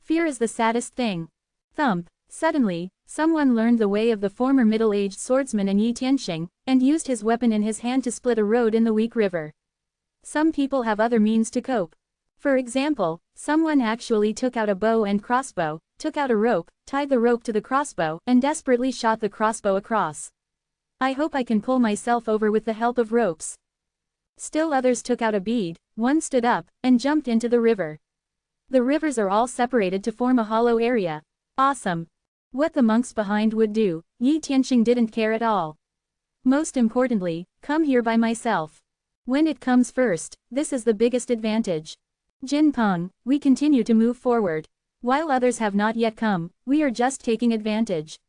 Fear is the saddest thing. Thump. Suddenly, someone learned the way of the former middle-aged swordsman in Yi Tianxing, and used his weapon in his hand to split a road in the weak river. Some people have other means to cope. For example, someone actually took out a bow and crossbow, took out a rope, tied the rope to the crossbow, and desperately shot the crossbow across. I hope I can pull myself over with the help of ropes. Still others took out a bead, one stood up, and jumped into the river. The rivers are all separated to form a hollow area. Awesome. What the monks behind would do, Yi Tianxing didn't care at all. Most importantly, come here by myself. When it comes first, this is the biggest advantage. Jin Peng, we continue to move forward. While others have not yet come, we are just taking advantage.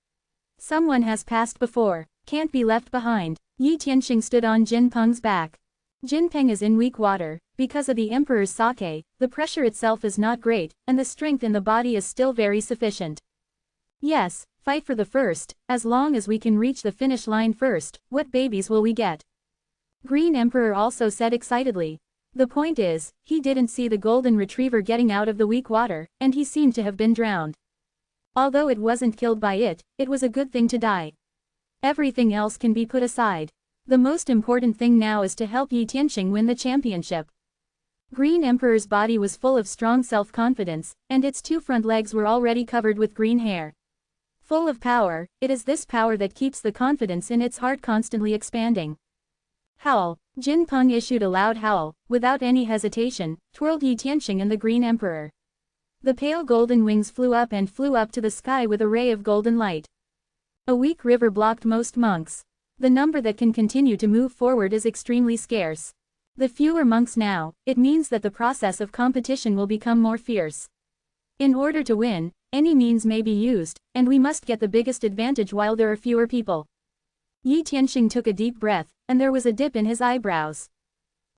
Someone has passed before, can't be left behind. Yi Tianxing stood on Jin Peng's back. Jin Peng is in weak water, because of the Emperor's sake, the pressure itself is not great, and the strength in the body is still very sufficient. Yes, fight for the first, as long as we can reach the finish line first, what babies will we get? Green Emperor also said excitedly. The point is, he didn't see the golden retriever getting out of the weak water, and he seemed to have been drowned. Although it wasn't killed by it, it was a good thing to die. Everything else can be put aside. The most important thing now is to help Yi Tianqing win the championship. Green Emperor's body was full of strong self-confidence, and its two front legs were already covered with green hair. Full of power, it is this power that keeps the confidence in its heart constantly expanding. Howl! Jin Peng issued a loud howl, without any hesitation, twirled Yi Tianqing and the Green Emperor. The pale golden wings flew up to the sky with a ray of golden light. A weak river blocked most monks. The number that can continue to move forward is extremely scarce. The fewer monks now, it means that the process of competition will become more fierce. In order to win, any means may be used, and we must get the biggest advantage while there are fewer people. Yi Tianqing took a deep breath, and there was a dip in his eyebrows.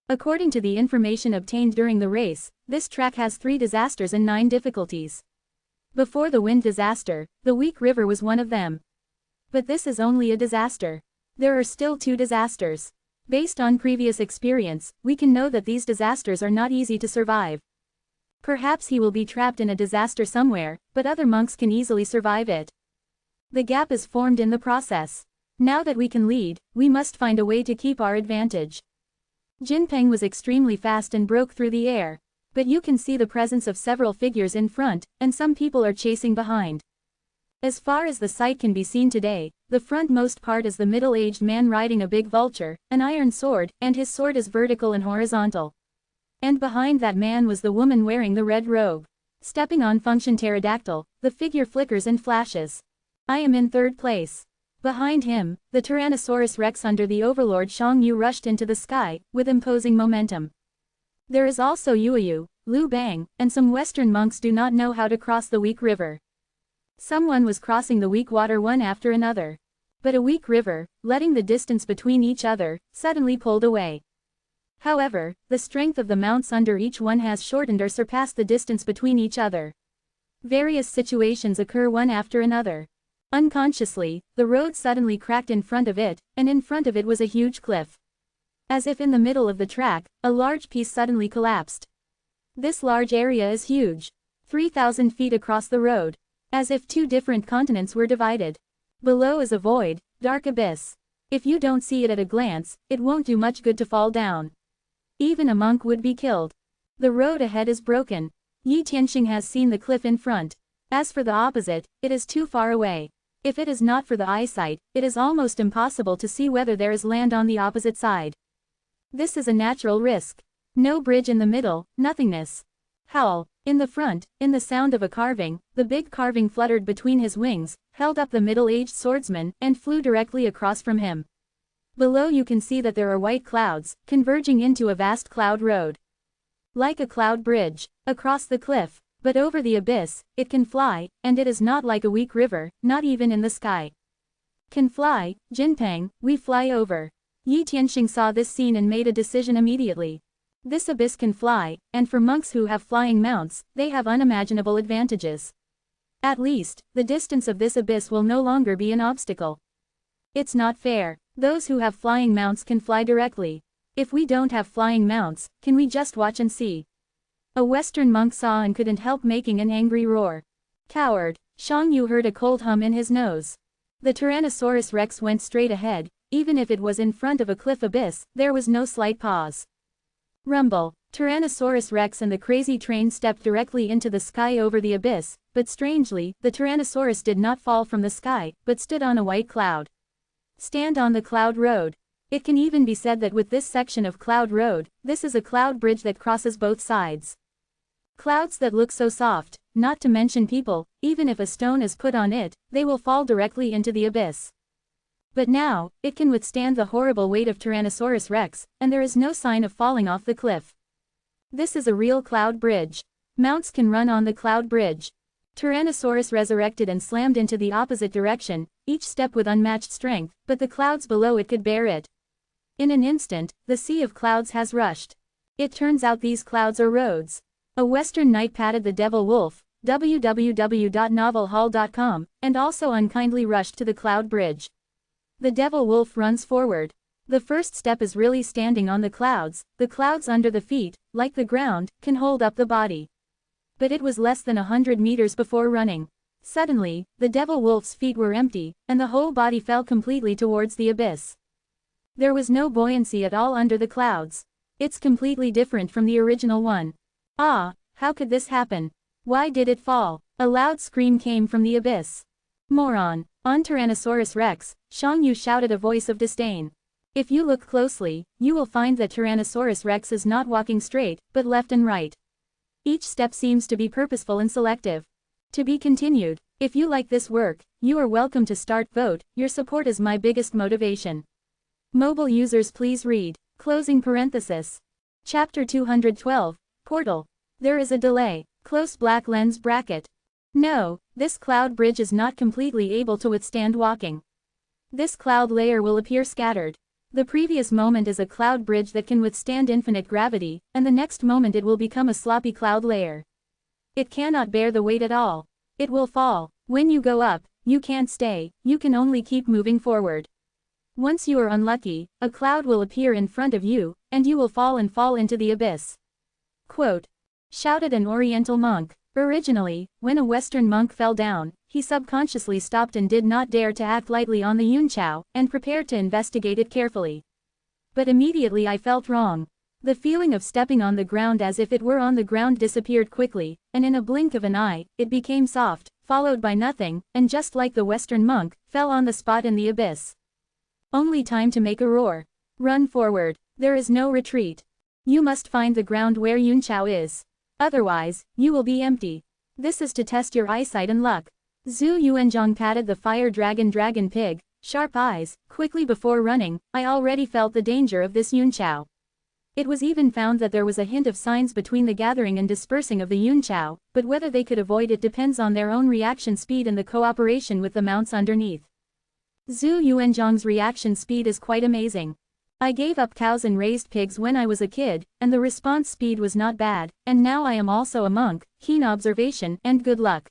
According to the information obtained during the race, this track has 3 disasters and 9 difficulties. Before the wind disaster, the weak river was one of them. But this is only a disaster. There are still 2 disasters. Based on previous experience, we can know that these disasters are not easy to survive. Perhaps he will be trapped in a disaster somewhere, but other monks can easily survive it. The gap is formed in the process. Now that we can lead, we must find a way to keep our advantage. Jin Peng was extremely fast and broke through the air. But you can see the presence of several figures in front, and some people are chasing behind. As far as the sight can be seen today, the frontmost part is the middle-aged man riding a big vulture, an iron sword, and his sword is vertical and horizontal. And behind that man was the woman wearing the red robe. Stepping on Function Pterodactyl, the figure flickers and flashes. I am in 3rd place. Behind him, the Tyrannosaurus Rex under the Overlord Shang Yu rushed into the sky, with imposing momentum. There is also Yueyu, Liu Bang, and some Western monks do not know how to cross the weak river. Someone was crossing the weak water one after another. But a weak river, letting the distance between each other, suddenly pulled away. However, the strength of the mounts under each one has shortened or surpassed the distance between each other. Various situations occur one after another. Unconsciously, the road suddenly cracked in front of it, and in front of it was a huge cliff. As if in the middle of the track, a large piece suddenly collapsed. This large area is huge. 3,000 feet across the road. As if 2 different continents were divided. Below is a void, dark abyss. If you don't see it at a glance, it won't do much good to fall down. Even a monk would be killed. The road ahead is broken. Yi Tianqing has seen the cliff in front. As for the opposite, it is too far away. If it is not for the eyesight, it is almost impossible to see whether there is land on the opposite side. This is a natural risk. No bridge in the middle, nothingness. Howl! In the front, in the sound of a carving, the big carving fluttered between his wings, held up the middle-aged swordsman, and flew directly across from him. Below you can see that there are white clouds, converging into a vast cloud road. Like a cloud bridge, across the cliff, but over the abyss, it can fly, and it is not like a weak river, not even in the sky. Can fly, Jin Peng, we fly over. Yi Tianqing saw this scene and made a decision immediately. This abyss can fly, and for monks who have flying mounts, they have unimaginable advantages. At least, the distance of this abyss will no longer be an obstacle. It's not fair. Those who have flying mounts can fly directly. If we don't have flying mounts, can we just watch and see? A Western monk saw and couldn't help making an angry roar. Coward! Shang Yu heard a cold hum in his nose. The Tyrannosaurus Rex went straight ahead. Even if it was in front of a cliff abyss, there was no slight pause. Rumble! Tyrannosaurus Rex and the crazy train stepped directly into the sky over the abyss, but strangely, the Tyrannosaurus did not fall from the sky, but stood on a white cloud. Stand on the cloud road. It can even be said that with this section of cloud road, this is a cloud bridge that crosses both sides. Clouds that look so soft, not to mention people, even if a stone is put on it, they will fall directly into the abyss. But now, it can withstand the horrible weight of Tyrannosaurus Rex, and there is no sign of falling off the cliff. This is a real cloud bridge. Mounts can run on the cloud bridge. Tyrannosaurus resurrected and slammed into the opposite direction, each step with unmatched strength, but the clouds below it could bear it. In an instant, the sea of clouds has rushed. It turns out these clouds are roads. A western knight patted the devil wolf, www.novelhall.com, and also unkindly rushed to the cloud bridge. The devil wolf runs forward. The first step is really standing on the clouds under the feet, like the ground, can hold up the body. But it was less than 100 meters before running. Suddenly, the devil wolf's feet were empty, and the whole body fell completely towards the abyss. There was no buoyancy at all under the clouds. It's completely different from the original one. Ah, how could this happen? Why did it fall? A loud scream came from the abyss. Moron! On Tyrannosaurus Rex, Shang Yu shouted, a voice of disdain. If you look closely, you will find that Tyrannosaurus Rex is not walking straight, but left and right. Each step seems to be purposeful and selective. To be continued. If you like this work, you are welcome to start vote. Your support is my biggest motivation. Mobile users please read. Closing parenthesis. Chapter 212, Portal. There is a delay. Close black lens bracket. No, this cloud bridge is not completely able to withstand walking. This cloud layer will appear scattered. The previous moment is a cloud bridge that can withstand infinite gravity, and the next moment it will become a sloppy cloud layer. It cannot bear the weight at all. It will fall. When you go up, you can't stay, you can only keep moving forward. Once you are unlucky, a cloud will appear in front of you, and you will fall into the abyss. Quote. Shouted an Oriental monk. Originally, when a Western monk fell down, he subconsciously stopped and did not dare to act lightly on the Yunqiao, and prepared to investigate it carefully. But immediately I felt wrong. The feeling of stepping on the ground as if it were on the ground disappeared quickly, and in a blink of an eye, it became soft, followed by nothing, and just like the Western monk, fell on the spot in the abyss. Only time to make a roar. Run forward. There is no retreat. You must find the ground where Yunqiao is. Otherwise, you will be empty. This is to test your eyesight and luck. Zhu Yuanzhong patted the fire dragon pig, sharp eyes, quickly. Before running, I already felt the danger of this Yunqiao. It was even found that there was a hint of signs between the gathering and dispersing of the Yunqiao, but whether they could avoid it depends on their own reaction speed and the cooperation with the mounts underneath. Zhu Yuanzhong's reaction speed is quite amazing. I gave up cows and raised pigs when I was a kid, and the response speed was not bad, and now I am also a monk, keen observation, and good luck.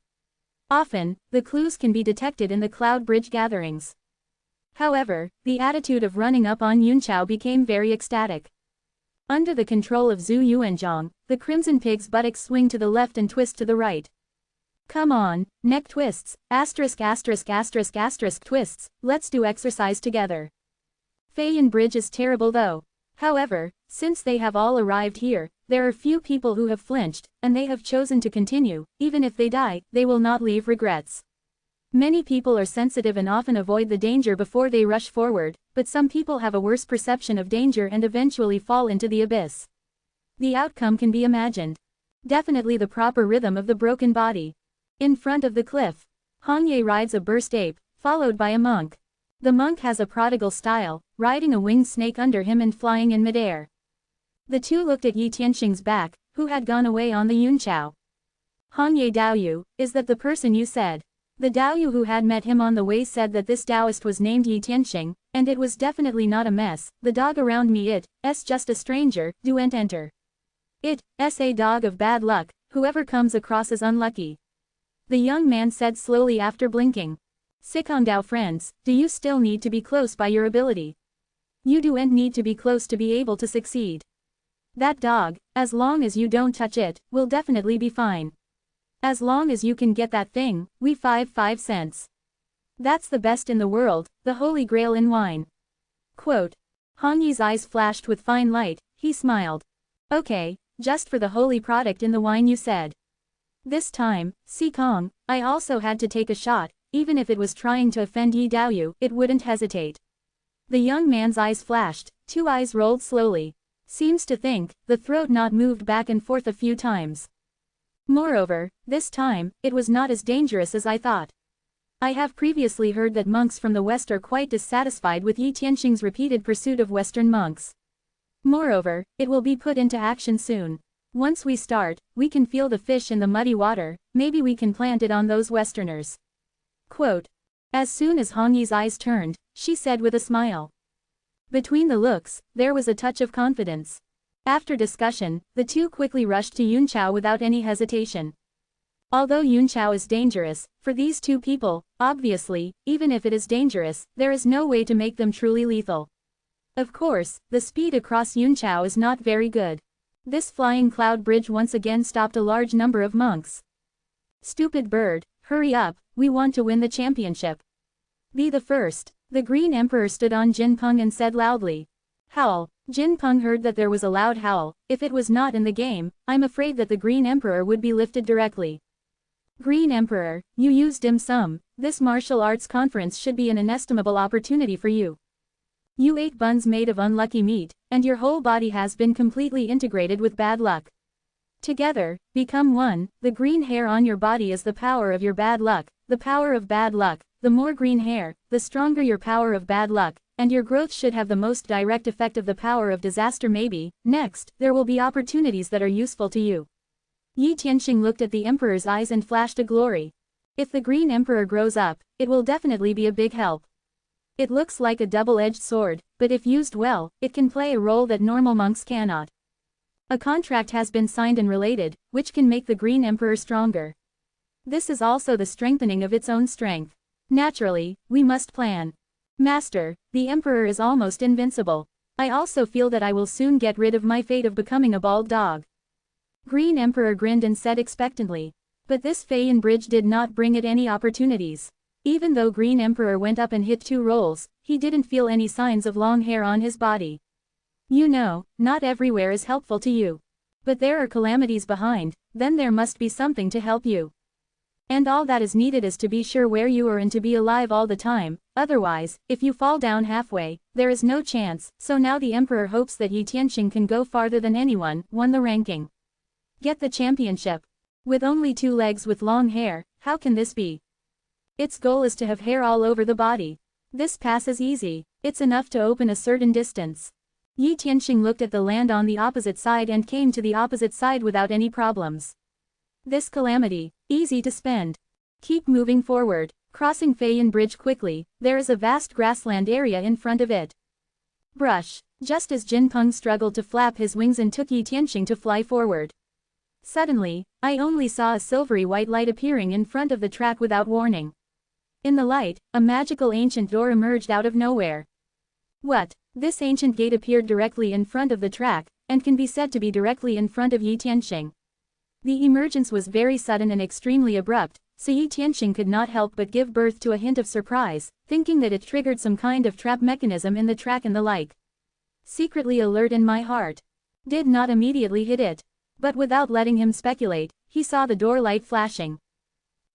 Often, the clues can be detected in the cloud bridge gatherings. However, the attitude of running up on Yunqiao became very ecstatic. Under the control of Zhu Yuanzhong, the crimson pig's buttocks swing to the left and twist to the right. Come on, neck twists, ******* twists, let's do exercise together. Feiyan Bridge is terrible though. However, since they have all arrived here, there are few people who have flinched, and they have chosen to continue. Even if they die, they will not leave regrets. Many people are sensitive and often avoid the danger before they rush forward, but some people have a worse perception of danger and eventually fall into the abyss. The outcome can be imagined. Definitely the proper rhythm of the broken body. In front of the cliff, Hongye rides a burst ape, followed by a monk. The monk has a prodigal style, riding a winged snake under him and flying in midair. The two looked at Yi Tianxing's back, who had gone away on the Yunqiao. Hongye Daoyu, is that the person you said? The Daoyu who had met him on the way said that this Taoist was named Yi Tianxing, and it was definitely not a mess. The dog around me it's just a stranger, doen't enter. It's a dog of bad luck, whoever comes across is unlucky. The young man said slowly after blinking. Sikongdao friends, do you still need to be close by your ability? You doen't need to be close to be able to succeed. That dog, as long as you don't touch it, will definitely be fine. As long as you can get that thing, we 5 cents. That's the best in the world, the holy grail in wine. Quote. Hongyi's eyes flashed with fine light, he smiled. Okay, just for the holy product in the wine you said. This time, Sikong, I also had to take a shot. Even if it was trying to offend Yi Daoyu, it wouldn't hesitate. The young man's eyes flashed, 2 eyes rolled slowly. Seems to think, the throat knot moved back and forth a few times. Moreover, this time, it was not as dangerous as I thought. I have previously heard that monks from the West are quite dissatisfied with Yi Tianxing's repeated pursuit of Western monks. Moreover, it will be put into action soon. Once we start, we can feel the fish in the muddy water, maybe we can plant it on those Westerners. Quote. As soon as Hongyi's eyes turned, she said with a smile. Between the looks, there was a touch of confidence. After discussion, the two quickly rushed to Yunchao without any hesitation. Although Yunchao is dangerous, for these two people, obviously, even if it is dangerous, there is no way to make them truly lethal. Of course, the speed across Yunchao is not very good. This flying cloud bridge once again stopped a large number of monks. Stupid bird, hurry up, we want to win the championship. Be the first. The Green Emperor stood on Jinpeng and said loudly. Howl. Jinpeng heard that there was a loud howl. If it was not in the game, I'm afraid that the Green Emperor would be lifted directly. Green Emperor, you use dim sum. This martial arts conference should be an inestimable opportunity for you. You ate buns made of unlucky meat, and your whole body has been completely integrated with bad luck. Together, become one. The green hair on your body is the power of your bad luck, the power of bad luck. The more green hair, the stronger your power of bad luck, and your growth should have the most direct effect of the power of disaster maybe. Next, there will be opportunities that are useful to you. Yi Tianxing looked at the Emperor's eyes and flashed a glory. If the Green Emperor grows up, it will definitely be a big help. It looks like a double-edged sword, but if used well, it can play a role that normal monks cannot. A contract has been signed and related, which can make the Green Emperor stronger. This is also the strengthening of its own strength. Naturally, we must plan. Master, the Emperor is almost invincible. I also feel that I will soon get rid of my fate of becoming a bald dog. Green Emperor grinned and said expectantly. But this Feiyan bridge did not bring it any opportunities. Even though Green Emperor went up and hit 2 rolls, he didn't feel any signs of long hair on his body. You know, not everywhere is helpful to you. But there are calamities behind, then there must be something to help you. And all that is needed is to be sure where you are and to be alive all the time, otherwise, if you fall down halfway, there is no chance. So now the Emperor hopes that Yi Tianxing can go farther than anyone, won the ranking. Get the championship. With only 2 legs with long hair, how can this be? Its goal is to have hair all over the body. This pass is easy, it's enough to open a certain distance. Yi Tianxing looked at the land on the opposite side and came to the opposite side without any problems. This calamity, easy to spend. Keep moving forward, crossing Feiyan Bridge quickly, there is a vast grassland area in front of it. Brush, just as Jinpeng struggled to flap his wings and took Yi Tianxing to fly forward. Suddenly, I only saw a silvery white light appearing in front of the track without warning. In the light, a magical ancient door emerged out of nowhere. What? This ancient gate appeared directly in front of the track, and can be said to be directly in front of Yi Tianxing. The emergence was very sudden and extremely abrupt, so Yi Tianxing could not help but give birth to a hint of surprise, thinking that it triggered some kind of trap mechanism in the track and the like. Secretly alert in my heart. Did not immediately hit it. But without letting him speculate, he saw the door light flashing.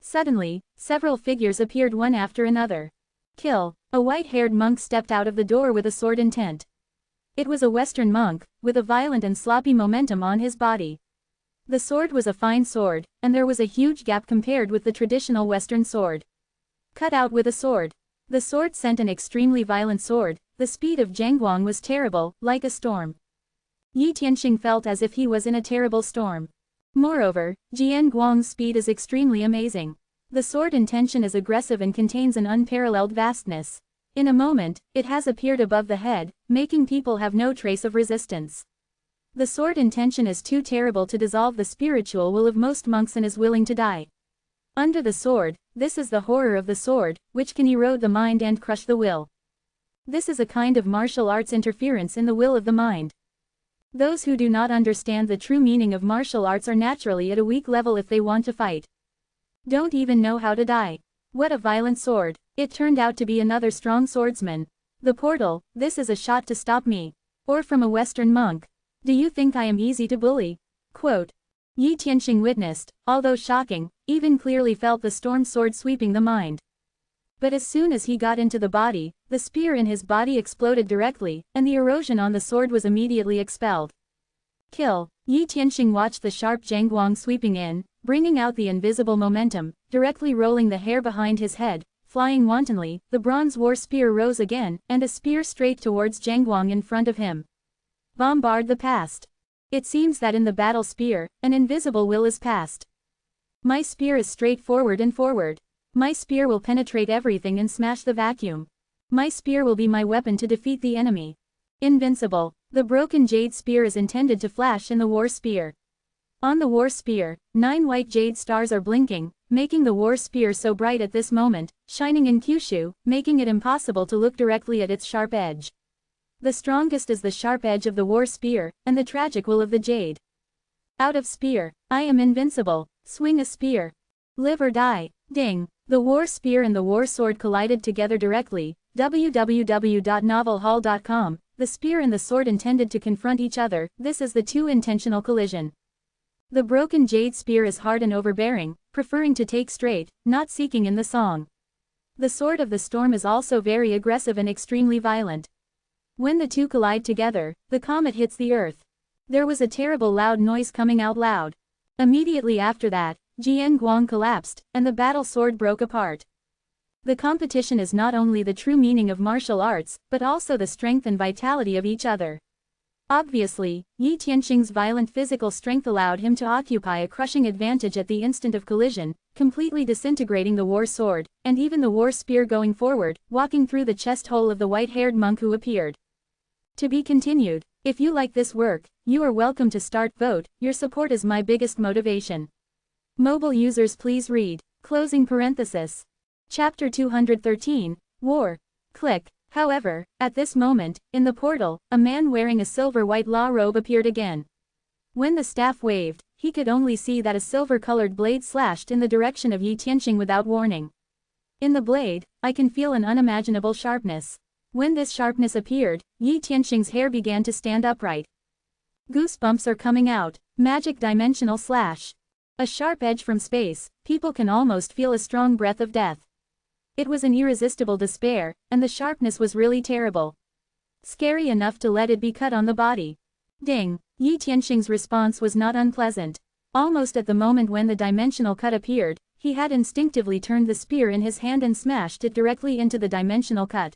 Suddenly, several figures appeared one after another. Kill. A white-haired monk stepped out of the door with a sword intent. It was a Western monk, with a violent and sloppy momentum on his body. The sword was a fine sword, and there was a huge gap compared with the traditional Western sword. Cut out with a sword. The sword sent an extremely violent sword, the speed of Zhangguang was terrible, like a storm. Yi Tianxing felt as if he was in a terrible storm. Moreover, Jian Guang's speed is extremely amazing. The sword intention is aggressive and contains an unparalleled vastness. In a moment, it has appeared above the head, making people have no trace of resistance. The sword intention is too terrible to dissolve the spiritual will of most monks and is willing to die. Under the sword, this is the horror of the sword, which can erode the mind and crush the will. This is a kind of martial arts interference in the will of the mind. Those who do not understand the true meaning of martial arts are naturally at a weak level if they want to fight. Don't even know how to die. What a violent sword. It turned out to be another strong swordsman. The portal, this is a shot to stop me. Or from a Western monk. Do you think I am easy to bully? Quote. Yi Tianxing witnessed, although shocking, even clearly felt the storm sword sweeping the mind. But as soon as he got into the body, the spear in his body exploded directly, and the erosion on the sword was immediately expelled. Kill. Yi Tianxing watched the sharp Zhangguang sweeping in, bringing out the invisible momentum, directly rolling the hair behind his head, flying wantonly, the bronze war spear rose again, and a spear straight towards Zhangguang in front of him. Bombard the past. It seems that in the battle spear, an invisible will is past. My spear is straightforward and forward. My spear will penetrate everything and smash the vacuum. My spear will be my weapon to defeat the enemy. Invincible. The broken jade spear is intended to flash in the war spear. On the war spear, 9 white jade stars are blinking, making the war spear so bright at this moment, shining in Kyushu, making it impossible to look directly at its sharp edge. The strongest is the sharp edge of the war spear, and the tragic will of the jade. Out of spear. I am invincible. Swing a spear. Live or die. Ding. The war spear and the war sword collided together directly. www.novelhall.com. The spear and the sword intended to confront each other. This is the two-intentional collision. The broken jade spear is hard and overbearing, preferring to take straight, not seeking in the song. The sword of the storm is also very aggressive and extremely violent. When the two collide together, the comet hits the earth. There was a terrible loud noise coming out loud. Immediately after that, Jian Guang collapsed, and the battle sword broke apart. The competition is not only the true meaning of martial arts, but also the strength and vitality of each other. Obviously, Yi Tianxing's violent physical strength allowed him to occupy a crushing advantage at the instant of collision, completely disintegrating the war sword, and even the war spear going forward, walking through the chest hole of the white-haired monk who appeared. To be continued. If you like this work, you are welcome to start vote. Your support is my biggest motivation. Mobile users please read. Closing parenthesis. Chapter 213, War. Click. However, at this moment, in the portal, a man wearing a silver-white law robe appeared again. When the staff waved, he could only see that a silver-colored blade slashed in the direction of Yi Tianxing without warning. In the blade, I can feel an unimaginable sharpness. When this sharpness appeared, Yi Tianxing's hair began to stand upright. Goosebumps are coming out. Magic dimensional slash. A sharp edge from space, people can almost feel a strong breath of death. It was an irresistible despair, and the sharpness was really terrible. Scary enough to let it be cut on the body. Ding. Yi Tianxing's response was not unpleasant. Almost at the moment when the dimensional cut appeared, he had instinctively turned the spear in his hand and smashed it directly into the dimensional cut.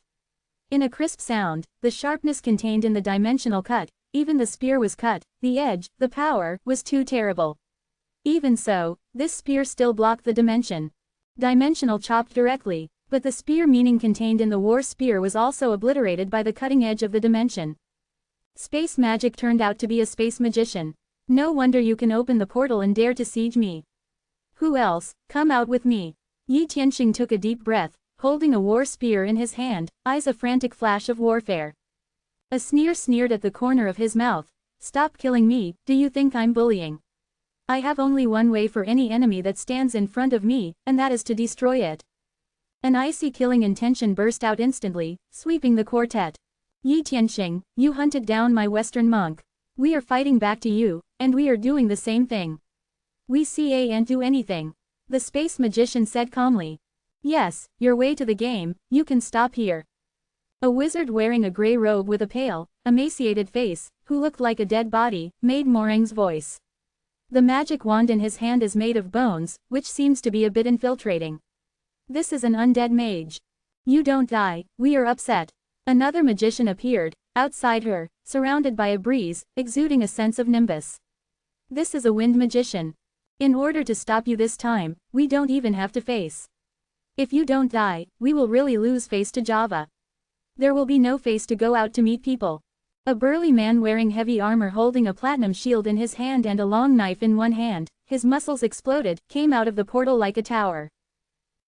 In a crisp sound, the sharpness contained in the dimensional cut, even the spear was cut, the edge, the power, was too terrible. Even so, this spear still blocked the dimension. Dimensional chopped directly, but the spear meaning contained in the war spear was also obliterated by the cutting edge of the dimension. Space magic turned out to be a space magician. No wonder you can open the portal and dare to siege me. Who else? Come out with me. Yi Tianxing took a deep breath, holding a war spear in his hand, eyes a frantic flash of warfare. A sneer sneered at the corner of his mouth. Stop killing me, do you think I'm bullying? I have only one way for any enemy that stands in front of me, and that is to destroy it. An icy killing intention burst out instantly, sweeping the quartet. Yi Tianxing, you hunted down my Western monk. We are fighting back to you, and we are doing the same thing. We can't do anything. The space magician said calmly. Yes, your way to the game, you can stop here. A wizard wearing a gray robe with a pale, emaciated face, who looked like a dead body, made Morang's voice. The magic wand in his hand is made of bones, which seems to be a bit infiltrating. This is an undead mage. You don't die, we are upset. Another magician appeared, outside her, surrounded by a breeze, exuding a sense of nimbus. This is a wind magician. In order to stop you this time, we don't even have to face. If you don't die, we will really lose face to Java. There will be no face to go out to meet people. A burly man wearing heavy armor holding a platinum shield in his hand and a long knife in one hand, his muscles exploded, came out of the portal like a tower.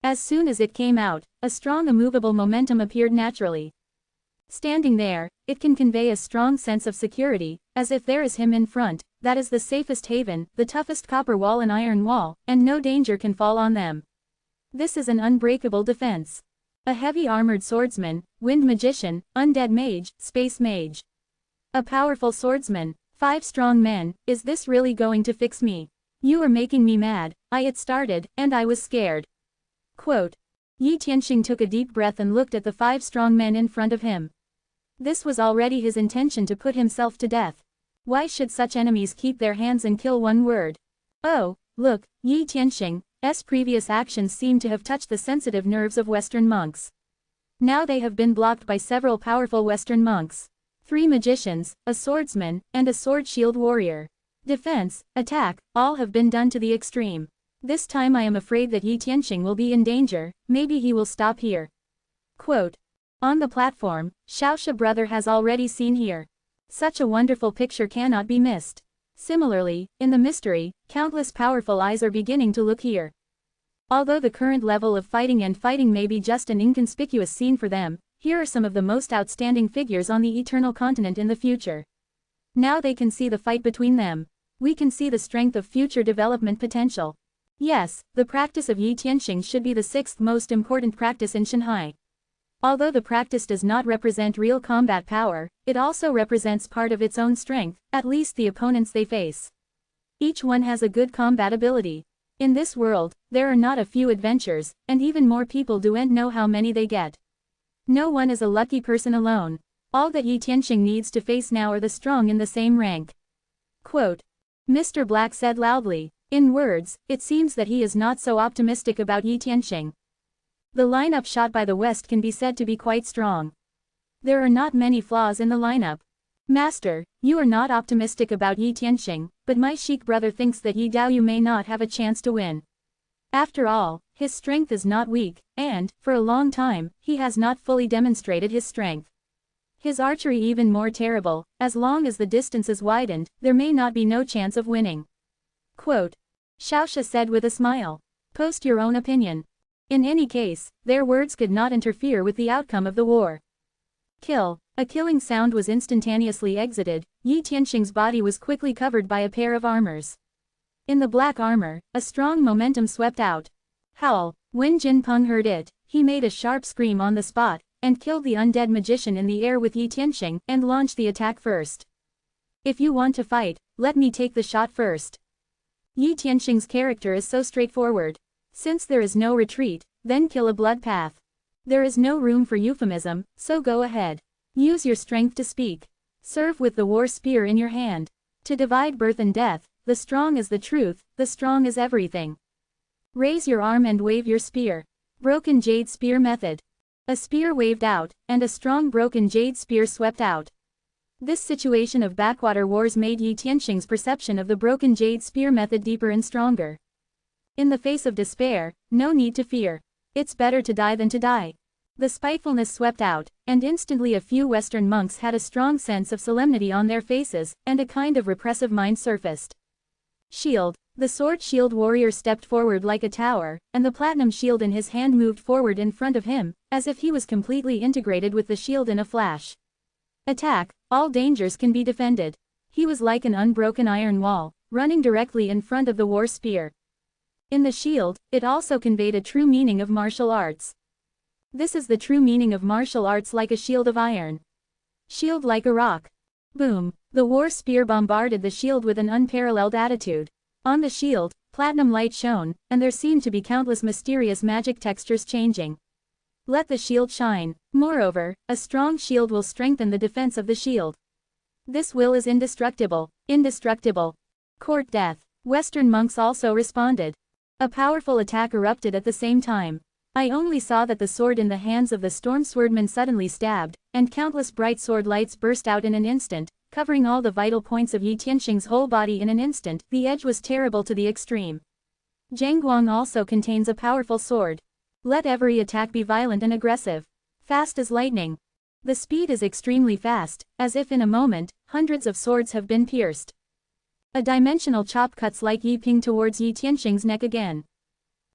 As soon as it came out, a strong immovable momentum appeared naturally. Standing there, it can convey a strong sense of security, as if there is him in front, that is the safest haven, the toughest copper wall and iron wall, and no danger can fall on them. This is an unbreakable defense. A heavy armored swordsman, wind magician, undead mage, space mage. A powerful swordsman, 5 strong men, is this really going to fix me? You are making me mad, it started, and I was scared. Quote. Yi Tianxing took a deep breath and looked at the 5 strong men in front of him. This was already his intention to put himself to death. Why should such enemies keep their hands and kill one word? Oh, look, Yi Tianxing's previous actions seem to have touched the sensitive nerves of Western monks. Now they have been blocked by several powerful Western monks. 3 magicians, a swordsman, and a sword-shield warrior. Defense, attack, all have been done to the extreme. This time I am afraid that Yi Tianxing will be in danger, maybe he will stop here. Quote. On the platform, Xiaoxia brother has already seen here. Such a wonderful picture cannot be missed. Similarly, in the mystery, countless powerful eyes are beginning to look here. Although the current level of fighting may be just an inconspicuous scene for them, here are some of the most outstanding figures on the Eternal Continent in the future. Now they can see the fight between them. We can see the strength of future development potential. Yes, the practice of Yi Tianxing should be the sixth most important practice in Shanghai. Although the practice does not represent real combat power, it also represents part of its own strength, at least the opponents they face. Each one has a good combat ability. In this world, there are not a few adventures, and even more people don't know how many they get. No one is a lucky person alone. All that Yi Tianxing needs to face now are the strong in the same rank. Quote. Mr. Black said loudly. In words, it seems that he is not so optimistic about Yi Tianxing. The lineup shot by the West can be said to be quite strong. There are not many flaws in the lineup. Master, you are not optimistic about Yi Tianxing, but my Sheik brother thinks that Yi Daoyu may not have a chance to win. After all, his strength is not weak, and, for a long time, he has not fully demonstrated his strength. His archery even more terrible, as long as the distance is widened, there may not be no chance of winning. Quote. Xiaoxia said with a smile. Post your own opinion. In any case, their words could not interfere with the outcome of the war. Kill. A killing sound was instantaneously exited. Yi Tianxing's body was quickly covered by a pair of armors. In the black armor, a strong momentum swept out. Howl. When Jin Peng heard it, he made a sharp scream on the spot, and killed the undead magician in the air with Yi Tianxing, and launched the attack first. If you want to fight, let me take the shot first. Yi Tianxing's character is so straightforward. Since there is no retreat, then kill a blood path. There is no room for euphemism, so go ahead. Use your strength to speak. Serve with the war spear in your hand. To divide birth and death, the strong is the truth, the strong is everything. Raise your arm and wave your spear. Broken jade spear method. A spear waved out, and a strong broken jade spear swept out. This situation of backwater wars made Yi Tianxing's perception of the broken jade spear method deeper and stronger. In the face of despair, no need to fear. It's better to die than to die. The spitefulness swept out, and instantly a few Western monks had a strong sense of solemnity on their faces, and a kind of repressive mind surfaced. Shield. The sword shield warrior stepped forward like a tower, and the platinum shield in his hand moved forward in front of him, as if he was completely integrated with the shield in a flash. Attack. All dangers can be defended. He was like an unbroken iron wall, running directly in front of the war spear. In the shield, it also conveyed a true meaning of martial arts. This is the true meaning of martial arts, like a shield of iron. Shield like a rock. Boom. The war spear bombarded the shield with an unparalleled attitude. On the shield, platinum light shone, and there seemed to be countless mysterious magic textures changing. Let the shield shine. Moreover, a strong shield will strengthen the defense of the shield. This will is indestructible. Indestructible. Court death. Western monks also responded. A powerful attack erupted at the same time. I only saw that the sword in the hands of the storm swordman suddenly stabbed, and countless bright sword lights burst out in an instant, covering all the vital points of Yi Tianxing's whole body in an instant. The edge was terrible to the extreme. Zhangguang also contains a powerful sword. Let every attack be violent and aggressive. Fast as lightning. The speed is extremely fast, as if in a moment, hundreds of swords have been pierced. A dimensional chop cuts like Yi Ping towards Yi Tianxing's neck again.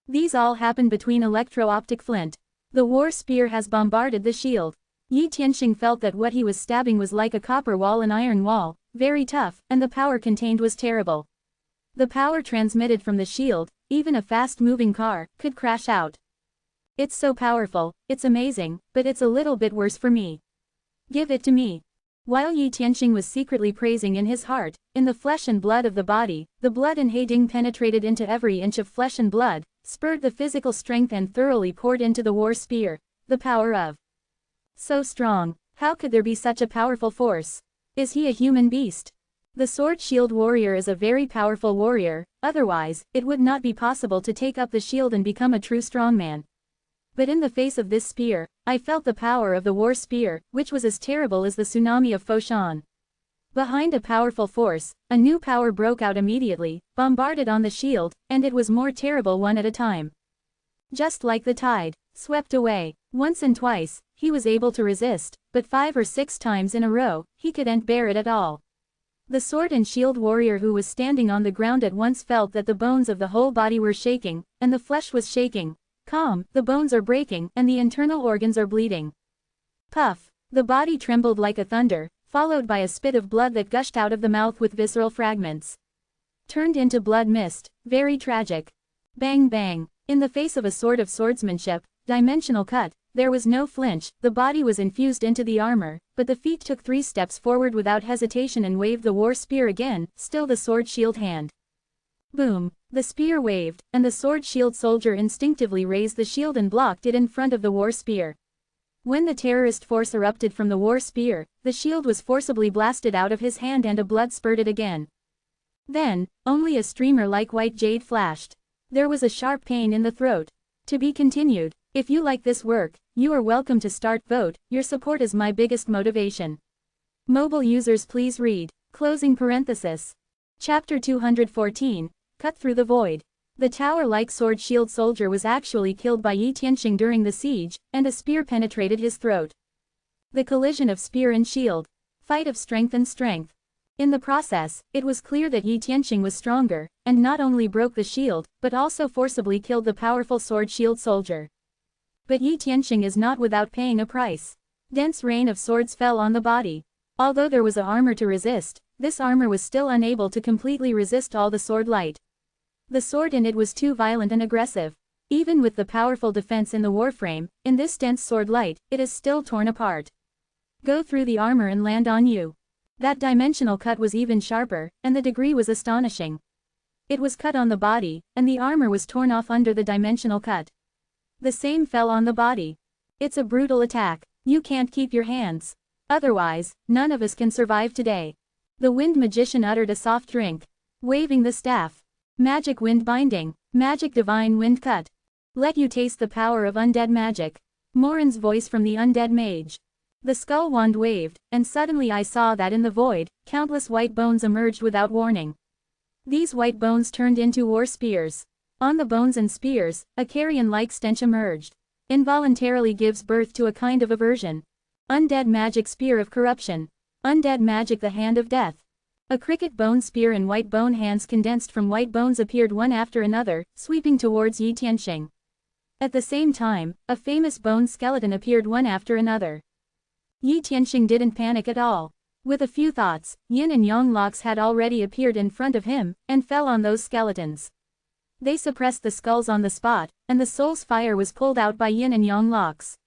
These all happen between electro-optic flint. The war spear has bombarded the shield. Yi Tianxing felt that what he was stabbing was like a copper wall, an iron wall, very tough, and the power contained was terrible. The power transmitted from the shield, even a fast-moving car, could crash out. It's so powerful, it's amazing, but it's a little bit worse for me. Give it to me. While Yi Tianxing was secretly praising in his heart, in the flesh and blood of the body, the blood in Heiding penetrated into every inch of flesh and blood, spurred the physical strength and thoroughly poured into the war spear. The power of. So strong. How could there be such a powerful force? Is he a human beast? The sword shield warrior is a very powerful warrior, otherwise, it would not be possible to take up the shield and become a true strongman. But in the face of this spear, I felt the power of the war spear, which was as terrible as the tsunami of Foshan. Behind a powerful force, a new power broke out immediately, bombarded on the shield, and it was more terrible one at a time. Just like the tide, swept away. Once and twice, he was able to resist, but 5 or 6 times in a row, he couldn't bear it at all. The sword and shield warrior who was standing on the ground at once felt that the bones of the whole body were shaking, and the flesh was shaking. Calm, the bones are breaking, and the internal organs are bleeding. Puff. The body trembled like a thunder, followed by a spit of blood that gushed out of the mouth with visceral fragments. Turned into blood mist, very tragic. Bang bang. In the face of a sort of swordsmanship, dimensional cut, there was no flinch, the body was infused into the armor, but the feat took 3 steps forward without hesitation and waved the war spear again, still the sword shield hand. Boom. The spear waved, and the sword shield soldier instinctively raised the shield and blocked it in front of the war spear. When the terrorist force erupted from the war spear, the shield was forcibly blasted out of his hand and a blood spurted again. Then, only a streamer like white jade flashed. There was a sharp pain in the throat. To be continued. If you like this work, you are welcome to start vote, your support is my biggest motivation. Mobile users please read. Closing parenthesis. Chapter 214, Cut Through the Void. The tower-like sword-shield soldier was actually killed by Yi Tianxing during the siege, and a spear penetrated his throat. The collision of spear and shield. Fight of strength and strength. In the process, it was clear that Yi Tianxing was stronger, and not only broke the shield, but also forcibly killed the powerful sword-shield soldier. But Yi Tianxing is not without paying a price. Dense rain of swords fell on the body. Although there was armor to resist, this armor was still unable to completely resist all the sword light. The sword in it was too violent and aggressive. Even with the powerful defense in the warframe, in this dense sword light, it is still torn apart. Go through the armor and land on you. That dimensional cut was even sharper, and the degree was astonishing. It was cut on the body, and the armor was torn off under the dimensional cut. The same fell on the body. It's a brutal attack. You can't keep your hands. Otherwise, none of us can survive today. The wind magician uttered a soft drink. Waving the staff. Magic wind binding. Magic divine wind cut. Let you taste the power of undead magic. Morin's voice from the undead mage. The skull wand waved, and suddenly I saw that in the void, countless white bones emerged without warning. These white bones turned into war spears. On the bones and spears, a carrion-like stench emerged. Involuntarily gives birth to a kind of aversion. Undead magic spear of corruption. Undead magic the hand of death. A cricket bone spear and white bone hands condensed from white bones appeared one after another, sweeping towards Yi Tianxing. At the same time, a famous bone skeleton appeared one after another. Yi Tianxing didn't panic at all. With a few thoughts, yin and yang locks had already appeared in front of him, and fell on those skeletons. They suppressed the skulls on the spot, and the soul's fire was pulled out by yin and yang locks.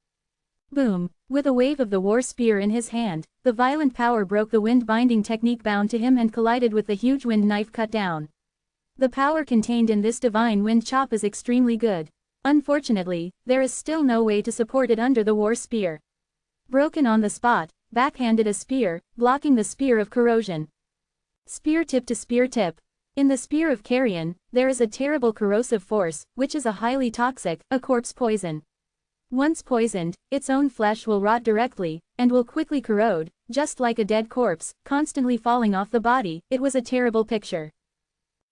Boom! With a wave of the war spear in his hand, the violent power broke the wind-binding technique bound to him and collided with the huge wind knife cut down. The power contained in this divine wind chop is extremely good. Unfortunately, there is still no way to support it under the war spear. Broken on the spot, backhanded a spear, blocking the spear of corrosion. Spear tip to spear tip. In the spear of carrion, there is a terrible corrosive force, which is a highly toxic, a corpse poison. Once poisoned, its own flesh will rot directly, and will quickly corrode, just like a dead corpse, constantly falling off the body. It was a terrible picture.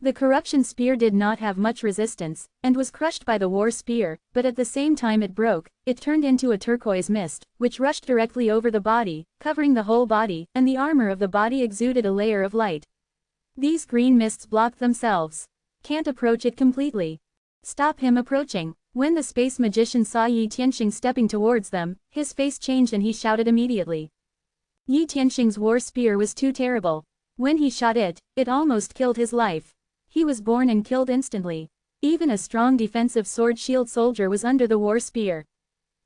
The corruption spear did not have much resistance, and was crushed by the war spear, but at the same time it broke, it turned into a turquoise mist, which rushed directly over the body, covering the whole body, and the armor of the body exuded a layer of light. These green mists blocked themselves. Can't approach it completely. Stop him approaching. When the space magician saw Yi Tianxing stepping towards them, his face changed and he shouted immediately. Yi Tianxing's war spear was too terrible. When he shot it, it almost killed his life. He was born and killed instantly. Even a strong defensive sword-shield soldier was under the war spear.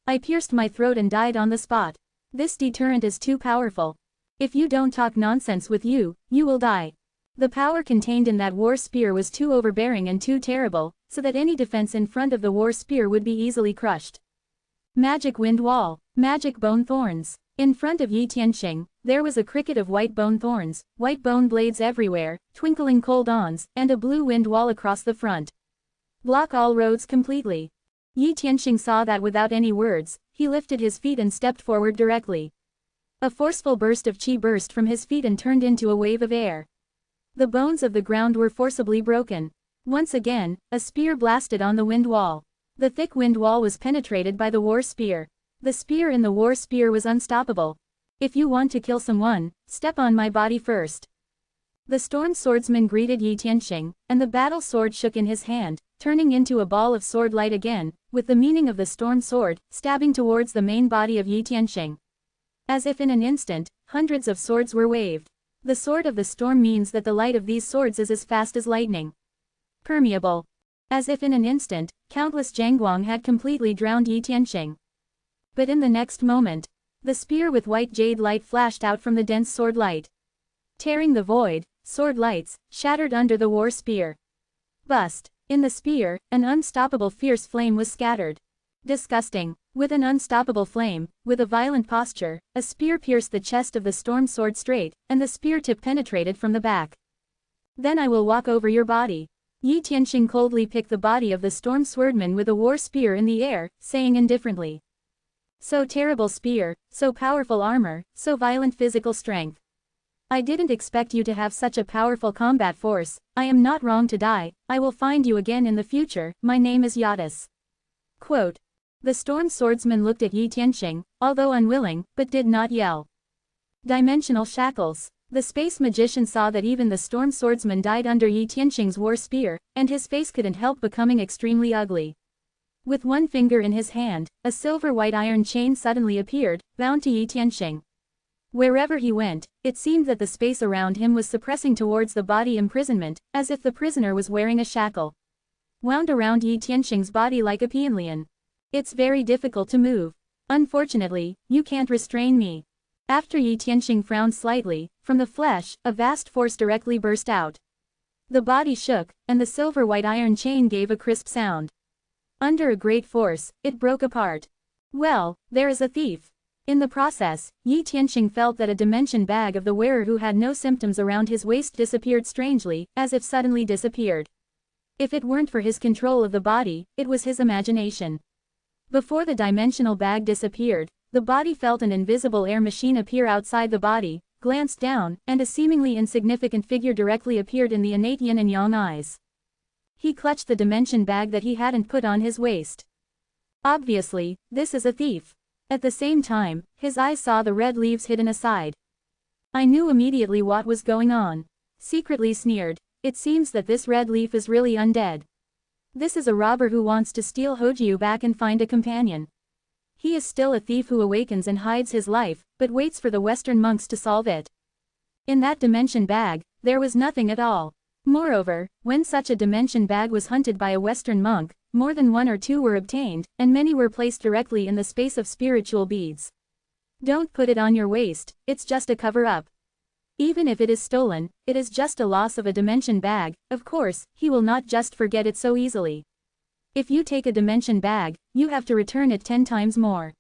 I pierced my throat and died on the spot. This deterrent is too powerful. If you don't talk nonsense with you, you will die. The power contained in that war spear was too overbearing and too terrible, so that any defense in front of the war spear would be easily crushed. Magic wind wall. Magic bone thorns. In front of Yi Tianxing, there was a cricket of white bone thorns, white bone blades everywhere, twinkling cold ons, and a blue wind wall across the front. Block all roads completely. Yi Tianxing saw that without any words, he lifted his feet and stepped forward directly. A forceful burst of chi burst from his feet and turned into a wave of air. The bones of the ground were forcibly broken. Once again, a spear blasted on the wind wall. The thick wind wall was penetrated by the war spear. The spear in the war spear was unstoppable. If you want to kill someone, step on my body first. The storm swordsman greeted Yi Tianxing, and the battle sword shook in his hand, turning into a ball of sword light again, with the meaning of the storm sword, stabbing towards the main body of Yi Tianxing. As if in an instant, hundreds of swords were waved. The sword of the storm means that the light of these swords is as fast as lightning. Permeable. As if in an instant, countless Jiangguang had completely drowned Yi Tianxing. But in the next moment, the spear with white jade light flashed out from the dense sword light. Tearing the void, sword lights shattered under the war spear. Bust. In the spear, an unstoppable fierce flame was scattered. Disgusting. With an unstoppable flame, with a violent posture, a spear pierced the chest of the storm sword straight, and the spear tip penetrated from the back. Then I will walk over your body. Yi Tianxing coldly picked the body of the storm swordman with a war spear in the air, saying indifferently. So terrible spear, so powerful armor, so violent physical strength. I didn't expect you to have such a powerful combat force. I am not wrong to die. I will find you again in the future. My name is Yadis. Quote. The storm swordsman looked at Yi Tianxing, although unwilling, but did not yell. Dimensional shackles. The space magician saw that even the storm swordsman died under Yi Tianxing's war spear, and his face couldn't help becoming extremely ugly. With one finger in his hand, a silver white iron chain suddenly appeared, bound to Yi Tianxing. Wherever he went, it seemed that the space around him was suppressing towards the body imprisonment, as if the prisoner was wearing a shackle. Wound around Yi Tianxing's body like a peonlion. It's very difficult to move. Unfortunately, you can't restrain me. After Yi Tianxing frowned slightly, from the flesh, a vast force directly burst out. The body shook, and the silver white iron chain gave a crisp sound. Under a great force, it broke apart. Well, there is a thief. In the process, Yi Tianxing felt that a dimension bag of the wearer who had no symptoms around his waist disappeared strangely, as if suddenly disappeared. If it weren't for his control of the body, it was his imagination. Before the dimensional bag disappeared, the body felt an invisible air machine appear outside the body, glanced down, and a seemingly insignificant figure directly appeared in the innate yin and yang eyes. He clutched the dimension bag that he hadn't put on his waist. Obviously, this is a thief. At the same time, his eyes saw the red leaves hidden aside. I knew immediately what was going on. Secretly sneered, it seems that this red leaf is really undead. This is a robber who wants to steal Hojiu back and find a companion. He is still a thief who awakens and hides his life, but waits for the Western monks to solve it. In that dimension bag, there was nothing at all. Moreover, when such a dimension bag was hunted by a Western monk, more than one or two were obtained, and many were placed directly in the space of spiritual beads. Don't put it on your waist, it's just a cover-up. Even if it is stolen, it is just a loss of a dimension bag. Of course, he will not just forget it so easily. If you take a dimension bag, you have to return it 10 times more.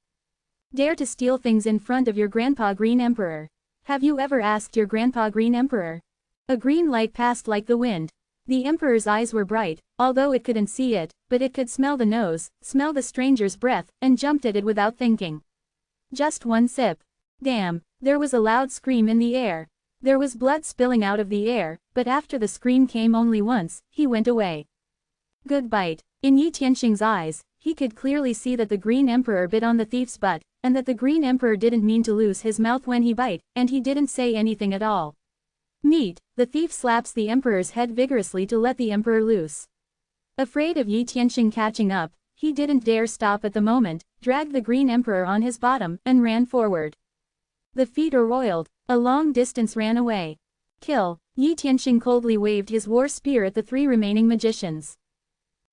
Dare to steal things in front of your Grandpa Green Emperor. Have you ever asked your Grandpa Green Emperor? A green light passed like the wind. The Emperor's eyes were bright, although it couldn't see it, but it could smell the nose, smell the stranger's breath, and jumped at it without thinking. Just one sip. Damn, there was a loud scream in the air. There was blood spilling out of the air, but after the scream came only once, he went away. Good bite. In Yi Tianxing's eyes, he could clearly see that the Green Emperor bit on the thief's butt, and that the Green Emperor didn't mean to lose his mouth when he bite, and he didn't say anything at all. Meat. The thief slaps the Emperor's head vigorously to let the Emperor loose. Afraid of Yi Tianxing catching up, he didn't dare stop at the moment, dragged the Green Emperor on his bottom, and ran forward. The feet are roiled. A long distance ran away. Kill. Yi Tianxing coldly waved his war spear at the 3 remaining magicians.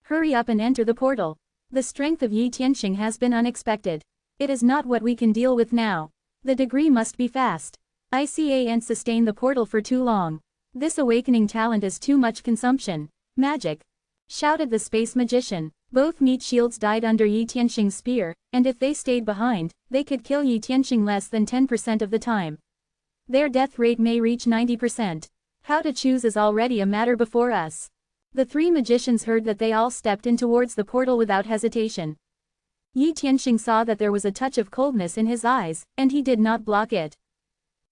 Hurry up and enter the portal. The strength of Yi Tianxing has been unexpected. It is not what we can deal with now. The degree must be fast. I can't sustain the portal for too long. This awakening talent is too much consumption. Magic! Shouted the space magician. Both meat shields died under Yi Tianxing's spear, and if they stayed behind, they could kill Yi Tianxing less than 10% of the time. Their death rate may reach 90%. How to choose is already a matter before us. The 3 magicians heard that they all stepped in towards the portal without hesitation. Yi Tianxing saw that there was a touch of coldness in his eyes, and he did not block it.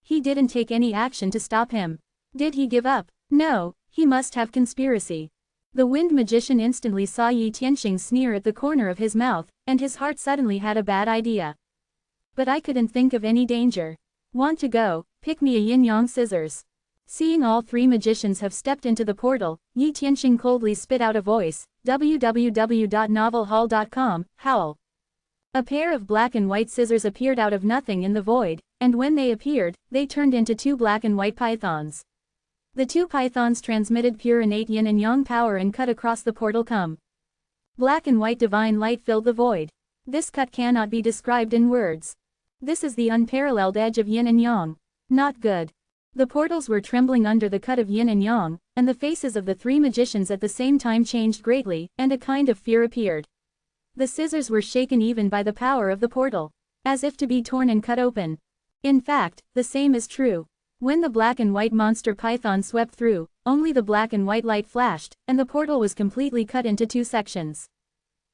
He didn't take any action to stop him. Did he give up? No, he must have conspiracy. The wind magician instantly saw Yi Tianxing sneer at the corner of his mouth, and his heart suddenly had a bad idea. But I couldn't think of any danger. Want to go? Pick me a yin-yang scissors. Seeing all three magicians have stepped into the portal, Yi Tianxing coldly spit out a voice, www.novelhall.com, howl. A pair of black and white scissors appeared out of nothing in the void, and when they appeared, they turned into two black and white pythons. The two pythons transmitted pure innate yin and yang power and cut across the portal. Black and white divine light filled the void. This cut cannot be described in words. This is the unparalleled edge of yin and yang. Not good. The portals were trembling under the cut of yin and yang, and the faces of the three magicians at the same time changed greatly, and a kind of fear appeared. The scissors were shaken even by the power of the portal, as if to be torn and cut open. In fact, the same is true. When the black and white monster python swept through, only the black and white light flashed, and the portal was completely cut into two sections.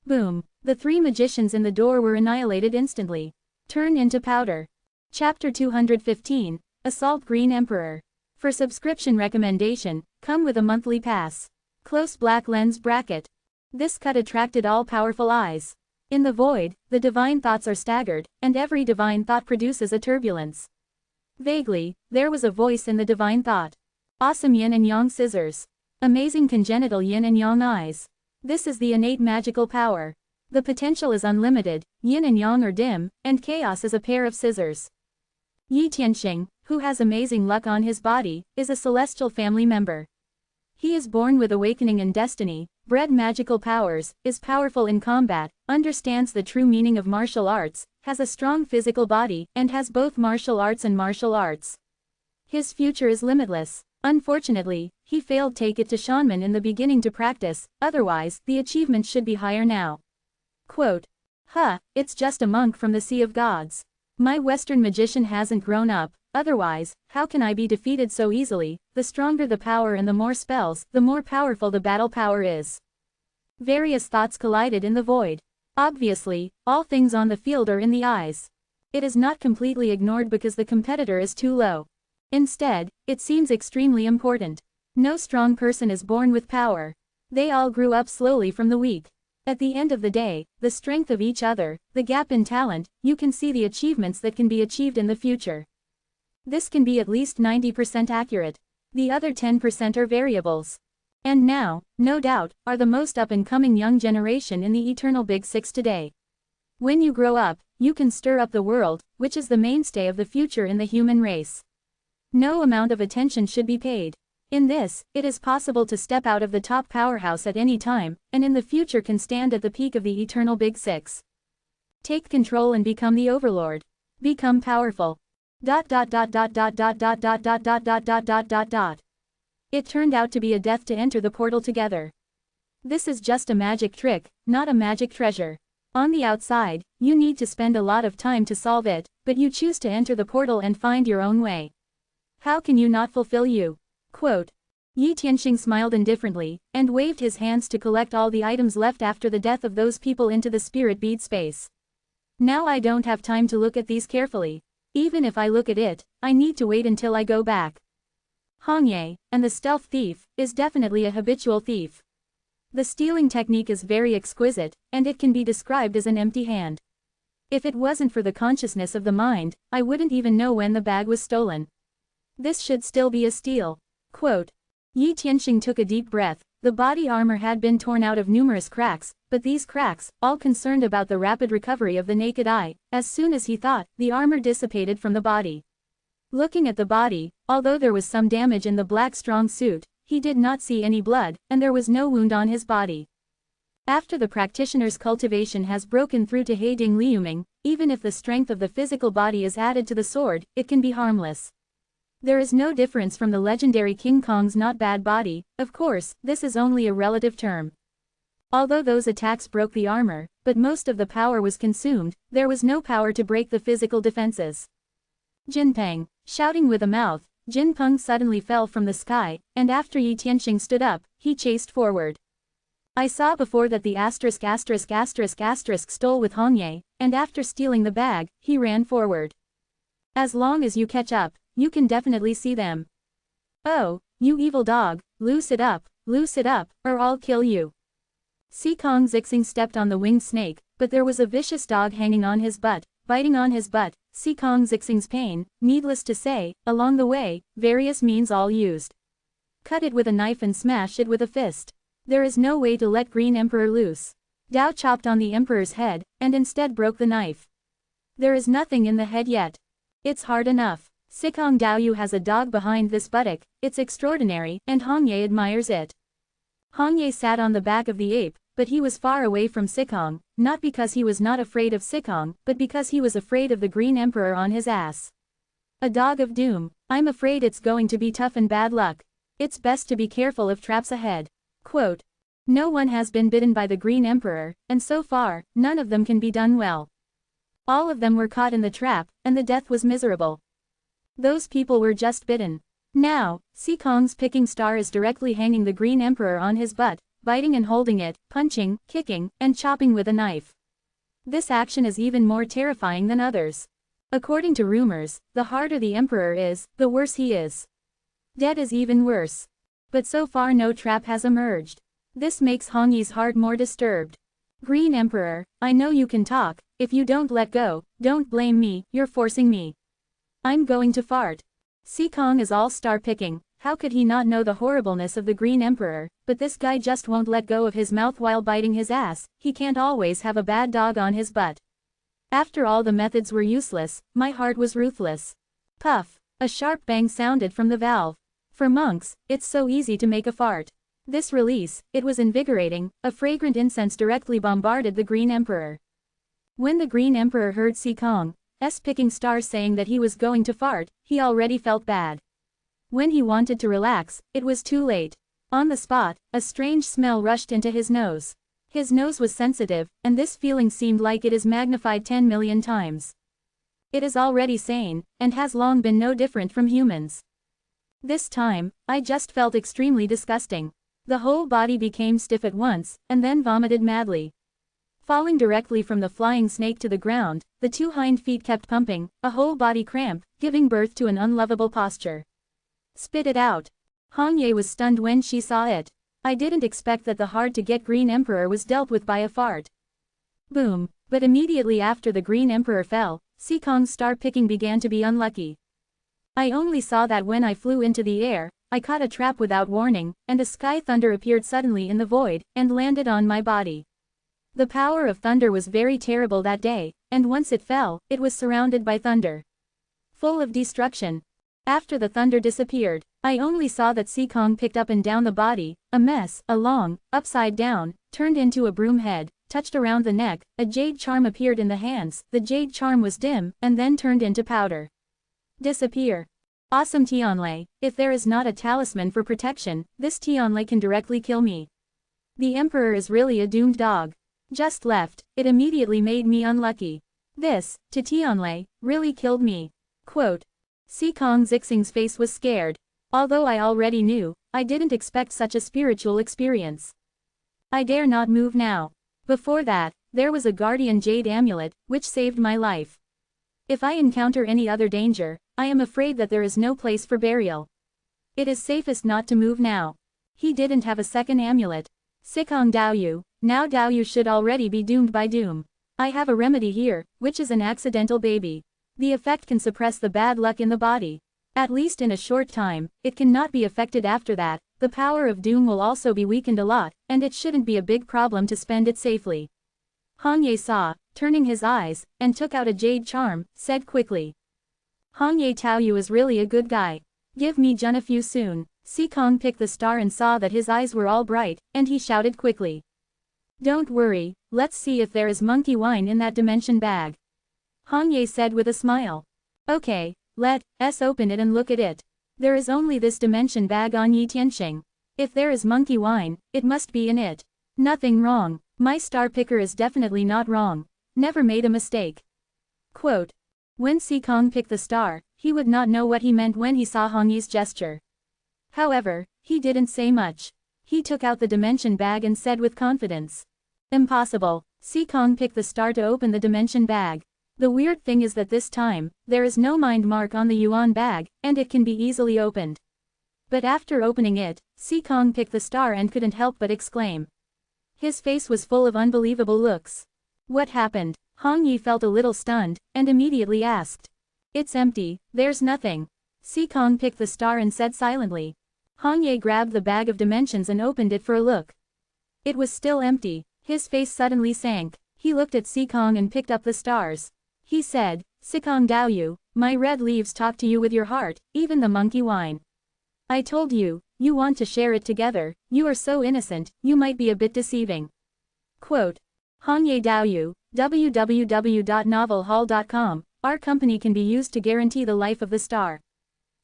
Boom! The three magicians in the door were annihilated instantly. Turn into powder. Chapter 215, Assault Green Emperor. For subscription recommendation, come with a monthly pass. Close black lens bracket. This cut attracted all powerful eyes. In the void, the divine thoughts are staggered, and every divine thought produces a turbulence. Vaguely, there was a voice in the divine thought. Awesome yin and yang scissors. Amazing congenital yin and yang eyes. This is the innate magical power. The potential is unlimited, yin and yang are dim, and chaos is a pair of scissors. Yi Tianxing, who has amazing luck on his body, is a celestial family member. He is born with awakening and destiny, bred magical powers, is powerful in combat, understands the true meaning of martial arts, has a strong physical body, and has both martial arts and martial arts. His future is limitless. Unfortunately, he failed take it to Shanman in the beginning to practice, otherwise, the achievement should be higher now. Quote. It's just a monk from the Sea of Gods. My Western magician hasn't grown up, otherwise, how can I be defeated so easily? The stronger the power and the more spells, the more powerful the battle power is. Various thoughts collided in the void. Obviously, all things on the field are in the eyes. It is not completely ignored because the competitor is too low. Instead, it seems extremely important. No strong person is born with power. They all grew up slowly from the weak. At the end of the day, the strength of each other, the gap in talent, you can see the achievements that can be achieved in the future. This can be at least 90% accurate. The other 10% are variables. And now, no doubt, are the most up-and-coming young generation in the eternal Big Six today. When you grow up, you can stir up the world, which is the mainstay of the future in the human race. No amount of attention should be paid. In this, it is possible to step out of the top powerhouse at any time, and in the future can stand at the peak of the eternal Big Six. Take control and become the overlord. Become powerful. It turned out to be a death to enter the portal together. This is just a magic trick, not a magic treasure. On the outside, you need to spend a lot of time to solve it, but you choose to enter the portal and find your own way. How can you not fulfill you? Quote. Yi Tianxing smiled indifferently, and waved his hands to collect all the items left after the death of those people into the spirit bead space. Now I don't have time to look at these carefully. Even if I look at it, I need to wait until I go back. Hongye, and the stealth thief, is definitely a habitual thief. The stealing technique is very exquisite, and it can be described as an empty hand. If it wasn't for the consciousness of the mind, I wouldn't even know when the bag was stolen. This should still be a steal. Quote. Yi Tianxing took a deep breath. The body armor had been torn out of numerous cracks, but these cracks, all concerned about the rapid recovery of the naked eye, as soon as he thought, the armor dissipated from the body. Looking at the body, although there was some damage in the black strong suit, he did not see any blood, and there was no wound on his body. After the practitioner's cultivation has broken through to Heiding Liuming, even if the strength of the physical body is added to the sword, it can be harmless. There is no difference from the legendary King Kong's not bad body. Of course, this is only a relative term. Although those attacks broke the armor, but most of the power was consumed, there was no power to break the physical defenses. Jinpeng, shouting with a mouth, Jinpeng suddenly fell from the sky, and after Yi Tianxing stood up, he chased forward. I saw before that the **** stole with Hongye, and after stealing the bag, he ran forward. As long as you catch up, you can definitely see them. Oh, you evil dog, loose it up, or I'll kill you. Si Kong Zixing stepped on the winged snake, but there was a vicious dog hanging on his butt, biting on his butt, Sikong Zixing's pain, needless to say, along the way, various means all used. Cut it with a knife and smash it with a fist. There is no way to let Green Emperor loose. Dao chopped on the Emperor's head, and instead broke the knife. There is nothing in the head yet. It's hard enough. Sikong Daoyu has a dog behind this buttock, it's extraordinary, and Hongye admires it. Hongye sat on the back of the ape, but he was far away from Sikong, not because he was not afraid of Sikong, but because he was afraid of the Green Emperor on his ass. A dog of doom, I'm afraid it's going to be tough and bad luck. It's best to be careful of traps ahead. Quote, no one has been bitten by the Green Emperor, and so far, none of them can be done well. All of them were caught in the trap, and the death was miserable. Those people were just bitten. Now, Sikong's picking star is directly hanging the Green Emperor on his butt, biting and holding it, punching, kicking, and chopping with a knife. This action is even more terrifying than others. According to rumors, the harder the Emperor is, the worse he is. Dead is even worse. But so far no trap has emerged. This makes Hongye's heart more disturbed. Green Emperor, I know you can talk, if you don't let go, don't blame me, you're forcing me. I'm going to fart. Sikong is all star picking, how could he not know the horribleness of the Green Emperor, but this guy just won't let go of his mouth while biting his ass, he can't always have a bad dog on his butt. After all the methods were useless, my heart was ruthless. Puff, a sharp bang sounded from the valve. For monks, it's so easy to make a fart. This release, it was invigorating, a fragrant incense directly bombarded the Green Emperor. When the Green Emperor heard Sikong's picking star saying that he was going to fart, he already felt bad. When he wanted to relax, it was too late. On the spot, a strange smell rushed into his nose. His nose was sensitive, and this feeling seemed like it is magnified 10 million times. It is already sane, and has long been no different from humans. This time, I just felt extremely disgusting. The whole body became stiff at once, and then vomited madly. Falling directly from the flying snake to the ground, the two hind feet kept pumping, a whole body cramp, giving birth to an unlovable posture. Spit it out. Hongye was stunned when she saw it. I didn't expect that the hard-to-get Green Emperor was dealt with by a fart. Boom. But immediately after the Green Emperor fell, Sikong's star picking began to be unlucky. I only saw that when I flew into the air, I caught a trap without warning, and a sky thunder appeared suddenly in the void, and landed on my body. The power of thunder was very terrible that day, and once it fell, it was surrounded by thunder. Full of destruction. After the thunder disappeared, I only saw that Sikong picked up and down the body, a mess, along, upside down, turned into a broom head, touched around the neck, a jade charm appeared in the hands, the jade charm was dim, and then turned into powder. Disappear. Awesome Tianlei, if there is not a talisman for protection, this Tianlei can directly kill me. The Emperor is really a doomed dog. Just left, it immediately made me unlucky. This, to Tianlei, really killed me. Quote. Sikong Zixing's face was scared. Although I already knew, I didn't expect such a spiritual experience. I dare not move now. Before that, there was a guardian jade amulet, which saved my life. If I encounter any other danger, I am afraid that there is no place for burial. It is safest not to move now. He didn't have a second amulet. Sikong Daoyu, now Daoyu should already be doomed by doom. I have a remedy here, which is an accidental baby. The effect can suppress the bad luck in the body. At least in a short time, it cannot be affected after that, the power of doom will also be weakened a lot, and it shouldn't be a big problem to spend it safely. Hongye saw, turning his eyes, and took out a jade charm, said quickly. Hongye Taoyu is really a good guy. Give me Junafu soon. Sikong picked the star and saw that his eyes were all bright, and he shouted quickly. Don't worry, let's see if there is monkey wine in that dimension bag. Hongye said with a smile. Okay, let's open it and look at it. There is only this dimension bag on Yi Tianxing. If there is monkey wine, it must be in it. Nothing wrong. My star picker is definitely not wrong. Never made a mistake. Quote. When Sikong picked the star, he would not know what he meant when he saw Hongye's gesture. However, he didn't say much. He took out the dimension bag and said with confidence. Impossible. Sikong picked the star to open the dimension bag. The weird thing is that this time, there is no mind mark on the yuan bag, and it can be easily opened. But after opening it, Sikong picked the star and couldn't help but exclaim. His face was full of unbelievable looks. What happened? Hong Yi felt a little stunned, and immediately asked. It's empty, there's nothing. Sikong picked the star and said silently. Hong Yi grabbed the bag of dimensions and opened it for a look. It was still empty. His face suddenly sank. He looked at Sikong and picked up the stars. He said, Sikong Daoyu, my red leaves talk to you with your heart, even the monkey wine. I told you, you want to share it together, you are so innocent, you might be a bit deceiving. Quote. Hong Ye Daoyu, www.novelhall.com, our company can be used to guarantee the life of the star.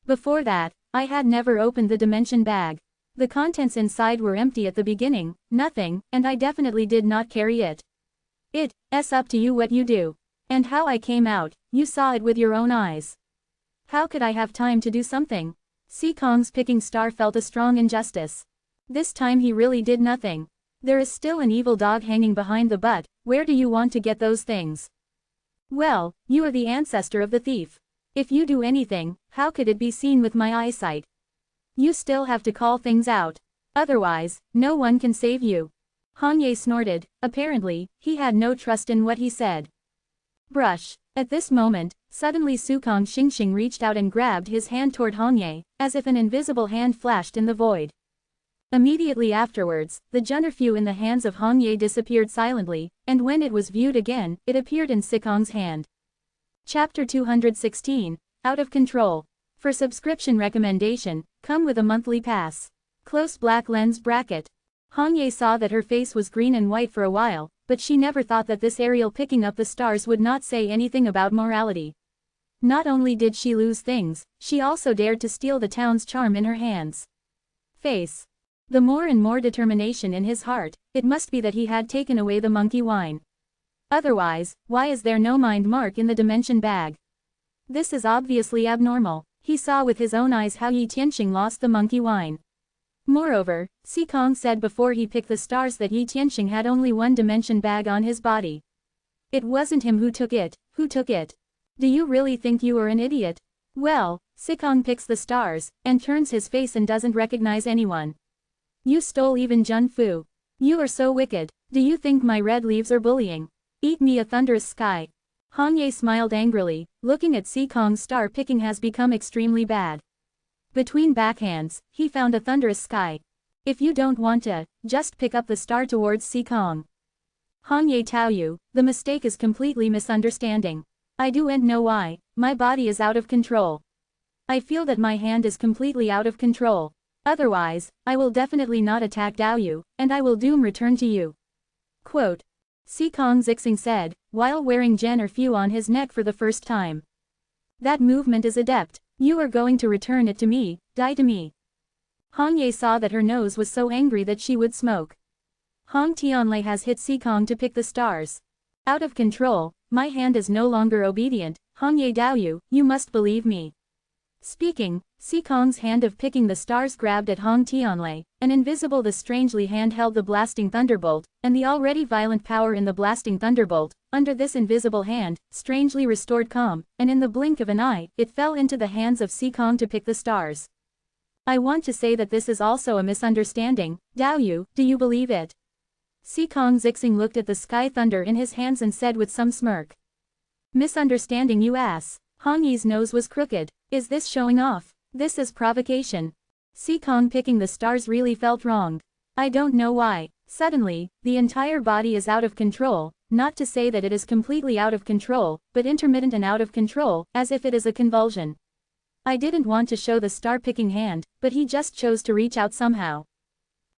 Before that, I had never opened the dimension bag. The contents inside were empty at the beginning, nothing, and I definitely did not carry it. It's up to you what you do. And how I came out, you saw it with your own eyes. How could I have time to do something? Sikong's picking star felt a strong injustice. This time he really did nothing. There is still an evil dog hanging behind the butt, where do you want to get those things? Well, you are the ancestor of the thief. If you do anything, how could it be seen with my eyesight? You still have to call things out. Otherwise, no one can save you. Hong Ye snorted. Apparently, he had no trust in what he said. Brush. At this moment, suddenly Sukong Xingxing reached out and grabbed his hand toward Hong Ye, as if an invisible hand flashed in the void. Immediately afterwards, the Junnerfu in the hands of Hong Ye disappeared silently, and when it was viewed again, it appeared in Sikong's hand. Chapter 216, Out of Control. For subscription recommendation, come with a monthly pass. Close black lens bracket. Hong Ye saw that her face was green and white for a while, but she never thought that this aerial picking up the stars would not say anything about morality. Not only did she lose things, she also dared to steal the town's charm in her hands. Face. The more and more determination in his heart, it must be that he had taken away the monkey wine. Otherwise, why is there no mind mark in the dimension bag? This is obviously abnormal. He saw with his own eyes how Yi Tianxing lost the monkey wine. Moreover, Sikong said before he picked the stars that Yi Tianxing had only one dimension bag on his body. It wasn't him who took it. Who took it? Do you really think you are an idiot? Well, Sikong picks the stars, and turns his face and doesn't recognize anyone. You stole even Jun Fu. You are so wicked. Do you think my red leaves are bullying? Eat me a thunderous sky. Hong Ye smiled angrily. Looking at Sikong's star picking has become extremely bad. Between backhands, he found a thunderous sky. If you don't want to, just pick up the star towards Sikong. Hong Ye Taoyu, the mistake is completely misunderstanding. I don't know why, my body is out of control. I feel that my hand is completely out of control. Otherwise, I will definitely not attack Daoyu, and I will doom return to you. Quote. Sikong Zixing said, while wearing Jen or Fu on his neck for the first time. That movement is adept. You are going to return it to me, die to me. Hong Ye saw that her nose was so angry that she would smoke. Hong Tianlei has hit Sikong to pick the stars. Out of control, my hand is no longer obedient, Hong Ye Daoyu, you must believe me. Speaking, Sikong's hand of picking the stars grabbed at Hong Tianlei, and invisible the strangely hand held the blasting thunderbolt, and the already violent power in the blasting thunderbolt, under this invisible hand, strangely restored calm, and in the blink of an eye, it fell into the hands of Sikong to pick the stars. I want to say that this is also a misunderstanding, Daoyu, do you believe it? Sikong Zixing looked at the sky thunder in his hands and said with some smirk. Misunderstanding you ass. Hong Yi's nose was crooked. Is this showing off? This is provocation. Sikong picking the stars really felt wronged. I don't know why. Suddenly, the entire body is out of control, not to say that it is completely out of control, but intermittent and out of control, as if it is a convulsion. I didn't want to show the star-picking hand, but he just chose to reach out somehow.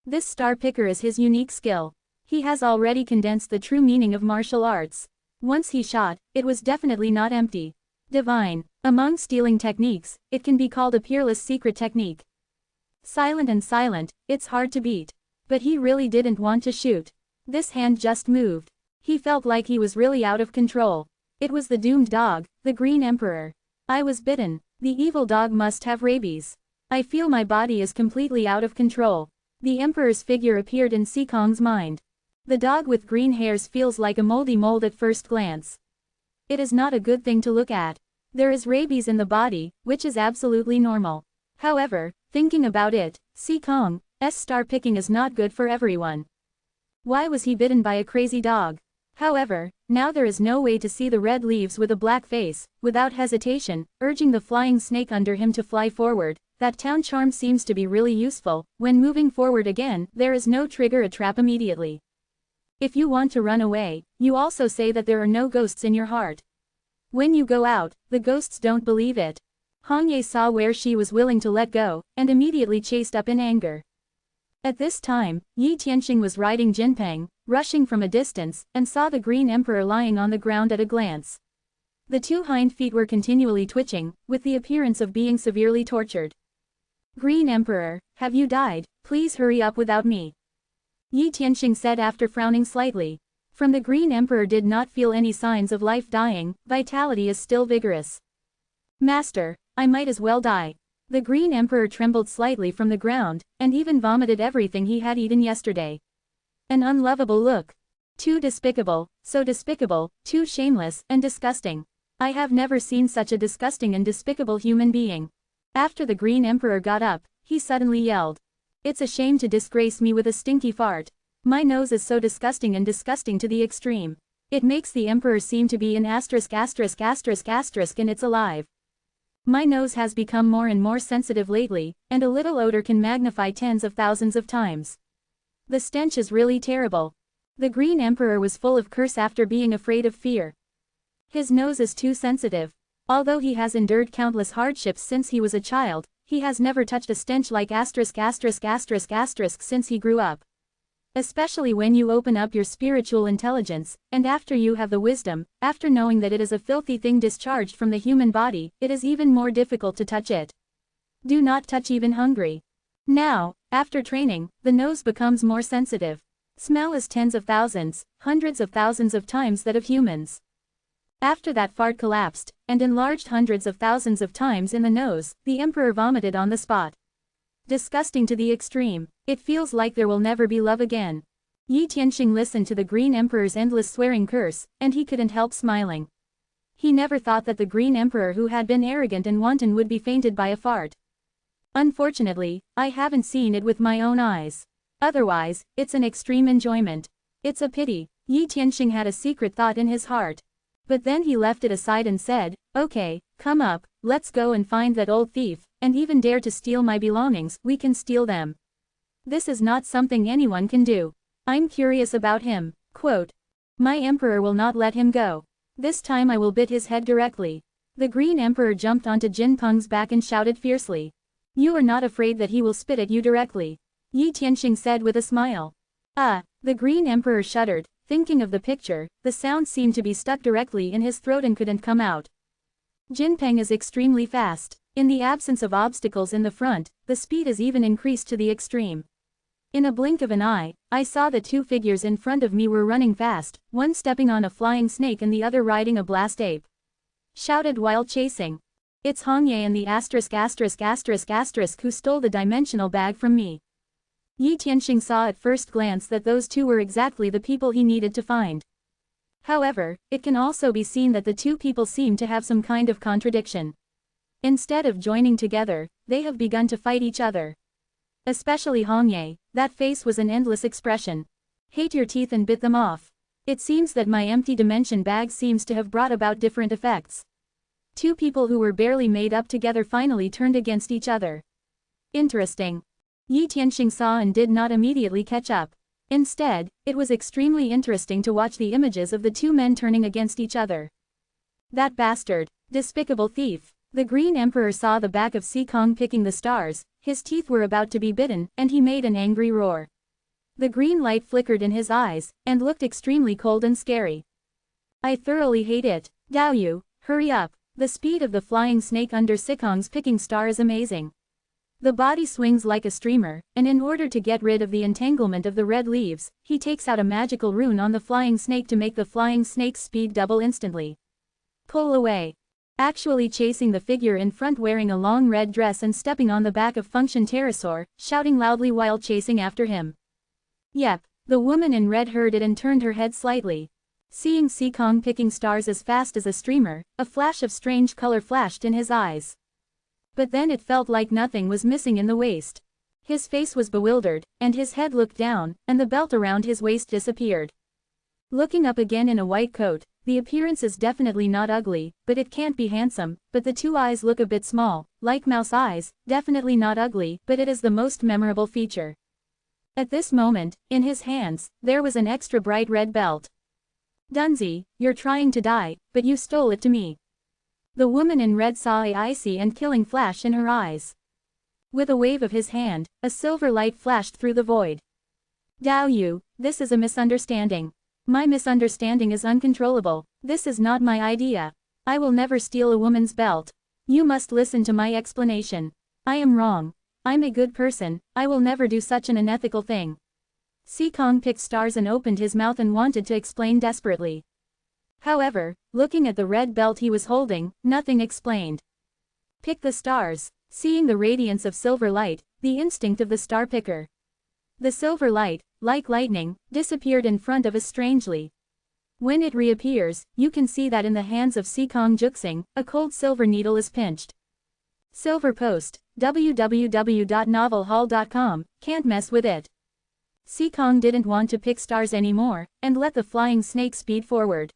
This star-picker is his unique skill. He has already condensed the true meaning of martial arts. Once he shot, it was definitely not empty. Divine. Among stealing techniques, it can be called a peerless secret technique. Silent and silent, it's hard to beat. But he really didn't want to shoot. This hand just moved. He felt like he was really out of control. It was the doomed dog, the Green Emperor. I was bitten. The evil dog must have rabies. I feel my body is completely out of control. The Emperor's figure appeared in Sikong's mind. The dog with green hairs feels like a moldy mold at first glance. It is not a good thing to look at. There is rabies in the body, which is absolutely normal. However, thinking about it, Sikong's star picking is not good for everyone. Why was he bitten by a crazy dog? However, now there is no way to see the red leaves with a black face, without hesitation, urging the flying snake under him to fly forward. That town charm seems to be really useful. When moving forward again, there is no trigger a trap immediately. If you want to run away, you also say that there are no ghosts in your heart. When you go out, the ghosts don't believe it. Hong Ye saw where she was willing to let go, and immediately chased up in anger. At this time, Yi Tianxing was riding Jinpeng, rushing from a distance, and saw the Green Emperor lying on the ground at a glance. The two hind feet were continually twitching, with the appearance of being severely tortured. Green Emperor, have you died? Please hurry up without me. Yi Tianxing said after frowning slightly. From the Green Emperor did not feel any signs of life dying, vitality is still vigorous. Master, I might as well die. The Green Emperor trembled slightly from the ground, and even vomited everything he had eaten yesterday. An unlovable look. Too despicable, so despicable, too shameless, and disgusting. I have never seen such a disgusting and despicable human being. After the Green Emperor got up, he suddenly yelled. It's a shame to disgrace me with a stinky fart. My nose is so disgusting and disgusting to the extreme. It makes the Emperor seem to be an asterisk and it's alive. My nose has become more and more sensitive lately, and a little odor can magnify tens of thousands of times. The stench is really terrible. The Green Emperor was full of curse after being afraid of fear. His nose is too sensitive. Although he has endured countless hardships since he was a child, he has never touched a stench like asterisk since he grew up. Especially when you open up your spiritual intelligence, and after you have the wisdom, after knowing that it is a filthy thing discharged from the human body, it is even more difficult to touch it. Do not touch even hungry. Now, after training, the nose becomes more sensitive. Smell is tens of thousands, hundreds of thousands of times that of humans. After that fart collapsed, and enlarged hundreds of thousands of times in the nose, the Emperor vomited on the spot. Disgusting to the extreme. It feels like there will never be love again. Yi Tianxing listened to the Green Emperor's endless swearing curse, and he couldn't help smiling. He never thought that the Green Emperor who had been arrogant and wanton would be fainted by a fart. Unfortunately, I haven't seen it with my own eyes. Otherwise, it's an extreme enjoyment. It's a pity. Yi Tianxing had a secret thought in his heart. But then he left it aside and said, okay, come up, let's go and find that old thief, and even dare to steal my belongings, we can steal them. This is not something anyone can do. I'm curious about him. Quote, my emperor will not let him go. This time I will bit his head directly. The Green Emperor jumped onto Jinpeng's back and shouted fiercely. You are not afraid that he will spit at you directly? Yi Tianxing said with a smile. The Green Emperor shuddered, thinking of the picture. The sound seemed to be stuck directly in his throat and couldn't come out. Jinpeng is extremely fast. In the absence of obstacles in the front, the speed is even increased to the extreme. In a blink of an eye, I saw the two figures in front of me were running fast, one stepping on a flying snake and the other riding a blast ape. Shouted while chasing. It's Hong Ye and the who stole the dimensional bag from me. Yi Tianxing saw at first glance that those two were exactly the people he needed to find. However, it can also be seen that the two people seem to have some kind of contradiction. Instead of joining together, they have begun to fight each other. Especially Hong Ye, that face was an endless expression. Hate your teeth and bit them off. It seems that my empty dimension bag seems to have brought about different effects. Two people who were barely made up together finally turned against each other. Interesting. Yi Tianxing saw and did not immediately catch up. Instead, it was extremely interesting to watch the images of the two men turning against each other. That bastard. Despicable thief. The Green Emperor saw the back of Sikong picking the stars. His teeth were about to be bitten, and he made an angry roar. The green light flickered in his eyes, and looked extremely cold and scary. I thoroughly hate it. Dao Yu, hurry up. The speed of the flying snake under Sikong's picking star is amazing. The body swings like a streamer, and in order to get rid of the entanglement of the red leaves, he takes out a magical rune on the flying snake to make the flying snake's speed double instantly. Pull away. Actually chasing the figure in front wearing a long red dress and stepping on the back of Function Pterosaur, shouting loudly while chasing after him. Yep, the woman in red heard it and turned her head slightly. Seeing Sikong picking stars as fast as a streamer, a flash of strange color flashed in his eyes. But then it felt like nothing was missing in the waist. His face was bewildered, and his head looked down, and the belt around his waist disappeared. Looking up again in a white coat, the appearance is definitely not ugly, but it can't be handsome, but the two eyes look a bit small, like mouse eyes, definitely not ugly, but it is the most memorable feature. At this moment, in his hands, there was an extra bright red belt. Dunsey, you're trying to die, but you stole it to me. The woman in red saw a icy and killing flash in her eyes. With a wave of his hand, a silver light flashed through the void. Dao Yu, this is a misunderstanding. My misunderstanding is uncontrollable. This is not my idea. I will never steal a woman's belt. You must listen to my explanation. I am wrong. I'm a good person. I will never do such an unethical thing. Sikong picked stars and opened his mouth and wanted to explain desperately. However, looking at the red belt he was holding, nothing explained. Pick the stars. Seeing the radiance of silver light, the instinct of the star picker. The silver light, like lightning, disappeared in front of us strangely. When it reappears, you can see that in the hands of Sikong Juxing, a cold silver needle is pinched. Silver post, www.novelhall.com, can't mess with it. Sikong didn't want to pick stars anymore, and let the flying snake speed forward.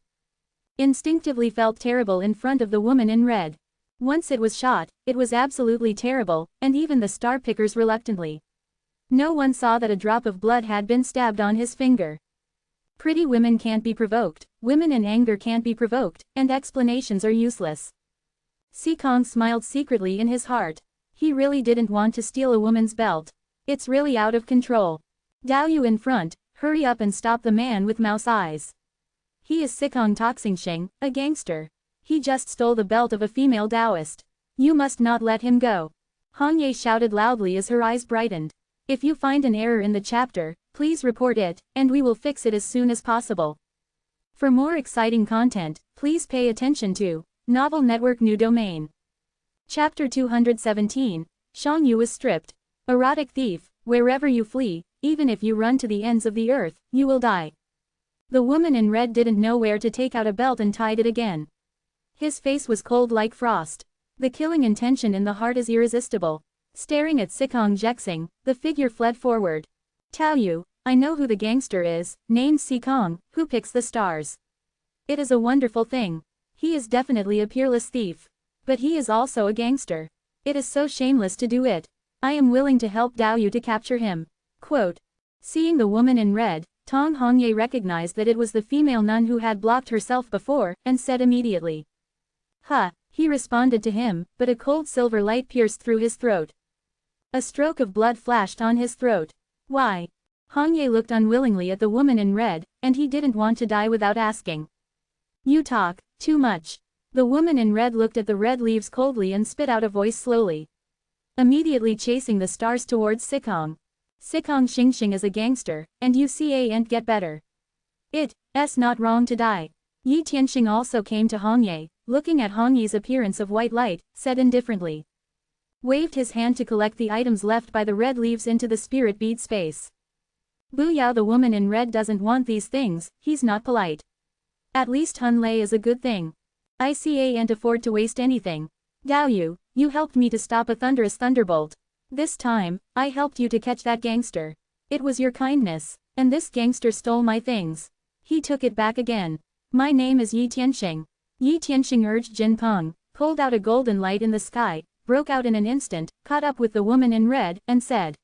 Instinctively felt terrible in front of the woman in red. Once it was shot, it was absolutely terrible, and even the star pickers reluctantly. No one saw that a drop of blood had been stabbed on his finger. Pretty women can't be provoked, women in anger can't be provoked, and explanations are useless. Sikong smiled secretly in his heart. He really didn't want to steal a woman's belt. It's really out of control. Dao Yu in front, hurry up and stop the man with mouse eyes. He is Sikong Toxingxing, a gangster. He just stole the belt of a female Taoist. You must not let him go. Hong Ye shouted loudly as her eyes brightened. If you find an error in the chapter, please report it, and we will fix it as soon as possible. For more exciting content, please pay attention to Novel Network New Domain. Chapter 217, Shang Yu is stripped. Erotic thief, wherever you flee, even if you run to the ends of the earth, you will die. The woman in red didn't know where to take out a belt and tied it again. His face was cold like frost. The killing intention in the heart is irresistible. Staring at Sikong Juxing, the figure fled forward. Tao Yu, I know who the gangster is, named Sikong, who picks the stars. It is a wonderful thing. He is definitely a peerless thief. But he is also a gangster. It is so shameless to do it. I am willing to help Dao Yu to capture him. Quote. Seeing the woman in red, Tong Hongye recognized that it was the female nun who had blocked herself before, and said immediately. Ha, he responded to him, but a cold silver light pierced through his throat. A stroke of blood flashed on his throat. Why? Hongye looked unwillingly at the woman in red, and he didn't want to die without asking. You talk, too much. The woman in red looked at the red leaves coldly and spit out a voice slowly. Immediately chasing the stars towards Sikong. Sikong Xingxing is a gangster, and you can't get better. It's not wrong to die. Yi Tianxing also came to Hongye, looking at Hongye's appearance of white light, said indifferently. Waved his hand to collect the items left by the red leaves into the spirit bead space. Bu Yao, the woman in red, doesn't want these things, he's not polite. At least Hun Lei is a good thing. I can't afford to waste anything. Dao Yu, you helped me to stop a thunderous thunderbolt. This time, I helped you to catch that gangster. It was your kindness, and this gangster stole my things. He took it back again. My name is Yi Tianxing. Yi Tianxing urged Jin Peng, pulled out a golden light in the sky, broke out in an instant, caught up with the woman in red, and said.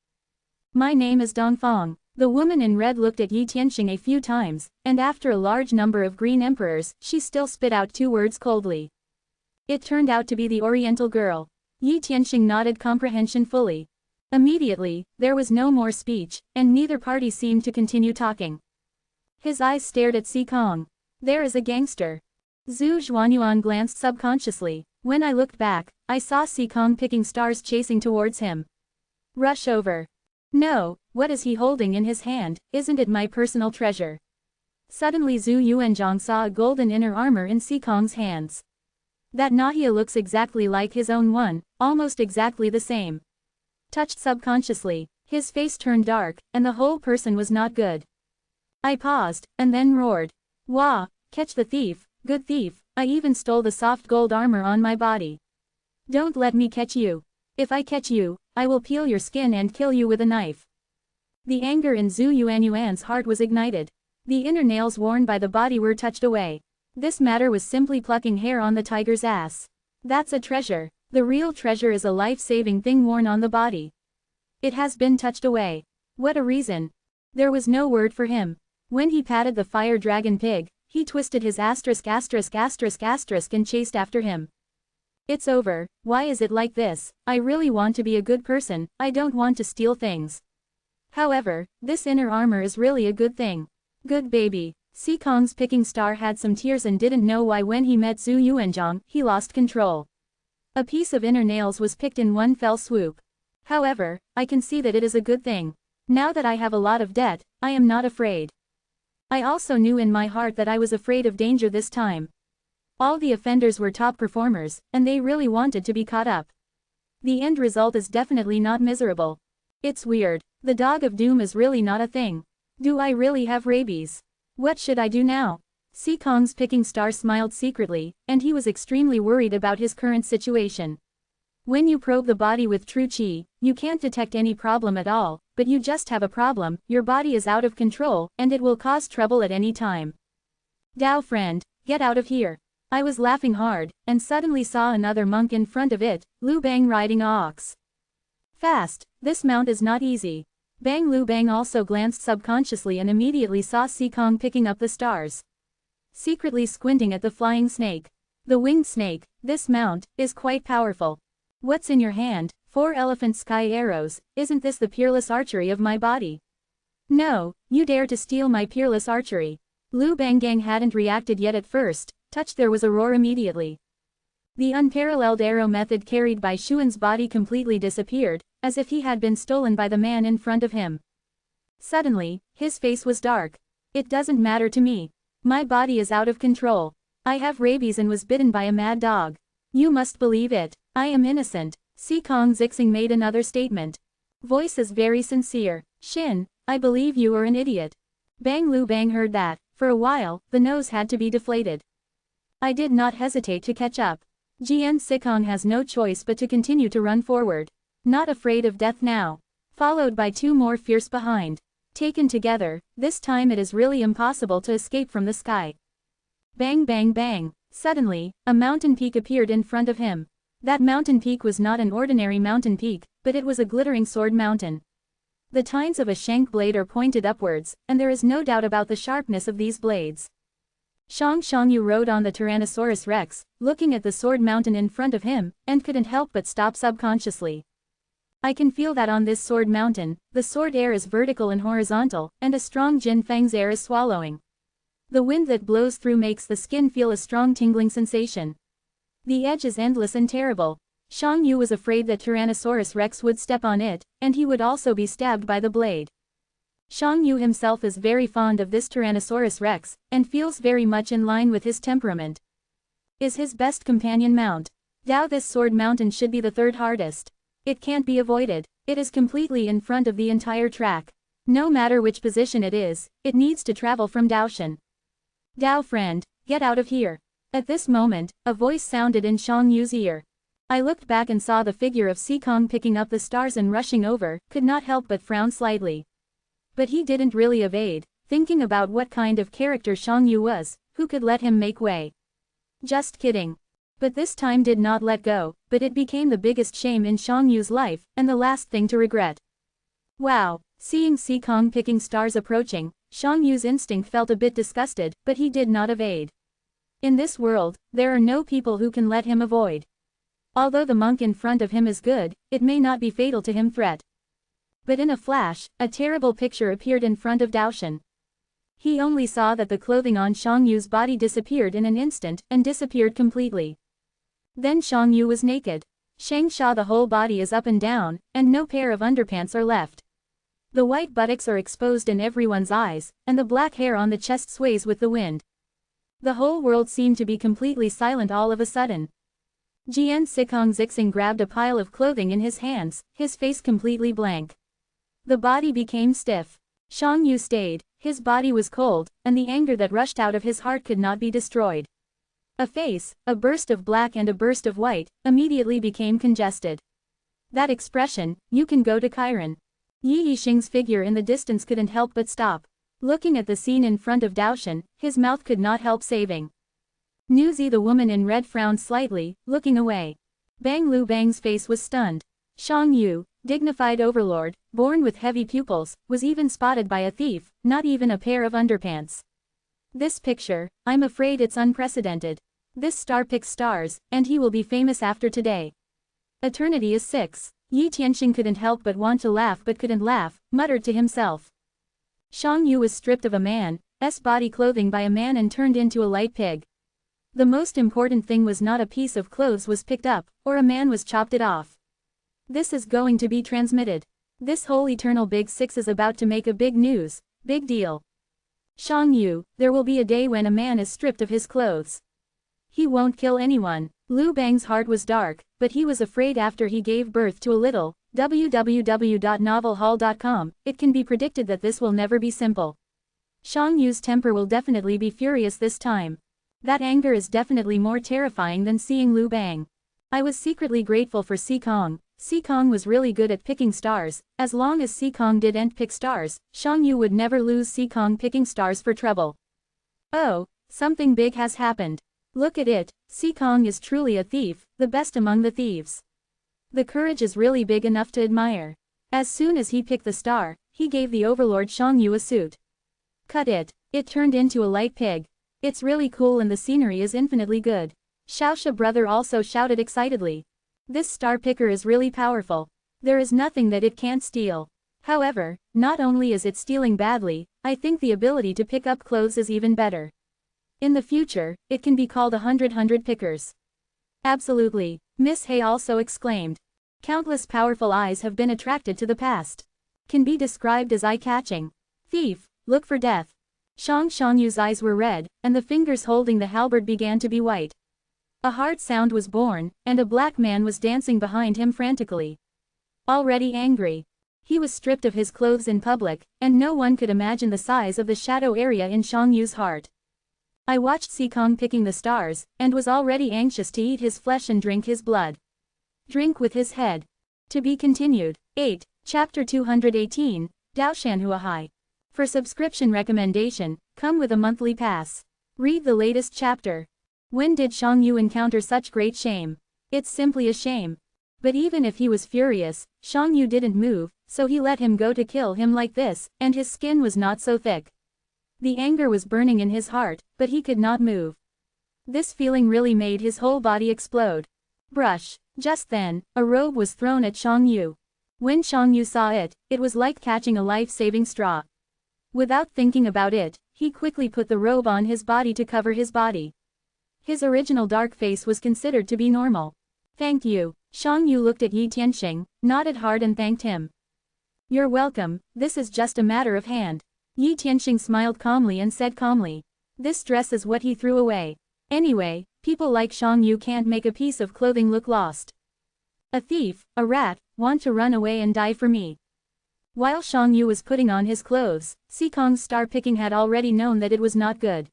My name is Dongfang. The woman in red looked at Yi Tianxing a few times, and after a large number of green emperors, she still spit out two words coldly. It turned out to be the Oriental girl. Yi Tianxing nodded comprehension fully. Immediately, there was no more speech, and neither party seemed to continue talking. His eyes stared at Sikong. There is a gangster. Zhu Zhuanyuan glanced subconsciously. When I looked back, I saw Sikong picking stars chasing towards him. Rush over. No, what is he holding in his hand? Isn't it my personal treasure? Suddenly Zhu Yuanzhang saw a golden inner armor in Sikong's hands. That Nahia looks exactly like his own one, almost exactly the same. Touched subconsciously, his face turned dark, and the whole person was not good. I paused, and then roared. Wah, catch the thief, good thief, I even stole the soft gold armor on my body. Don't let me catch you. If I catch you, I will peel your skin and kill you with a knife. The anger in Zhu Yuanyuan's heart was ignited. The inner nails worn by the body were touched away. This matter was simply plucking hair on the tiger's ass. That's a treasure. The real treasure is a life-saving thing worn on the body. It has been touched away. What a reason. There was no word for him. When he patted the fire dragon pig, he twisted his asterisk and chased after him. It's over. Why is it like this? I really want to be a good person, I don't want to steal things. However, this inner armor is really a good thing. Good baby. Sikong's picking star had some tears and didn't know why when he met Zhu Yuanzhang, he lost control. A piece of inner nails was picked in one fell swoop. However, I can see that it is a good thing. Now that I have a lot of debt, I am not afraid. I also knew in my heart that I was afraid of danger this time. All the offenders were top performers, and they really wanted to be caught up. The end result is definitely not miserable. It's weird. The dog of doom is really not a thing. Do I really have rabies? What should I do now? Sikong's picking star smiled secretly, and he was extremely worried about his current situation. When you probe the body with true qi, you can't detect any problem at all, but you just have a problem, your body is out of control, and it will cause trouble at any time. Dao friend, get out of here. I was laughing hard, and suddenly saw another monk in front of it, Lu Bang riding a ox. Fast, this mount is not easy. Bang Lu Bang also glanced subconsciously and immediately saw Sikong picking up the stars. Secretly squinting at the flying snake. The winged snake, this mount, is quite powerful. What's in your hand? 4 elephant sky arrows, isn't this the peerless archery of my body? No, you dare to steal my peerless archery. Lu Bangang hadn't reacted yet at first, there was a roar immediately. The unparalleled arrow method carried by Xuan's body completely disappeared, as if he had been stolen by the man in front of him. Suddenly, his face was dark. It doesn't matter to me. My body is out of control. I have rabies and was bitten by a mad dog. You must believe it. I am innocent. Sikong Zixing made another statement. Voice is very sincere. Shin, I believe you are an idiot. Bang Lu Bang heard that. For a while, the nose had to be deflated. I did not hesitate to catch up. Jian Sikong has no choice but to continue to run forward. Not afraid of death now. Followed by 2 more fierce behind. Taken together, this time it is really impossible to escape from the sky. Bang bang bang. Suddenly, a mountain peak appeared in front of him. That mountain peak was not an ordinary mountain peak, but it was a glittering sword mountain. The tines of a shank blade are pointed upwards, and there is no doubt about the sharpness of these blades. Shang Yu rode on the Tyrannosaurus Rex, looking at the sword mountain in front of him, and couldn't help but stop subconsciously. I can feel that on this sword mountain, the sword air is vertical and horizontal, and a strong Jin Fang's air is swallowing. The wind that blows through makes the skin feel a strong tingling sensation. The edge is endless and terrible. Shang Yu was afraid that Tyrannosaurus Rex would step on it, and he would also be stabbed by the blade. Shang Yu himself is very fond of this Tyrannosaurus Rex, and feels very much in line with his temperament. Is his best companion mount. Dao this sword mountain should be the 3rd hardest. It can't be avoided. It is completely in front of the entire track. No matter which position it is, it needs to travel from Daoshan. Dao friend, get out of here. At this moment, a voice sounded in Shang Yu's ear. I looked back and saw the figure of Sikong picking up the stars and rushing over, could not help but frown slightly. But he didn't really evade, thinking about what kind of character Shang Yu was, who could let him make way. Just kidding. But this time did not let go, but it became the biggest shame in Shang Yu's life, and the last thing to regret. Wow, seeing Sikong picking stars approaching, Shang Yu's instinct felt a bit disgusted, but he did not evade. In this world, there are no people who can let him avoid. Although the monk in front of him is good, it may not be fatal to him threat. But in a flash, a terrible picture appeared in front of Daoshan. He only saw that the clothing on Shang Yu's body disappeared in an instant, and disappeared completely. Then Shang Yu was naked. Shang Sha the whole body is up and down, and no pair of underpants are left. The white buttocks are exposed in everyone's eyes, and the black hair on the chest sways with the wind. The whole world seemed to be completely silent all of a sudden. Jian Sikong Zixing grabbed a pile of clothing in his hands, his face completely blank. The body became stiff. Shang Yu stayed, his body was cold, and the anger that rushed out of his heart could not be destroyed. A face, a burst of black and a burst of white, immediately became congested. That expression, you can go to Chiron. Yi Yixing's figure in the distance couldn't help but stop. Looking at the scene in front of Daoshan, his mouth could not help saving. Newsy, the woman in red, frowned slightly, looking away. Bang Lu Bang's face was stunned. Shang Yu, dignified overlord, born with heavy pupils, was even spotted by a thief, not even a pair of underpants. This picture, I'm afraid it's unprecedented. This star picks stars, and he will be famous after today. Eternity is 6. Yi Tianxing couldn't help but want to laugh but couldn't laugh, muttered to himself. Shang Yu was stripped of a man's body clothing by a man and turned into a light pig. The most important thing was not a piece of clothes was picked up, or a man was chopped it off. This is going to be transmitted. This whole eternal Big Six is about to make a big news, big deal. Shang Yu, there will be a day when a man is stripped of his clothes. He won't kill anyone. Lu Bang's heart was dark, but he was afraid after he gave birth to a little. www.novelhall.com, it can be predicted that this will never be simple. Shang Yu's temper will definitely be furious this time. That anger is definitely more terrifying than seeing Lu Bang. I was secretly grateful for Si Kong. Si Kong was really good at picking stars. As long as Si Kong didn't pick stars, Shang Yu would never lose Si Kong picking stars for trouble. Oh, something big has happened. Look at it, Si Kong is truly a thief, the best among the thieves. The courage is really big enough to admire. As soon as he picked the star, he gave the overlord Shang Yu a suit. Cut it. It turned into a light pig. It's really cool and the scenery is infinitely good. Xiaoxia brother also shouted excitedly. This star picker is really powerful. There is nothing that it can't steal. However, not only is it stealing badly, I think the ability to pick up clothes is even better. In the future, it can be called 100 pickers. Absolutely, Miss Hay also exclaimed. Countless powerful eyes have been attracted to the past. Can be described as eye-catching. Thief, look for death. Shang Yu's eyes were red, and the fingers holding the halberd began to be white. A hard sound was born, and a black man was dancing behind him frantically. Already angry. He was stripped of his clothes in public, and no one could imagine the size of the shadow area in Shang Yu's heart. I watched Si Kong picking the stars, and was already anxious to eat his flesh and drink his blood. Drink with his head. To be continued. 8. Chapter 218, Daoshan Huahai. For subscription recommendation, come with a monthly pass. Read the latest chapter. When did Shang Yu encounter such great shame? It's simply a shame. But even if he was furious, Shang Yu didn't move, so he let him go to kill him like this, and his skin was not so thick. The anger was burning in his heart, but he could not move. This feeling really made his whole body explode. Brush. Just then, a robe was thrown at Shang Yu. When Shang Yu saw it, it was like catching a life-saving straw. Without thinking about it, he quickly put the robe on his body to cover his body. His original dark face was considered to be normal. Thank you. Shang Yu looked at Yi Tianxing, nodded hard and thanked him. You're welcome, this is just a matter of hand. Yi Tianxing smiled calmly and said calmly. This dress is what he threw away. Anyway, people like Shang Yu can't make a piece of clothing look lost. A thief, a rat, want to run away and die for me. While Shang Yu was putting on his clothes, Si Kong's star picking had already known that it was not good.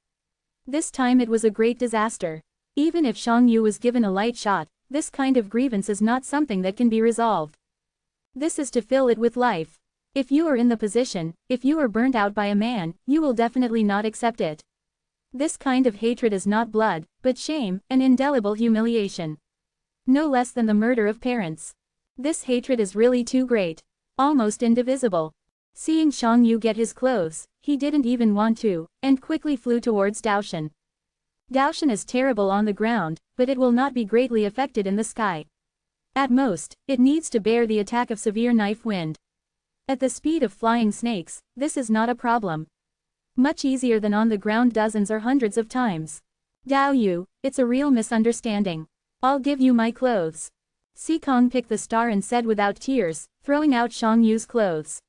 This time it was a great disaster. Even if Shang Yu was given a light shot, this kind of grievance is not something that can be resolved. This is to fill it with life. If you are in the position, if you are burnt out by a man, you will definitely not accept it. This kind of hatred is not blood, but shame, an indelible humiliation. No less than the murder of parents. This hatred is really too great. Almost indivisible. Seeing Shang Yu get his clothes, he didn't even want to, and quickly flew towards Daoshan. Daoshan is terrible on the ground, but it will not be greatly affected in the sky. At most, it needs to bear the attack of severe knife wind. At the speed of flying snakes, this is not a problem. Much easier than on the ground dozens or hundreds of times. Dao Yu, it's a real misunderstanding. I'll give you my clothes. Si Kong picked the star and said without tears, throwing out Shang Yu's clothes.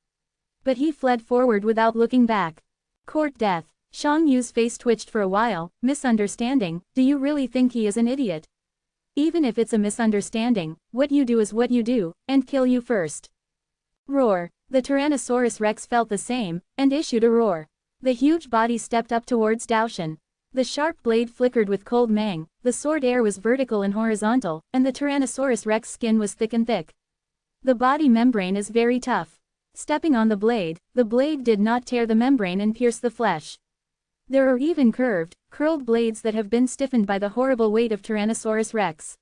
But he fled forward without looking back. Court death. Shang Yu's face twitched for a while. Misunderstanding, do you really think he is an idiot? Even if it's a misunderstanding, what you do is what you do, and kill you first. Roar. The Tyrannosaurus Rex felt the same, and issued a roar. The huge body stepped up towards Daoshan. The sharp blade flickered with cold mang, the sword air was vertical and horizontal, and the Tyrannosaurus Rex skin was thick and thick. The body membrane is very tough. Stepping on the blade did not tear the membrane and pierce the flesh. There are even curled blades that have been stiffened by the horrible weight of Tyrannosaurus rex.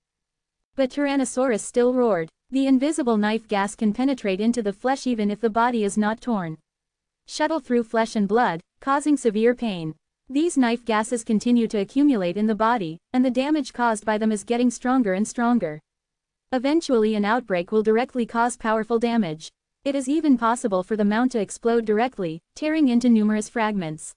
But Tyrannosaurus still roared. The invisible knife gas can penetrate into the flesh even if the body is not torn. Shuttle through flesh and blood, causing severe pain. These knife gases continue to accumulate in the body, and the damage caused by them is getting stronger and stronger. Eventually an outbreak will directly cause powerful damage. It is even possible for the mount to explode directly, tearing into numerous fragments.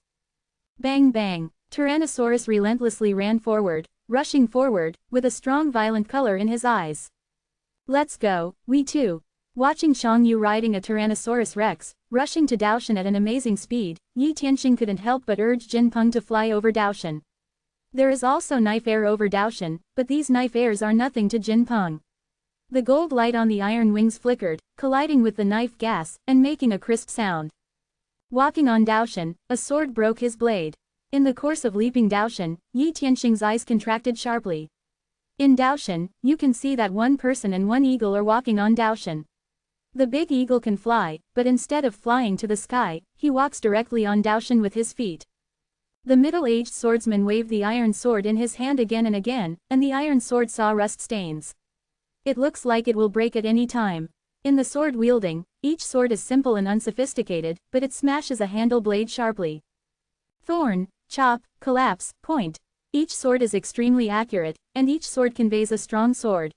Bang bang! Tyrannosaurus relentlessly ran forward, rushing forward, with a strong violent color in his eyes. Let's go, we too. Watching Xiangyu riding a Tyrannosaurus rex, rushing to Daoshan at an amazing speed, Yi Tianxing couldn't help but urge Jinpeng to fly over Daoshan. There is also knife air over Daoshan, but these knife airs are nothing to Jinpeng. The gold light on the iron wings flickered, colliding with the knife gas, and making a crisp sound. Walking on Daoshan, a sword broke his blade. In the course of leaping Daoshan, Yi Tianxing's eyes contracted sharply. In Daoshan, you can see that one person and one eagle are walking on Daoshan. The big eagle can fly, but instead of flying to the sky, he walks directly on Daoshan with his feet. The middle-aged swordsman waved the iron sword in his hand again and again, and the iron sword saw rust stains. It looks like it will break at any time. In the sword wielding, each sword is simple and unsophisticated, but it smashes a handle blade sharply. Thorn, chop, collapse, point. Each sword is extremely accurate, and each sword conveys a strong sword.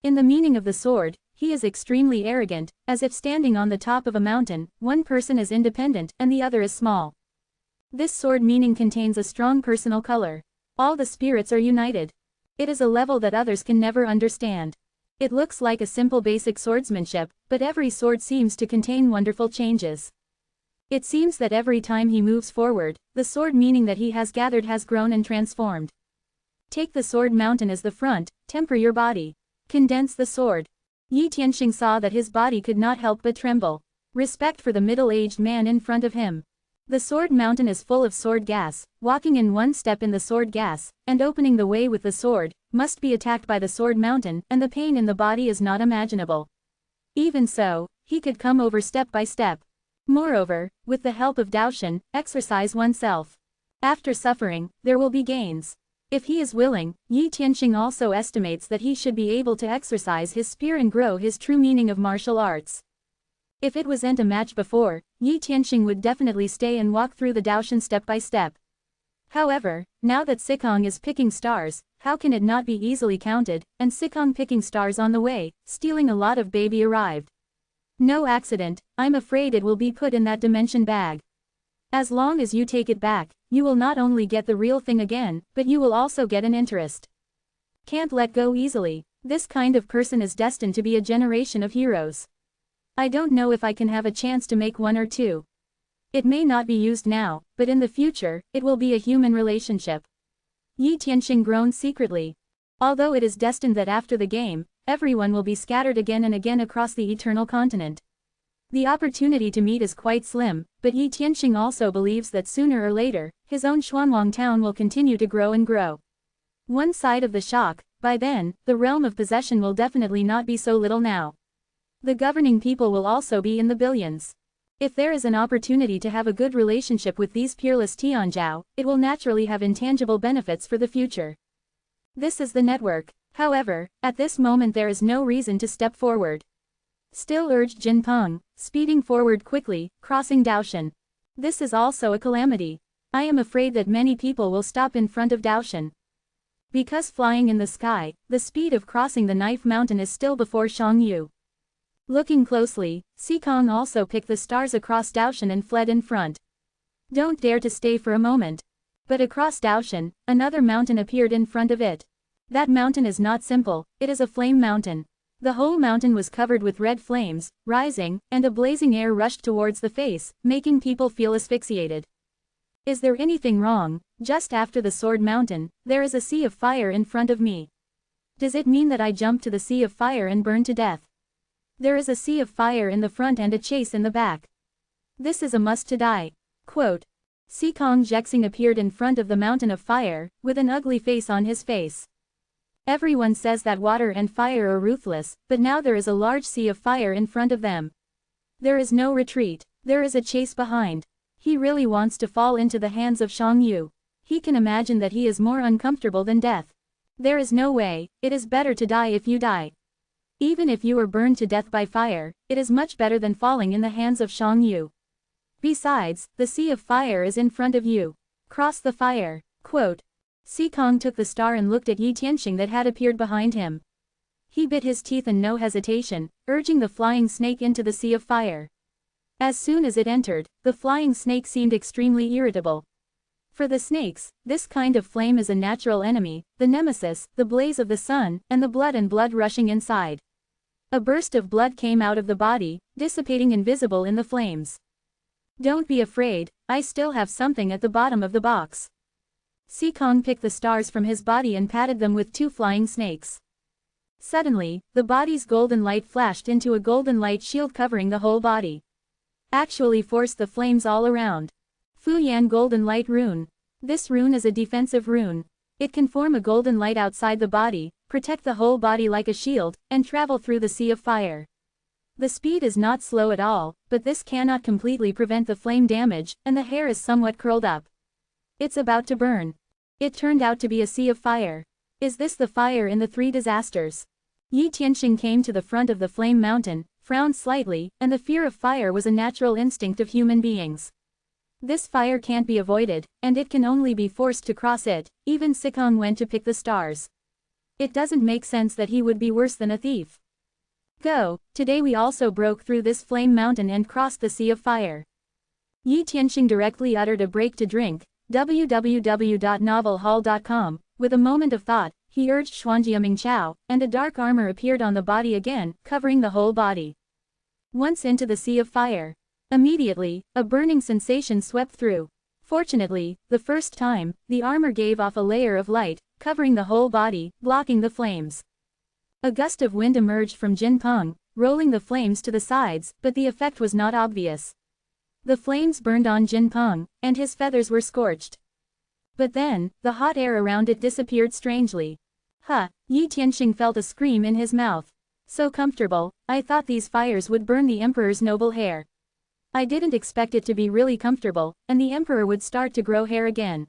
In the meaning of the sword, he is extremely arrogant, as if standing on the top of a mountain, one person is independent and the other is small. This sword meaning contains a strong personal color. All the spirits are united. It is a level that others can never understand. It looks like a simple basic swordsmanship, but every sword seems to contain wonderful changes. It seems that every time he moves forward, the sword meaning that he has gathered has grown and transformed. Take the sword mountain as the front, temper your body. Condense the sword. Yi Tianxing saw that his body could not help but tremble. Respect for the middle-aged man in front of him. The sword mountain is full of sword gas, walking in one step in the sword gas, and opening the way with the sword, must be attacked by the sword mountain, and the pain in the body is not imaginable. Even so, he could come over step by step. Moreover, with the help of Daoshan, exercise oneself. After suffering, there will be gains. If he is willing, Yi Tianxing also estimates that he should be able to exercise his spear and grow his true meaning of martial arts. If it wasn't a match before, Yi Tianxing would definitely stay and walk through the Daoshan step by step. However, now that Sikong is picking stars, how can it not be easily counted, and Sikong picking stars on the way, stealing a lot of baby arrived. No accident, I'm afraid it will be put in that dimension bag. As long as you take it back, you will not only get the real thing again, but you will also get an interest. Can't let go easily. This kind of person is destined to be a generation of heroes. I don't know if I can have a chance to make one or two. It may not be used now, but in the future, it will be a human relationship. Yi Tianxing groaned secretly. Although it is destined that after the game, everyone will be scattered again and again across the eternal continent. The opportunity to meet is quite slim, but Yi Tianxing also believes that sooner or later, his own Xuanwang town will continue to grow and grow. One side of the shock, by then, the realm of possession will definitely not be so little now. The governing people will also be in the billions. If there is an opportunity to have a good relationship with these peerless Tianzhao, it will naturally have intangible benefits for the future. This is the network. However, at this moment there is no reason to step forward. Still urged Jinpeng, speeding forward quickly, crossing Daoshan. This is also a calamity. I am afraid that many people will stop in front of Daoshan. Because flying in the sky, the speed of crossing the knife mountain is still before Xiangyu. Looking closely, Sikong also picked the stars across Daoshan and fled in front. Don't dare to stay for a moment. But across Daoshan, another mountain appeared in front of it. That mountain is not simple, it is a flame mountain. The whole mountain was covered with red flames, rising, and a blazing air rushed towards the face, making people feel asphyxiated. Is there anything wrong? Just after the sword mountain, there is a sea of fire in front of me. Does it mean that I jump to the sea of fire and burn to death? There is a sea of fire in the front and a chase in the back. This is a must to die. Quote. Sikong Jexing appeared in front of the mountain of fire, with an ugly face on his face. Everyone says that water and fire are ruthless, but now there is a large sea of fire in front of them. There is no retreat. There is a chase behind. He really wants to fall into the hands of Shang Yu. He can imagine that he is more uncomfortable than death. There is no way. It is better to die if you die. Even if you were burned to death by fire, it is much better than falling in the hands of Shang Yu. Besides, the sea of fire is in front of you. Cross the fire. Quote. Sikong took the star and looked at Yi Tianxing that had appeared behind him. He bit his teeth in no hesitation, urging the flying snake into the sea of fire. As soon as it entered, the flying snake seemed extremely irritable. For the snakes, this kind of flame is a natural enemy, the nemesis, the blaze of the sun, and the blood rushing inside. A burst of blood came out of the body, dissipating invisible in the flames. Don't be afraid, I still have something at the bottom of the box. Sikong picked the stars from his body and patted them with 2 flying snakes. Suddenly, the body's golden light flashed into a golden light shield covering the whole body. Actually forced the flames all around. Fuyan Golden Light Rune. This rune is a defensive rune. It can form a golden light outside the body, protect the whole body like a shield, and travel through the sea of fire. The speed is not slow at all, but this cannot completely prevent the flame damage, and the hair is somewhat curled up. It's about to burn. It turned out to be a sea of fire. Is this the fire in the 3 disasters? Yi Tianxing came to the front of the flame mountain, frowned slightly, and the fear of fire was a natural instinct of human beings. This fire can't be avoided, and it can only be forced to cross it. Even Sikong went to pick the stars. It doesn't make sense that he would be worse than a thief. Go, today we also broke through this flame mountain and crossed the sea of fire. Yi Tianxing directly uttered a break to drink, www.novelhall.com, with a moment of thought, he urged Xuanjiaming Chao, and a dark armor appeared on the body again, covering the whole body. Once into the sea of fire. Immediately, a burning sensation swept through. Fortunately, the first time, the armor gave off a layer of light, covering the whole body, blocking the flames. A gust of wind emerged from Jin Peng, rolling the flames to the sides, but the effect was not obvious. The flames burned on Jin Peng, and his feathers were scorched. But then, the hot air around it disappeared strangely. Yi Tianxing felt a scream in his mouth. So comfortable, I thought these fires would burn the emperor's noble hair. I didn't expect it to be really comfortable, and the emperor would start to grow hair again.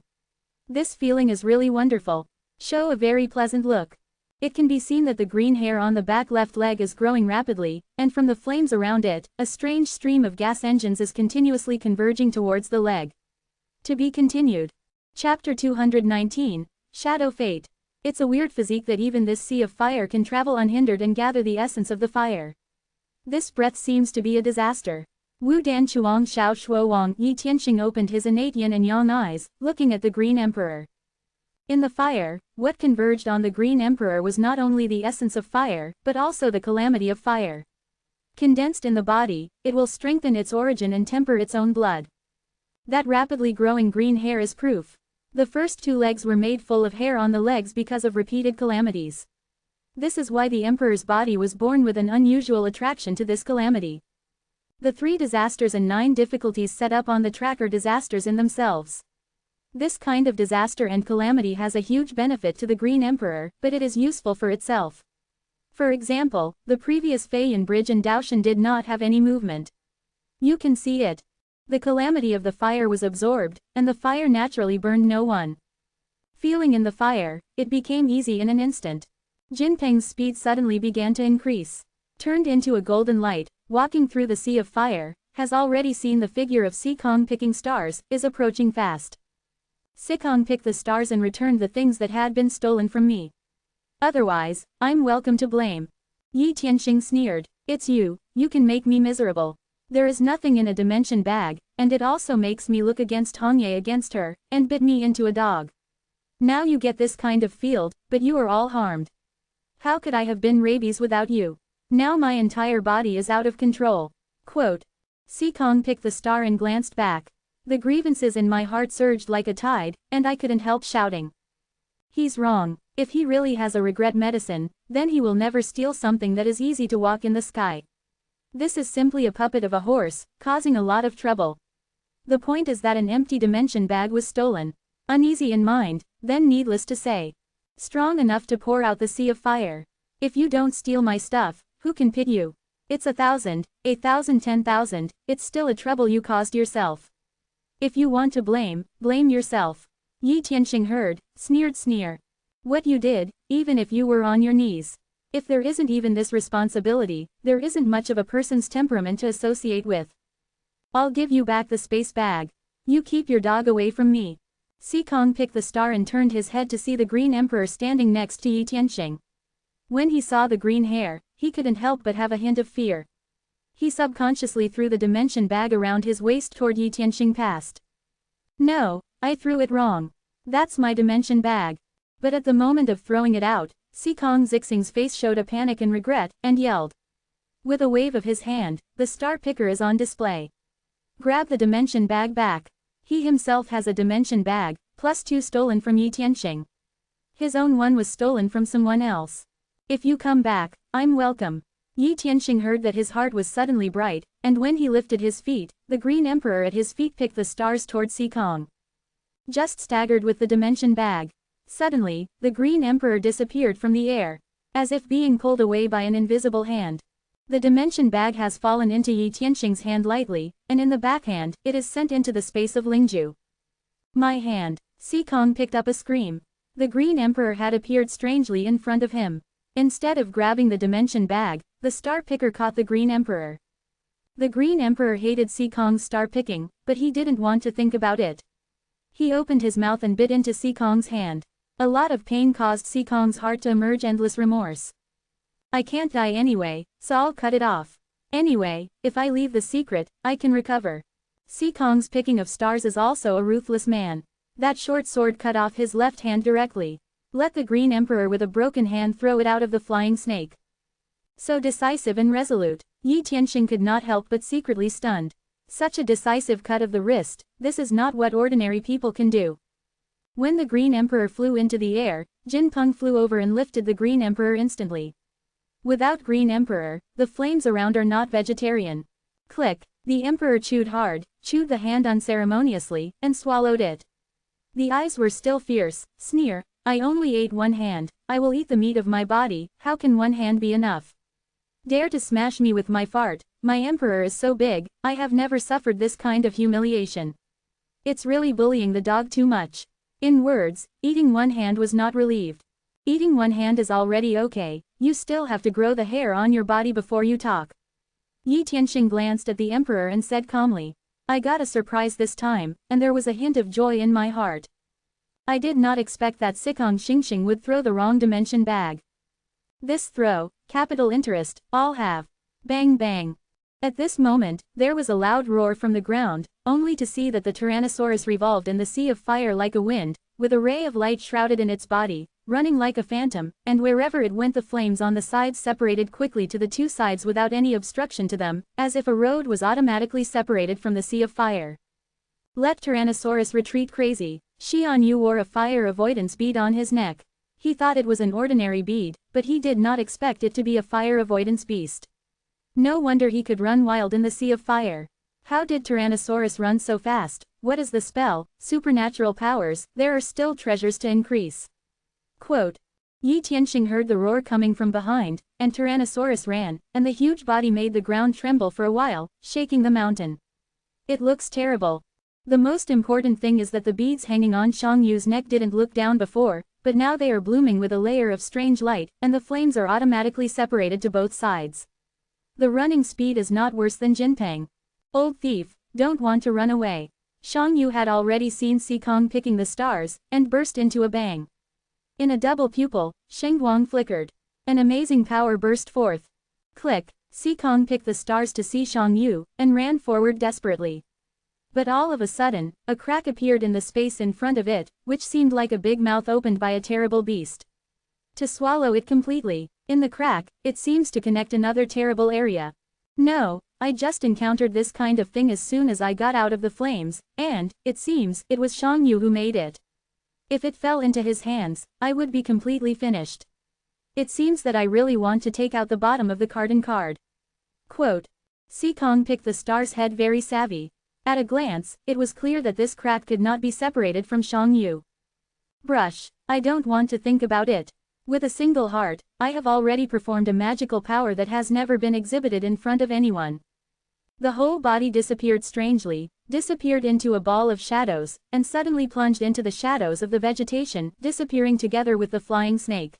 This feeling is really wonderful. Show a very pleasant look. It can be seen that the green hair on the back left leg is growing rapidly, and from the flames around it, a strange stream of gas engines is continuously converging towards the leg. To be continued. Chapter 219, Shadow Fate. It's a weird physique that even this sea of fire can travel unhindered and gather the essence of the fire. This breath seems to be a disaster. Wu Dan Chuang Xiao Shuo Wang. Yi Tianxing opened his innate yin and yang eyes, looking at the Green Emperor. In the fire, what converged on the Green Emperor was not only the essence of fire, but also the calamity of fire. Condensed in the body, it will strengthen its origin and temper its own blood. That rapidly growing green hair is proof. The first 2 legs were made full of hair on the legs because of repeated calamities. This is why the emperor's body was born with an unusual attraction to this calamity. The 3 disasters and 9 difficulties set up on the track are disasters in themselves. This kind of disaster and calamity has a huge benefit to the Green Emperor, but it is useful for itself. For example, the previous Feiyan Bridge and Daoshan did not have any movement. You can see it. The calamity of the fire was absorbed, and the fire naturally burned no one. Feeling in the fire, it became easy in an instant. Jin Peng's speed suddenly began to increase. Turned into a golden light, walking through the sea of fire, has already seen the figure of Sikong picking stars, is approaching fast. Sikong picked the stars and returned the things that had been stolen from me. Otherwise, I'm welcome to blame. Yi Tianxing sneered. It's you can make me miserable. There is nothing in a dimension bag, and it also makes me look against Hongye against her, and bit me into a dog. Now you get this kind of field, but you are all harmed. How could I have been rabies without you? Now my entire body is out of control. Quote. Sikong picked the star and glanced back. The grievances in my heart surged like a tide, and I couldn't help shouting. He's wrong. If he really has a regret medicine, then he will never steal something that is easy to walk in the sky. This is simply a puppet of a horse, causing a lot of trouble. The point is that an empty dimension bag was stolen. Uneasy in mind, then needless to say. Strong enough to pour out the sea of fire. If you don't steal my stuff, who can pit you? It's 1,000, 8,000, 10,000, it's still a trouble you caused yourself. If you want to blame, blame yourself. Yi Tianxing heard, sneered sneer. What you did, even if you were on your knees. If there isn't even this responsibility, there isn't much of a person's temperament to associate with. I'll give you back the space bag. You keep your dog away from me. Xikong picked the star and turned his head to see the Green Emperor standing next to Yi Tianxing. When he saw the green hair, he couldn't help but have a hint of fear. He subconsciously threw the dimension bag around his waist toward Yi Tianxing past. No, I threw it wrong. That's my dimension bag. But at the moment of throwing it out, Xikong Zixing's face showed a panic and regret, and yelled. With a wave of his hand, the star picker is on display. Grab the dimension bag back. He himself has a dimension bag, +2 stolen from Yi Tianxing. His own one was stolen from someone else. If you come back, I'm welcome. Yi Tianxing heard that his heart was suddenly bright, and when he lifted his feet, the Green Emperor at his feet picked the stars toward Xikong. Just staggered with the dimension bag. Suddenly, the Green Emperor disappeared from the air, as if being pulled away by an invisible hand. The dimension bag has fallen into Yi Tianxing's hand lightly, and in the backhand, it is sent into the space of Lingju. My hand. Xikong picked up a scream. The Green Emperor had appeared strangely in front of him. Instead of grabbing the dimension bag, the star picker caught the Green Emperor. The Green Emperor hated Xikong's star picking, but he didn't want to think about it. He opened his mouth and bit into Xikong's hand. A lot of pain caused Xikong's heart to emerge endless remorse. I can't die anyway, so I'll cut it off. Anyway, if I leave the secret, I can recover. Xikong's picking of stars is also a ruthless man. That short sword cut off his left hand directly. Let the Green Emperor with a broken hand throw it out of the flying snake. So decisive and resolute, Yi Tianxing could not help but secretly stunned. Such a decisive cut of the wrist, this is not what ordinary people can do. When the Green Emperor flew into the air, Jin Peng flew over and lifted the Green Emperor instantly. Without Green Emperor, the flames around are not vegetarian. Click, the Emperor chewed hard, chewed the hand unceremoniously, and swallowed it. The eyes were still fierce, sneer, I only ate one hand, I will eat the meat of my body, how can one hand be enough? Dare to smash me with my fart, my Emperor is so big, I have never suffered this kind of humiliation. It's really bullying the dog too much. In words, eating one hand was not relieved. Eating one hand is already okay, you still have to grow the hair on your body before you talk. Yi Tianxing glanced at the Emperor and said calmly. I got a surprise this time, and there was a hint of joy in my heart. I did not expect that Xikong Xingxing would throw the wrong dimension bag. This throw, capital interest, all have. Bang bang. At this moment, there was a loud roar from the ground, only to see that the Tyrannosaurus revolved in the sea of fire like a wind, with a ray of light shrouded in its body, running like a phantom, and wherever it went the flames on the sides separated quickly to the two sides without any obstruction to them, as if a road was automatically separated from the sea of fire. Let Tyrannosaurus retreat crazy. Xian Yu wore a fire avoidance bead on his neck. He thought it was an ordinary bead, but he did not expect it to be a fire avoidance beast. No wonder he could run wild in the sea of fire. How did Tyrannosaurus run so fast? What is the spell? Supernatural powers, there are still treasures to increase. Quote. Yi Tianxing heard the roar coming from behind, and Tyrannosaurus ran, and the huge body made the ground tremble for a while, shaking the mountain. It looks terrible. The most important thing is that the beads hanging on Xiang Yu's neck didn't look down before, but now they are blooming with a layer of strange light, and the flames are automatically separated to both sides. The running speed is not worse than Jinpeng. Old thief, don't want to run away. Xiang Yu had already seen Xikong picking the stars, and burst into a bang. In a double pupil, Shengguang flickered. An amazing power burst forth. Click, Xikong picked the stars to see Xiang Yu, and ran forward desperately. But all of a sudden, a crack appeared in the space in front of it, which seemed like a big mouth opened by a terrible beast. To swallow it completely. In the crack, it seems to connect another terrible area. No, I just encountered this kind of thing as soon as I got out of the flames, and, it seems, it was Xiang Yu who made it. If it fell into his hands, I would be completely finished. It seems that I really want to take out the bottom of the carton card. Quote. Xikong picked the star's head very savvy. At a glance, it was clear that this crack could not be separated from Xiang Yu. Brush, I don't want to think about it. With a single heart, I have already performed a magical power that has never been exhibited in front of anyone. The whole body disappeared strangely, disappeared into a ball of shadows, and suddenly plunged into the shadows of the vegetation, disappearing together with the flying snake.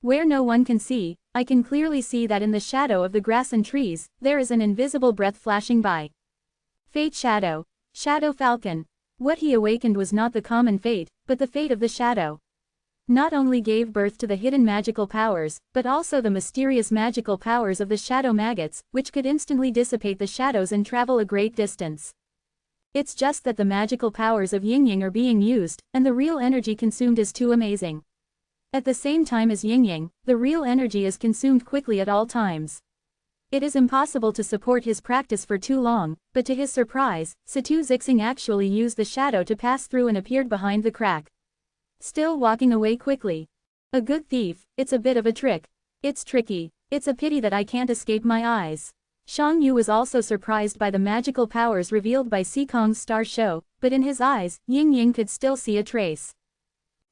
Where no one can see, I can clearly see that in the shadow of the grass and trees, there is an invisible breath flashing by. Fate Shadow. Shadow Falcon. What he awakened was not the common fate, but the fate of the shadow. Not only gave birth to the hidden magical powers, but also the mysterious magical powers of the shadow maggots, which could instantly dissipate the shadows and travel a great distance. It's just that the magical powers of Yin-Yang are being used, and the real energy consumed is too amazing. At the same time as Yin-Yang, the real energy is consumed quickly at all times. It is impossible to support his practice for too long, but to his surprise, Situ Zixing actually used the shadow to pass through and appeared behind the crack. Still walking away quickly. A good thief, it's a bit of a trick. It's tricky. It's a pity that I can't escape my eyes. Shang Yu was also surprised by the magical powers revealed by Sikong's star show, but in his eyes, Yin-Yang could still see a trace.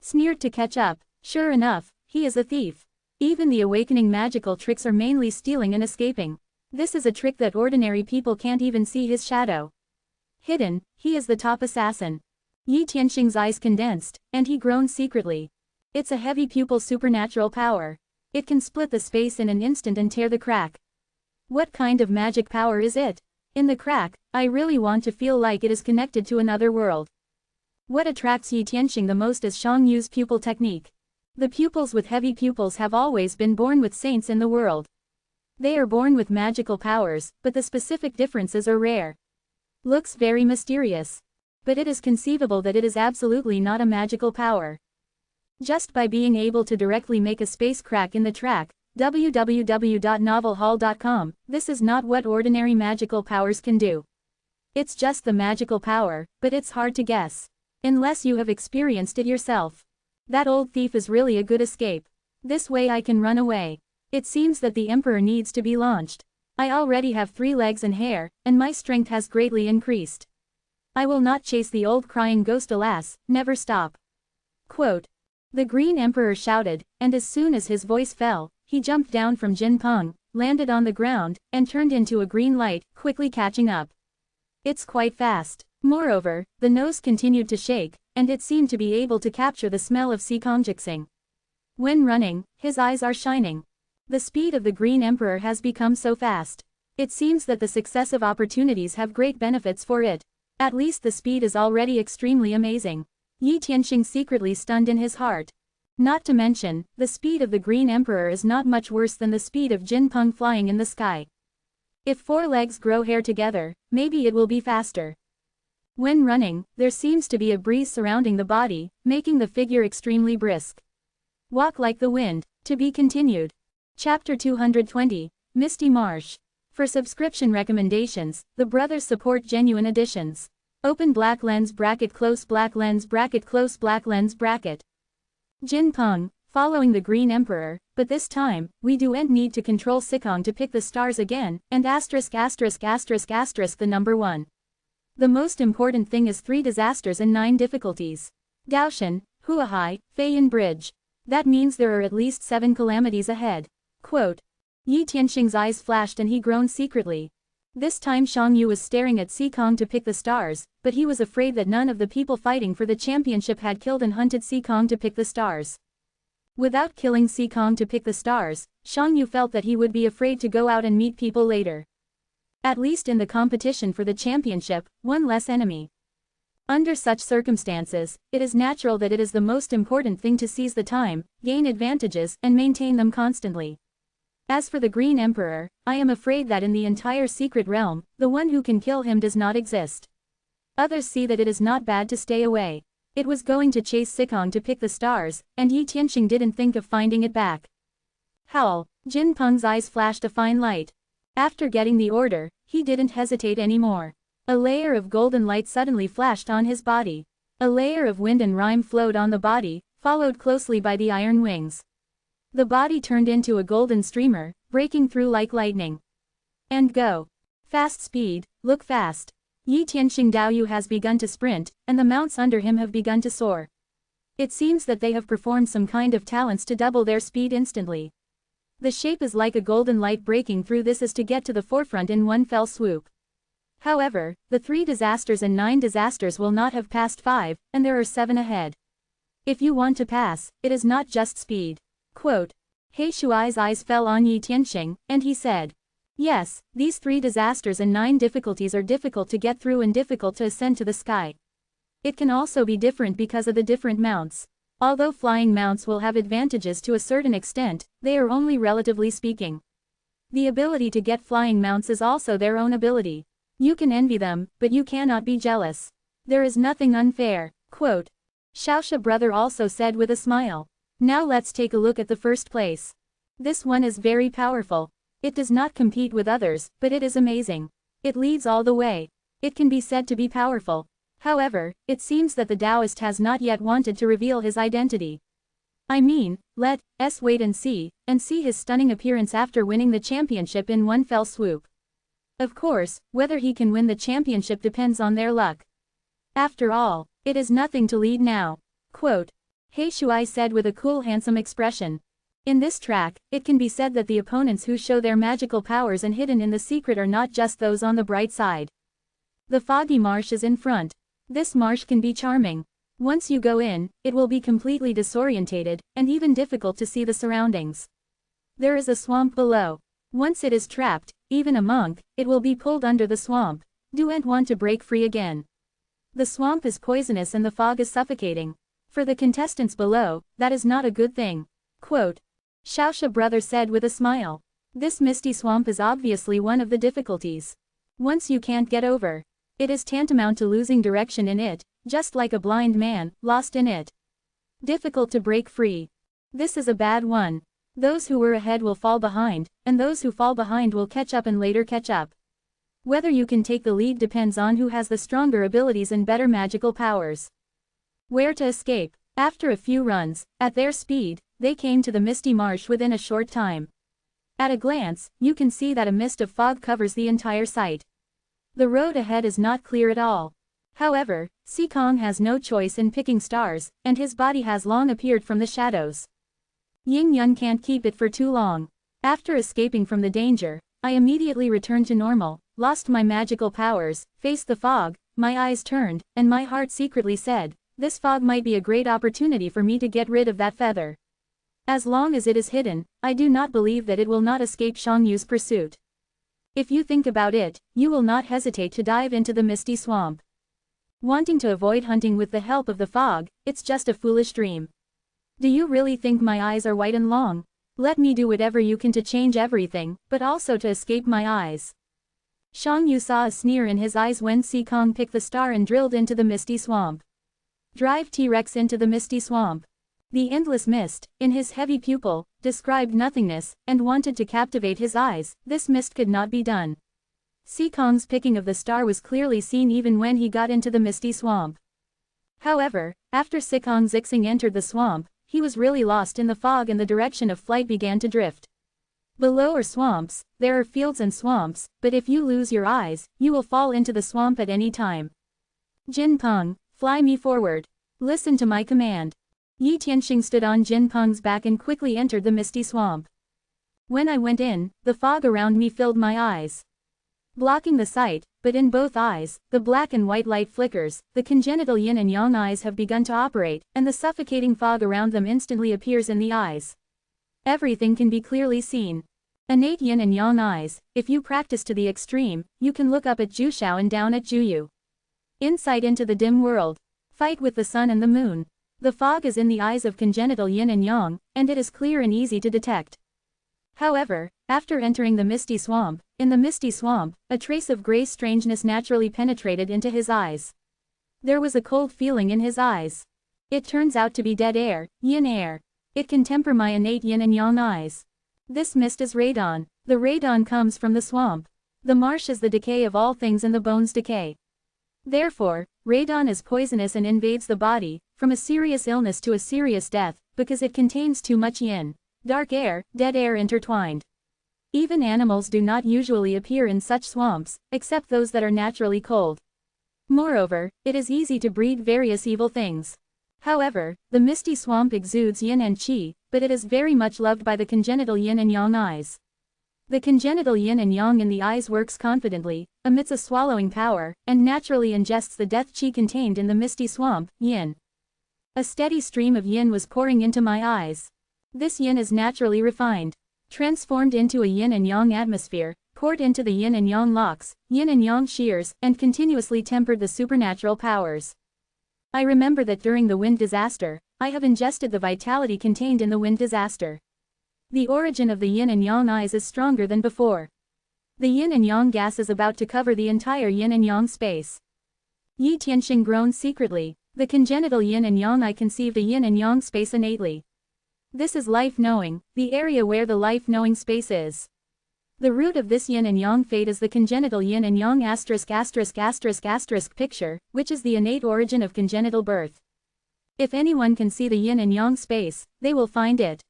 Sneered to catch up. Sure enough, he is a thief. Even the awakening magical tricks are mainly stealing and escaping. This is a trick that ordinary people can't even see his shadow. Hidden, he is the top assassin. Yi Tianxing's eyes condensed, and he groaned secretly. It's a heavy pupil supernatural power. It can split the space in an instant and tear the crack. What kind of magic power is it? In the crack, I really want to feel like it is connected to another world. What attracts Yi Tianxing the most is Shang Yu's pupil technique. The pupils with heavy pupils have always been born with saints in the world. They are born with magical powers, but the specific differences are rare. Looks very mysterious. But it is conceivable that it is absolutely not a magical power. Just by being able to directly make a space crack in the track, www.novelhall.com, this is not what ordinary magical powers can do. It's just the magical power, but it's hard to guess. Unless you have experienced it yourself. That old thief is really a good escape. This way I can run away. It seems that the Emperor needs to be launched. I already have 3 legs and hair, and my strength has greatly increased. I will not chase the old crying ghost, alas, never stop. Quote. The Green Emperor shouted, and as soon as his voice fell, he jumped down from Jin Peng, landed on the ground, and turned into a green light, quickly catching up. It's quite fast. Moreover, the nose continued to shake, and it seemed to be able to capture the smell of Sikongjixing. When running, his eyes are shining. The speed of the Green Emperor has become so fast. It seems that the successive opportunities have great benefits for it. At least the speed is already extremely amazing. Yi Tianxing secretly stunned in his heart. Not to mention, the speed of the Green Emperor is not much worse than the speed of Jin Peng flying in the sky. If 4 legs grow hair together, maybe it will be faster. When running, there seems to be a breeze surrounding the body, making the figure extremely brisk. Walk like the wind. To be continued. Chapter 220, Misty Marsh. For subscription recommendations, the brothers support genuine editions. Open black lens bracket close black lens bracket close black lens bracket. Jin Peng, following the Green Emperor, but this time, we do need to control Sikong to pick the stars again, and the number 1. The most important thing is 3 disasters and 9 difficulties. Daoshan, Huahai, Feiyan Bridge. That means there are at least 7 calamities ahead. Quote. Yi Tianxing's eyes flashed and he groaned secretly. This time Shang Yu was staring at Sikong to pick the stars, but he was afraid that none of the people fighting for the championship had killed and hunted Sikong to pick the stars. Without killing Sikong to pick the stars, Shang Yu felt that he would be afraid to go out and meet people later. At least in the competition for the championship, 1 less enemy. Under such circumstances, it is natural that it is the most important thing to seize the time, gain advantages, and maintain them constantly. As for the Green Emperor, I am afraid that in the entire secret realm, the one who can kill him does not exist. Others see that it is not bad to stay away. It was going to chase Sikong to pick the stars, and Yi Tianxing didn't think of finding it back. Howl. Jin Peng's eyes flashed a fine light. After getting the order, he didn't hesitate anymore. A layer of golden light suddenly flashed on his body. A layer of wind and rime flowed on the body, followed closely by the iron wings. The body turned into a golden streamer, breaking through like lightning. And go. Fast speed, look fast. Yi Tianxing Daoyu has begun to sprint, and the mounts under him have begun to soar. It seems that they have performed some kind of talents to double their speed instantly. The shape is like a golden light breaking through this is to get to the forefront in one fell swoop. However, the 3 disasters and 9 disasters will not have passed 5, and there are 7 ahead. If you want to pass, it is not just speed. Quote, He Shuai's eyes fell on Yi Tianxing, and he said, yes, these 3 disasters and 9 difficulties are difficult to get through and difficult to ascend to the sky. It can also be different because of the different mounts. Although flying mounts will have advantages to a certain extent, they are only relatively speaking. The ability to get flying mounts is also their own ability. You can envy them, but you cannot be jealous. There is nothing unfair. Quote, Xiaosha brother also said with a smile. Now let's take a look at the first place. This one is very powerful. It does not compete with others, but it is amazing. It leads all the way. It can be said to be powerful. However, it seems that the Taoist has not yet wanted to reveal his identity. I mean, let us wait and see his stunning appearance after winning the championship in one fell swoop. Of course, whether he can win the championship depends on their luck. After all, it is nothing to lead now. Quote, He Shuai said with a cool handsome expression. In this track, it can be said that the opponents who show their magical powers and hidden in the secret are not just those on the bright side. The foggy marsh is in front. This marsh can be charming. Once you go in, it will be completely disorientated, and even difficult to see the surroundings. There is a swamp below. Once it is trapped, even a monk, it will be pulled under the swamp. Don't want to break free again. The swamp is poisonous and the fog is suffocating. For the contestants below, that is not a good thing. Quote, Xiaosha brother said with a smile. This misty swamp is obviously one of the difficulties. Once you can't get over, it is tantamount to losing direction in it, just like a blind man, lost in it. Difficult to break free. This is a bad one. Those who were ahead will fall behind, and those who fall behind will catch up and later catch up. Whether you can take the lead depends on who has the stronger abilities and better magical powers. Where to escape? After a few runs, at their speed, they came to the misty marsh within a short time. At a glance, you can see that a mist of fog covers the entire site. The road ahead is not clear at all. However, Sikong has no choice in picking stars, and his body has long appeared from the shadows. Ying Yun can't keep it for too long. After escaping from the danger, I immediately returned to normal, lost my magical powers, faced the fog, my eyes turned, and my heart secretly said, this fog might be a great opportunity for me to get rid of that feather. As long as it is hidden, I do not believe that it will not escape Shang Yu's pursuit. If you think about it, you will not hesitate to dive into the misty swamp. Wanting to avoid hunting with the help of the fog, it's just a foolish dream. Do you really think my eyes are white and long? Let me do whatever you can to change everything, but also to escape my eyes. Shang Yu saw a sneer in his eyes when Sikong picked the star and drilled into the misty swamp. Drive T-Rex into the misty swamp. The endless mist, in his heavy pupil, described nothingness, and wanted to captivate his eyes. This mist could not be done. Sikong's picking of the star was clearly seen even when he got into the misty swamp. However, after Sikong Zixing entered the swamp, he was really lost in the fog and the direction of flight began to drift. Below are swamps, there are fields and swamps, but if you lose your eyes, you will fall into the swamp at any time. Jin Peng, fly me forward. Listen to my command. Yi Tianxing stood on Jin Peng's back and quickly entered the misty swamp. When I went in, the fog around me filled my eyes, blocking the sight, but in both eyes, the black and white light flickers, the congenital yin and yang eyes have begun to operate, and the suffocating fog around them instantly appears in the eyes. Everything can be clearly seen. Innate yin and yang eyes, if you practice to the extreme, you can look up at Jushao and down at Juyu. Insight into the dim world. Fight with the sun and the moon. The fog is in the eyes of congenital yin and yang, and it is clear and easy to detect. However, after entering the misty swamp, in the misty swamp, a trace of gray strangeness naturally penetrated into his eyes. There was a cold feeling in his eyes. It turns out to be dead air, yin air. It can temper my innate yin and yang eyes. This mist is radon. The radon comes from the swamp. The marsh is the decay of all things and the bones decay. Therefore, radon is poisonous and invades the body, from a serious illness to a serious death, because it contains too much yin, dark air, dead air intertwined. Even animals do not usually appear in such swamps, except those that are naturally cold. Moreover, it is easy to breed various evil things. However, the misty swamp exudes yin and qi, but it is very much loved by the congenital yin and yang eyes. The congenital yin and yang in the eyes works confidently, emits a swallowing power, and naturally ingests the death qi contained in the misty swamp, yin. A steady stream of yin was pouring into my eyes. This yin is naturally refined, transformed into a yin and yang atmosphere, poured into the yin and yang locks, yin and yang shears, and continuously tempered the supernatural powers. I remember that during the wind disaster, I have ingested the vitality contained in the wind disaster. The origin of the yin and yang eyes is stronger than before. The yin and yang gas is about to cover the entire yin and yang space. Yi Tianxing groaned secretly. The congenital yin and yang I conceived a yin and yang space innately. This is life-knowing, the area where the life-knowing space is. The root of this yin and yang fate is the congenital yin and yang ***** picture, which is the innate origin of congenital birth. If anyone can see the yin and yang space, they will find it.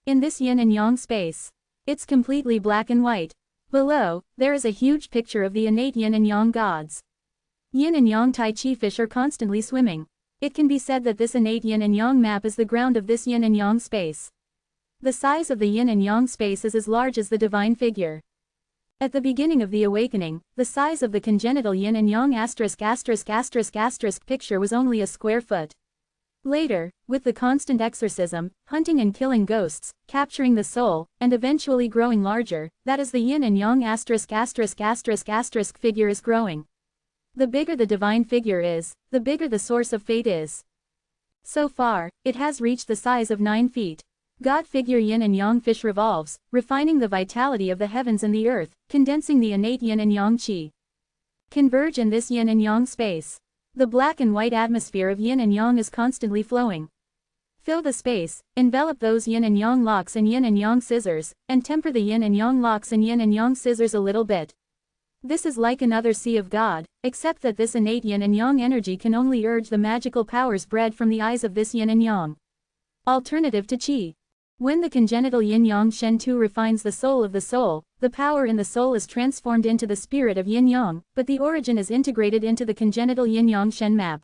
In this yin and yang space, it's completely black and white. Below, there is a huge picture of the innate yin and yang gods. Yin and yang Tai Chi fish are constantly swimming. It can be said that this innate yin and yang map is the ground of this yin and yang space. The size of the yin and yang space is as large as the divine figure. At the beginning of the awakening, the size of the congenital yin and yang ***** picture was only a square foot. Later, with the constant exorcism, hunting and killing ghosts, capturing the soul, and eventually growing larger, that is the yin and yang **** figure is growing. The bigger the divine figure is, the bigger the source of fate is. So far, it has reached the size of 9 feet. God figure yin and yang fish revolves, refining the vitality of the heavens and the earth, condensing the innate yin and yang qi. Converge in this yin and yang space. The black and white atmosphere of yin and yang is constantly flowing. Fill the space, envelop those yin and yang locks and yin and yang scissors, and temper the yin and yang locks and yin and yang scissors a little bit. This is like another sea of God, except that this innate yin and yang energy can only urge the magical powers bred from the eyes of this yin and yang. Alternative to qi. When the congenital yin-yang Shen Tu refines the soul of the soul, the power in the soul is transformed into the spirit of yin-yang, but the origin is integrated into the congenital yin-yang Shen map.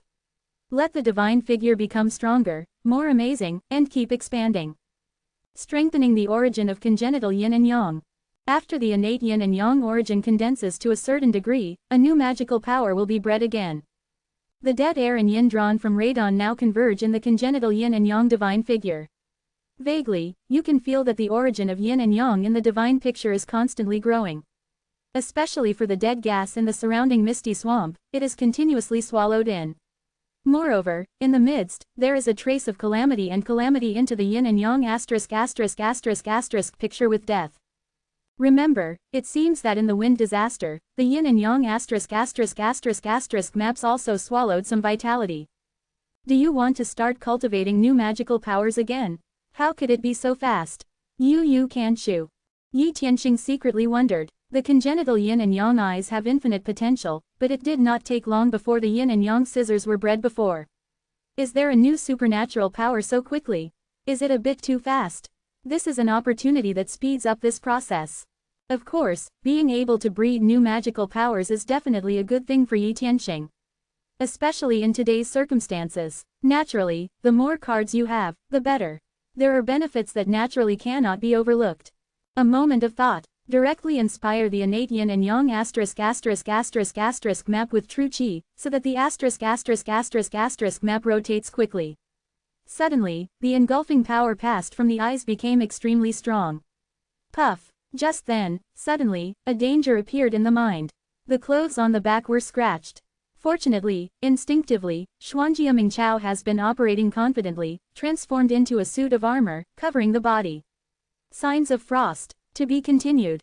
Let the divine figure become stronger, more amazing, and keep expanding. Strengthening the origin of congenital yin and yang. After the innate yin and yang origin condenses to a certain degree, a new magical power will be bred again. The dead air and yin drawn from radon now converge in the congenital yin and yang divine figure. Vaguely, you can feel that the origin of yin and yang in the divine picture is constantly growing. Especially for the dead gas in the surrounding misty swamp, it is continuously swallowed in. Moreover, in the midst, there is a trace of calamity and calamity into the yin and yang ***** picture with death. Remember, it seems that in the wind disaster, the yin and yang ***** maps also swallowed some vitality. Do you want to start cultivating new magical powers again? How could it be so fast? You can't chew. Yi Tianxing secretly wondered. The congenital yin and yang eyes have infinite potential, but it did not take long before the yin and yang scissors were bred before. Is there a new supernatural power so quickly? Is it a bit too fast? This is an opportunity that speeds up this process. Of course, being able to breed new magical powers is definitely a good thing for Yi Tianxing. Especially in today's circumstances. Naturally, the more cards you have, the better. There are benefits that naturally cannot be overlooked. A moment of thought. Directly inspire the innate yin and yang ***** map with true qi, so that the **** map rotates quickly. Suddenly, the engulfing power passed from the eyes became extremely strong. Puff. Just then, suddenly, a danger appeared in the mind. The clothes on the back were scratched. Fortunately, instinctively, Xuanjia Mingchao has been operating confidently, transformed into a suit of armor, covering the body. Signs of frost. To be continued.